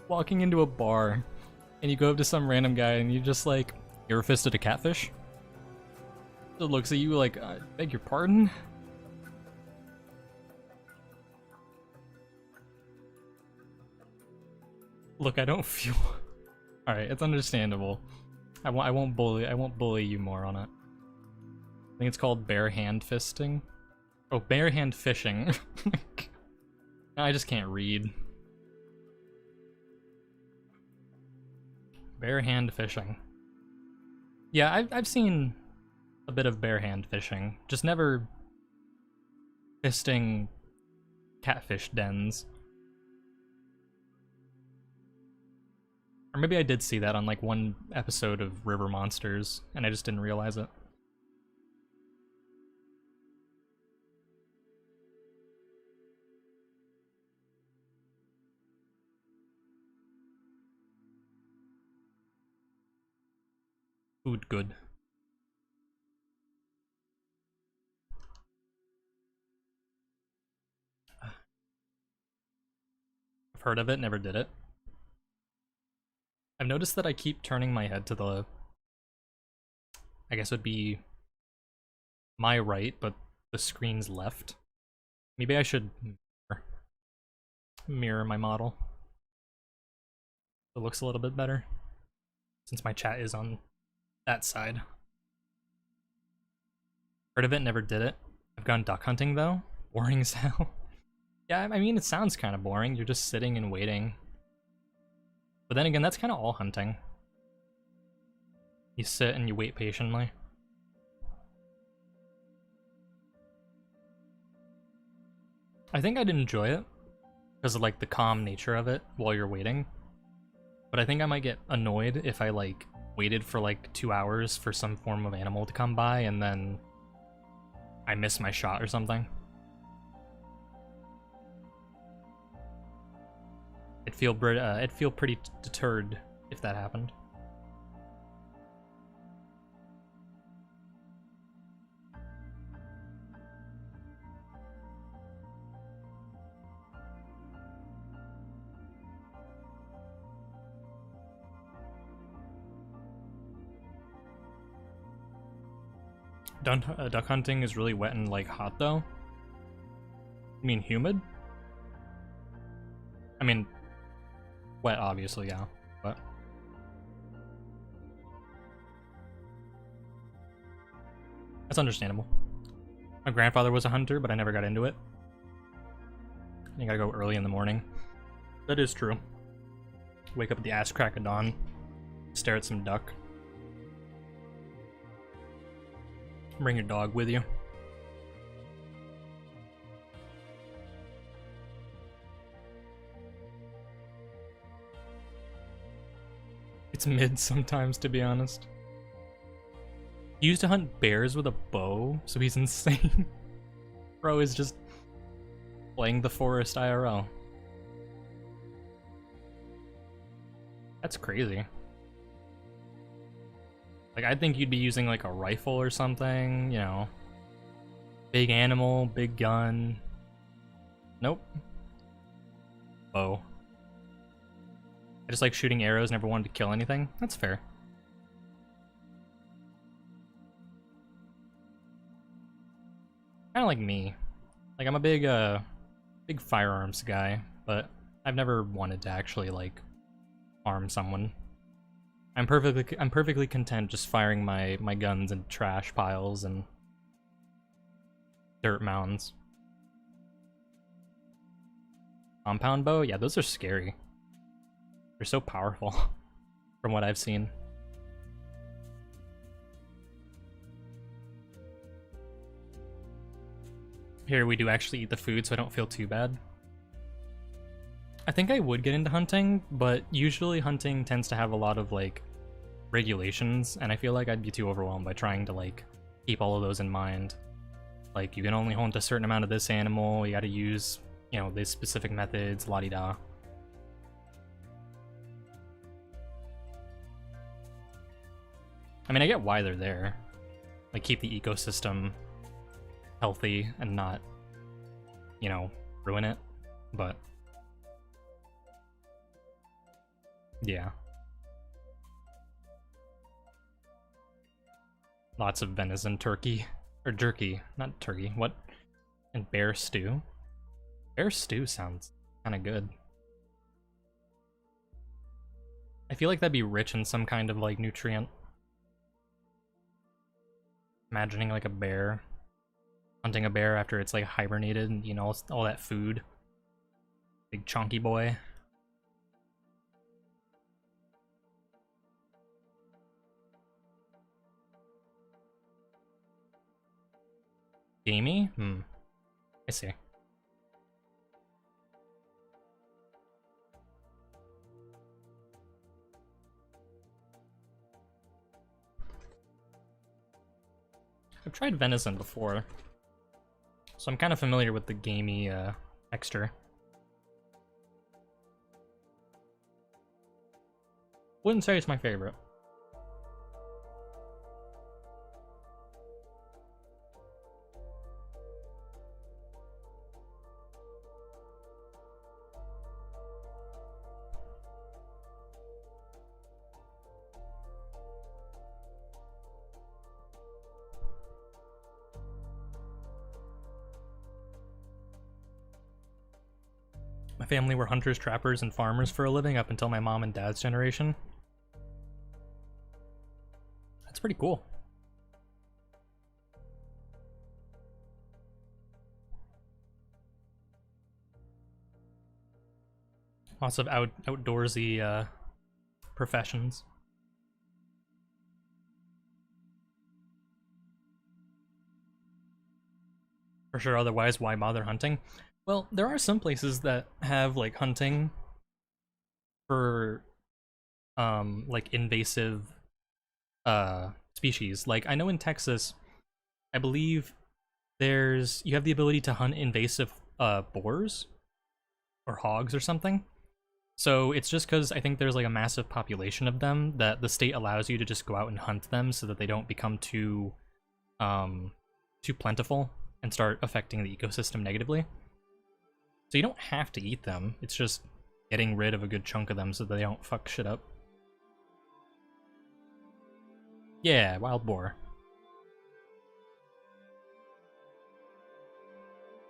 walking into a bar and you go up to some random guy and you're just like, you ever fisted a catfish? It looks at you like, I beg your pardon? Look, I don't feel... Alright, it's understandable. I won't bully you more on it. I think it's called bare hand fisting. Oh, bare hand fishing. I just can't read. Bare hand fishing. Yeah, I've seen a bit of bare hand fishing, just never fisting catfish dens. Or maybe I did see that on like one episode of River Monsters, and I just didn't realize it. Food good. I've heard of it, never did it. I've noticed that I keep turning my head to the... I guess it would be my right, but the screen's left. Maybe I should mirror my model. It looks a little bit better, since my chat is on that side. Heard of it, never did it. I've gone duck hunting though. Boring as hell. Yeah, I mean, it sounds kind of boring. You're just sitting and waiting. But then again, that's kind of all hunting. You sit and you wait patiently. I think I'd enjoy it because of like the calm nature of it while you're waiting. But I think I might get annoyed if I like waited for like 2 hours for some form of animal to come by and then I miss my shot or something. I'd feel pretty deterred if that happened. duck hunting is really wet and like hot though. You mean humid? I mean, wet obviously, yeah, but that's understandable. My grandfather was a hunter, but I never got into it. You gotta go early in the morning. That is true. Wake up at the ass crack of dawn, stare at some duck. Bring your dog with you. It's mid sometimes, to be honest. He used to hunt bears with a bow, so he's insane. Bro is just playing the forest IRL. That's crazy. Like, I think you'd be using like a rifle or something, you know. Big animal, big gun. Nope. Bow. I just like shooting arrows, never wanted to kill anything. That's fair. Kinda like me. Like, I'm a big firearms guy, but I've never wanted to actually, like, harm someone. I'm perfectly content just firing my guns in trash piles and dirt mounds. Compound bow? Yeah, those are scary. They're so powerful, from what I've seen. Here we do actually eat the food, so I don't feel too bad. I think I would get into hunting, but usually hunting tends to have a lot of, like, regulations, and I feel like I'd be too overwhelmed by trying to, like, keep all of those in mind. Like, you can only hunt a certain amount of this animal, you gotta use, you know, these specific methods, la-di-da. I mean, I get why they're there. Like, keep the ecosystem healthy and not, you know, ruin it, but yeah. Lots of venison turkey. Or jerky, not turkey. What? And bear stew? Bear stew sounds kind of good. I feel like that'd be rich in some kind of, like, nutrient. Imagining, like, a bear. Hunting a bear after it's, like, hibernated and, you know, all that food. Big chunky boy. Gamey? I see. I've tried venison before, so I'm kind of familiar with the gamey texture. Wouldn't say it's my favorite. My family were hunters, trappers, and farmers for a living up until my mom and dad's generation. That's pretty cool. Lots of outdoorsy professions. For sure, otherwise, why bother hunting? Well, there are some places that have, like, hunting for, like, invasive, species. Like, I know in Texas, I believe you have the ability to hunt invasive, boars? Or hogs or something. So it's just because I think there's, like, a massive population of them that the state allows you to just go out and hunt them so that they don't become too plentiful and start affecting the ecosystem negatively. So you don't have to eat them, it's just getting rid of a good chunk of them so that they don't fuck shit up. Yeah, wild boar.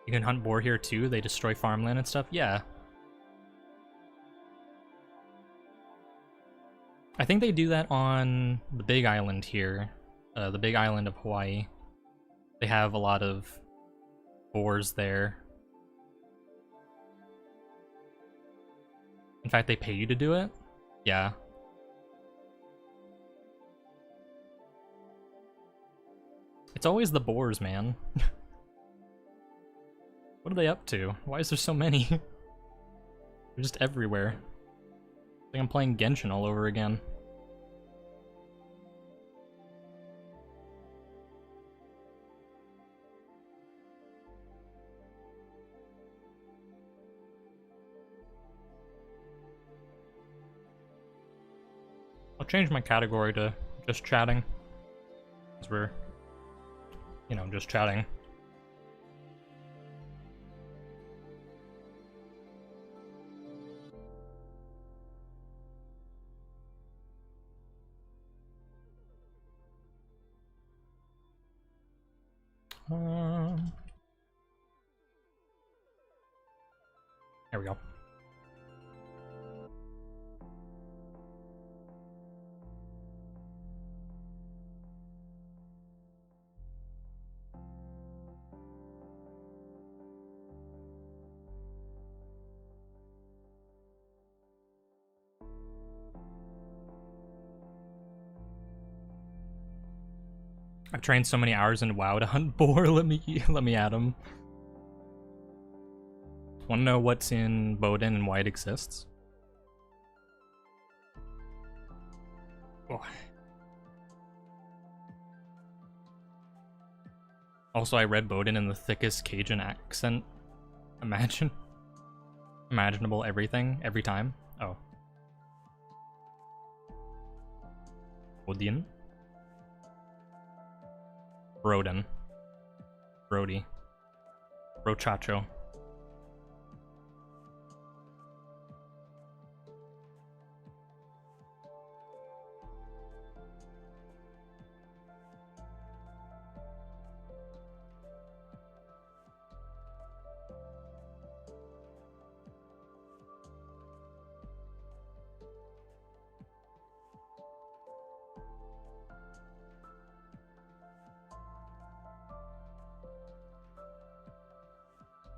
You can hunt boar here too, they destroy farmland and stuff? Yeah. I think they do that on the big island here, the big island of Hawaii. They have a lot of boars there. In fact, they pay you to do it? Yeah. It's always the boars, man. What are they up to? Why is there so many? They're just everywhere. I think I'm playing Genshin all over again. I'll change my category to just chatting. Because we're, you know, just chatting. There we go. I've trained so many hours in WoW to hunt boar. Let me add them. Want to know what's in VOD and why it exists? Oh. Also, I read VOD in the thickest Cajun accent. Imaginable everything, every time. Oh. Odin? Broden. Brody. Brochacho.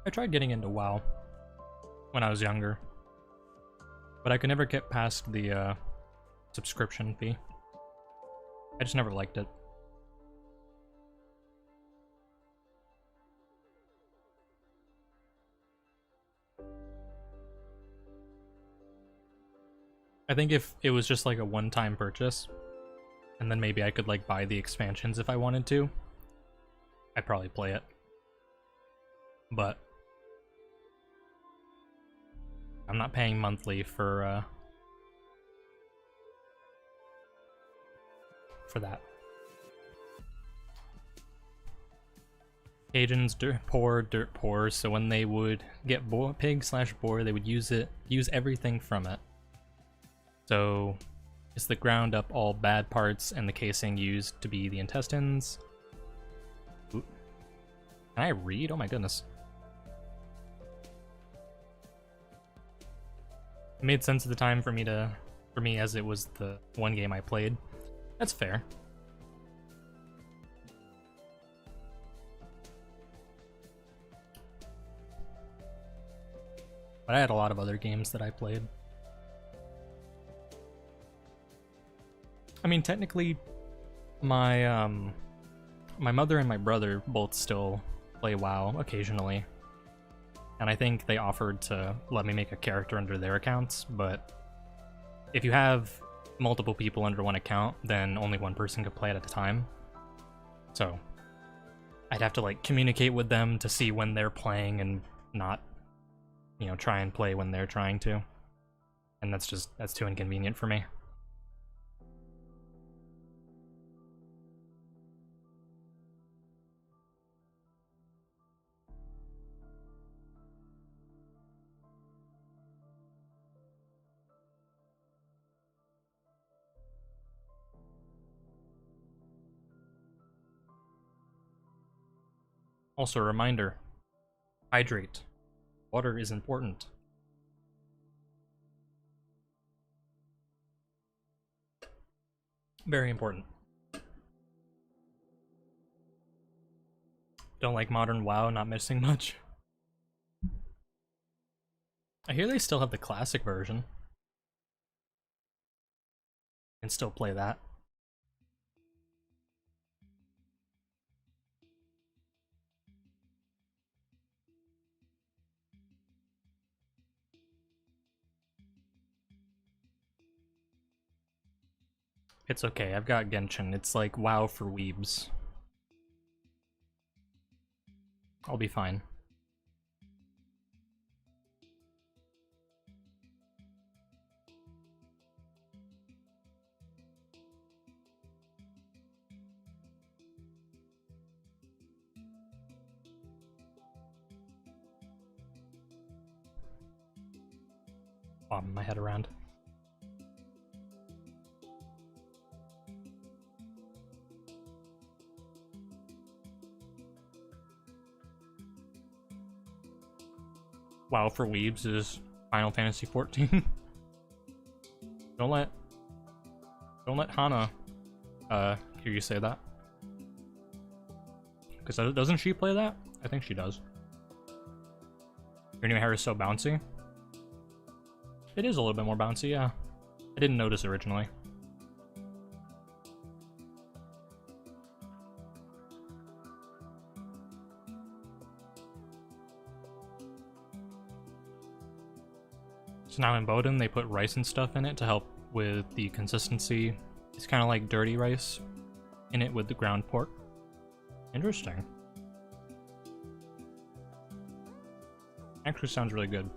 I tried getting into WoW when I was younger, but I could never get past the subscription fee. I just never liked it. I think if it was just like a one-time purchase, and then maybe I could like buy the expansions if I wanted to, I'd probably play it. But I'm not paying monthly for that. Cajuns dirt poor, so when they would get pig/boar, they would use everything from it. So it's the ground up all bad parts and the casing used to be the intestines. Ooh. Can I read? Oh my goodness. It made sense at the time for me as it was the one game I played. That's fair. But I had a lot of other games that I played. I mean, technically, my mother and my brother both still play WoW occasionally. And I think they offered to let me make a character under their accounts, but if you have multiple people under one account, then only one person could play it at a time. So I'd have to like communicate with them to see when they're playing and not, you know, try and play when they're trying to. And that's too inconvenient for me. Also, a reminder, Hydrate. Water is important. Very important. Don't like modern WoW, not missing much. I hear they still have the classic version. And still play that. It's okay, I've got Genshin. It's like WoW for weebs. I'll be fine. Bobbing my head around. WoW for weebs is Final Fantasy XIV. Don't let Hana hear you say that. Because doesn't she play that? I think she does. Your new hair is so bouncy. It is a little bit more bouncy, yeah. I didn't notice originally. So now in Bowden, they put rice and stuff in it to help with the consistency. It's kind of like dirty rice in it with the ground pork. Interesting. Actually sounds really good.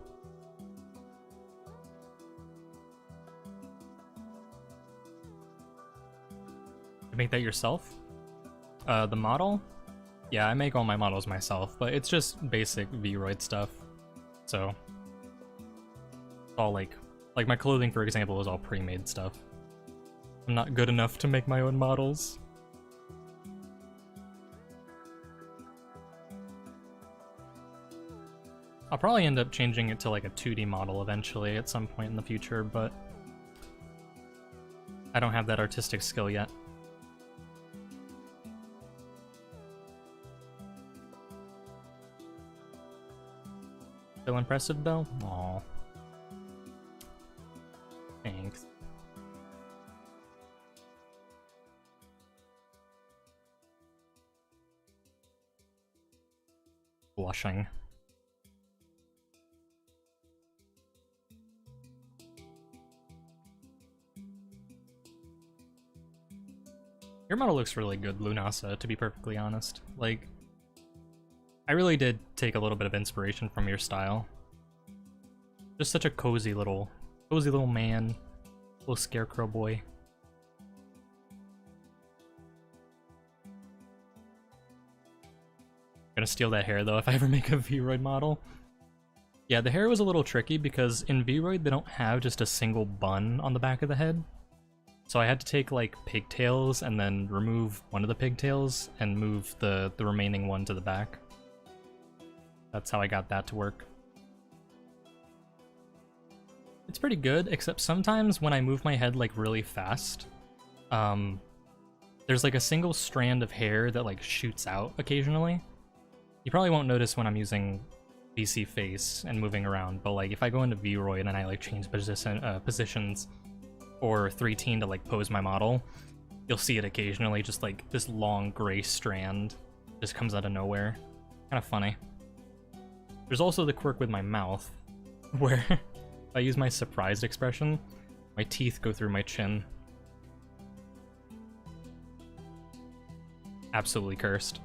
You make that yourself? The model? Yeah, I make all my models myself, but it's just basic Vroid stuff. So all like my clothing, for example, is all pre-made stuff. I'm not good enough to make my own models. I'll probably end up changing it to like a 2D model eventually at some point in the future, but I don't have that artistic skill yet. Still impressive though? Aww. Thanks. Blushing. Your model looks really good, Lunasa, to be perfectly honest. Like, I really did take a little bit of inspiration from your style. Just such a cozy little man, little scarecrow boy. Gonna steal that hair though if I ever make a Vroid model. Yeah, the hair was a little tricky because in Vroid they don't have just a single bun on the back of the head. So I had to take like pigtails and then remove one of the pigtails and move the remaining one to the back. That's how I got that to work. It's pretty good, except sometimes when I move my head like really fast, there's like a single strand of hair that like shoots out occasionally. You probably won't notice when I'm using VC Face and moving around, but like if I go into Vroid and I like change positions or 3-teen to like pose my model, you'll see it occasionally, just like this long gray strand just comes out of nowhere. Kind of funny. There's also the quirk with my mouth, where if I use my surprised expression, my teeth go through my chin. Absolutely cursed.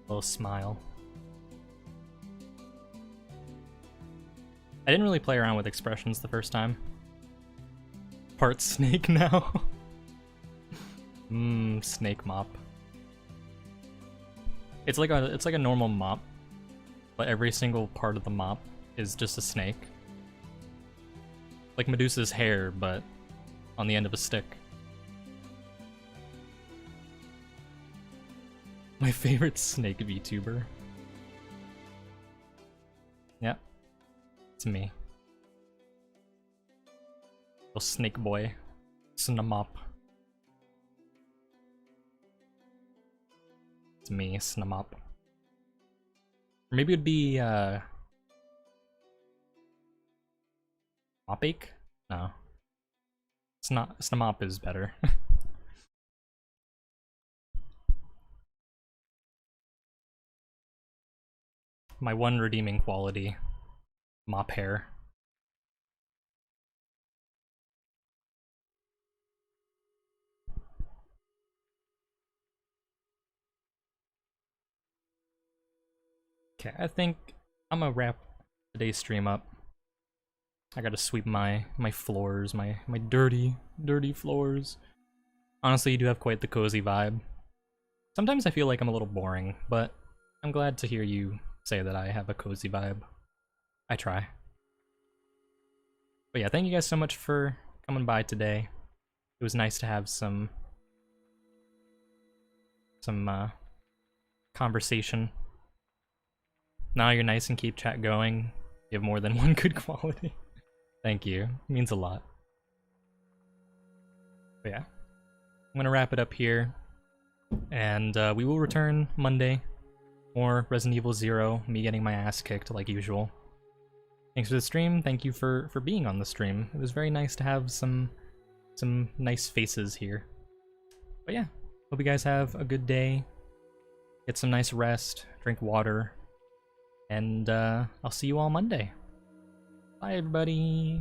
Little smile. I didn't really play around with expressions the first time. Part snake now. Snake mop. It's like a normal mop, but every single part of the mop is just a snake. Like Medusa's hair, but on the end of a stick. My favorite snake VTuber. Yep. It's me. Little snake boy. Snamop. It's me, Snamop. Or maybe it'd be, Mopache? No. Snamop is better. My one redeeming quality. Mop hair. Okay, I think I'm gonna wrap today's stream up. I gotta sweep my floors, my dirty floors. Honestly, you do have quite the cozy vibe. Sometimes I feel like I'm a little boring, but I'm glad to hear you say that I have a cozy vibe. I try. But yeah, thank you guys so much for coming by today. It was nice to have some conversation. Now you're nice and keep chat going. You have more than one good quality. Thank you. It means a lot. But yeah, I'm gonna wrap it up here, and we will return Monday. More Resident Evil 0, me getting my ass kicked like usual. Thanks for the stream. Thank you for being on the stream. It was very nice to have some nice faces here. But yeah, hope you guys have a good day. Get some nice rest, drink water, and I'll see you all Monday. Bye, everybody.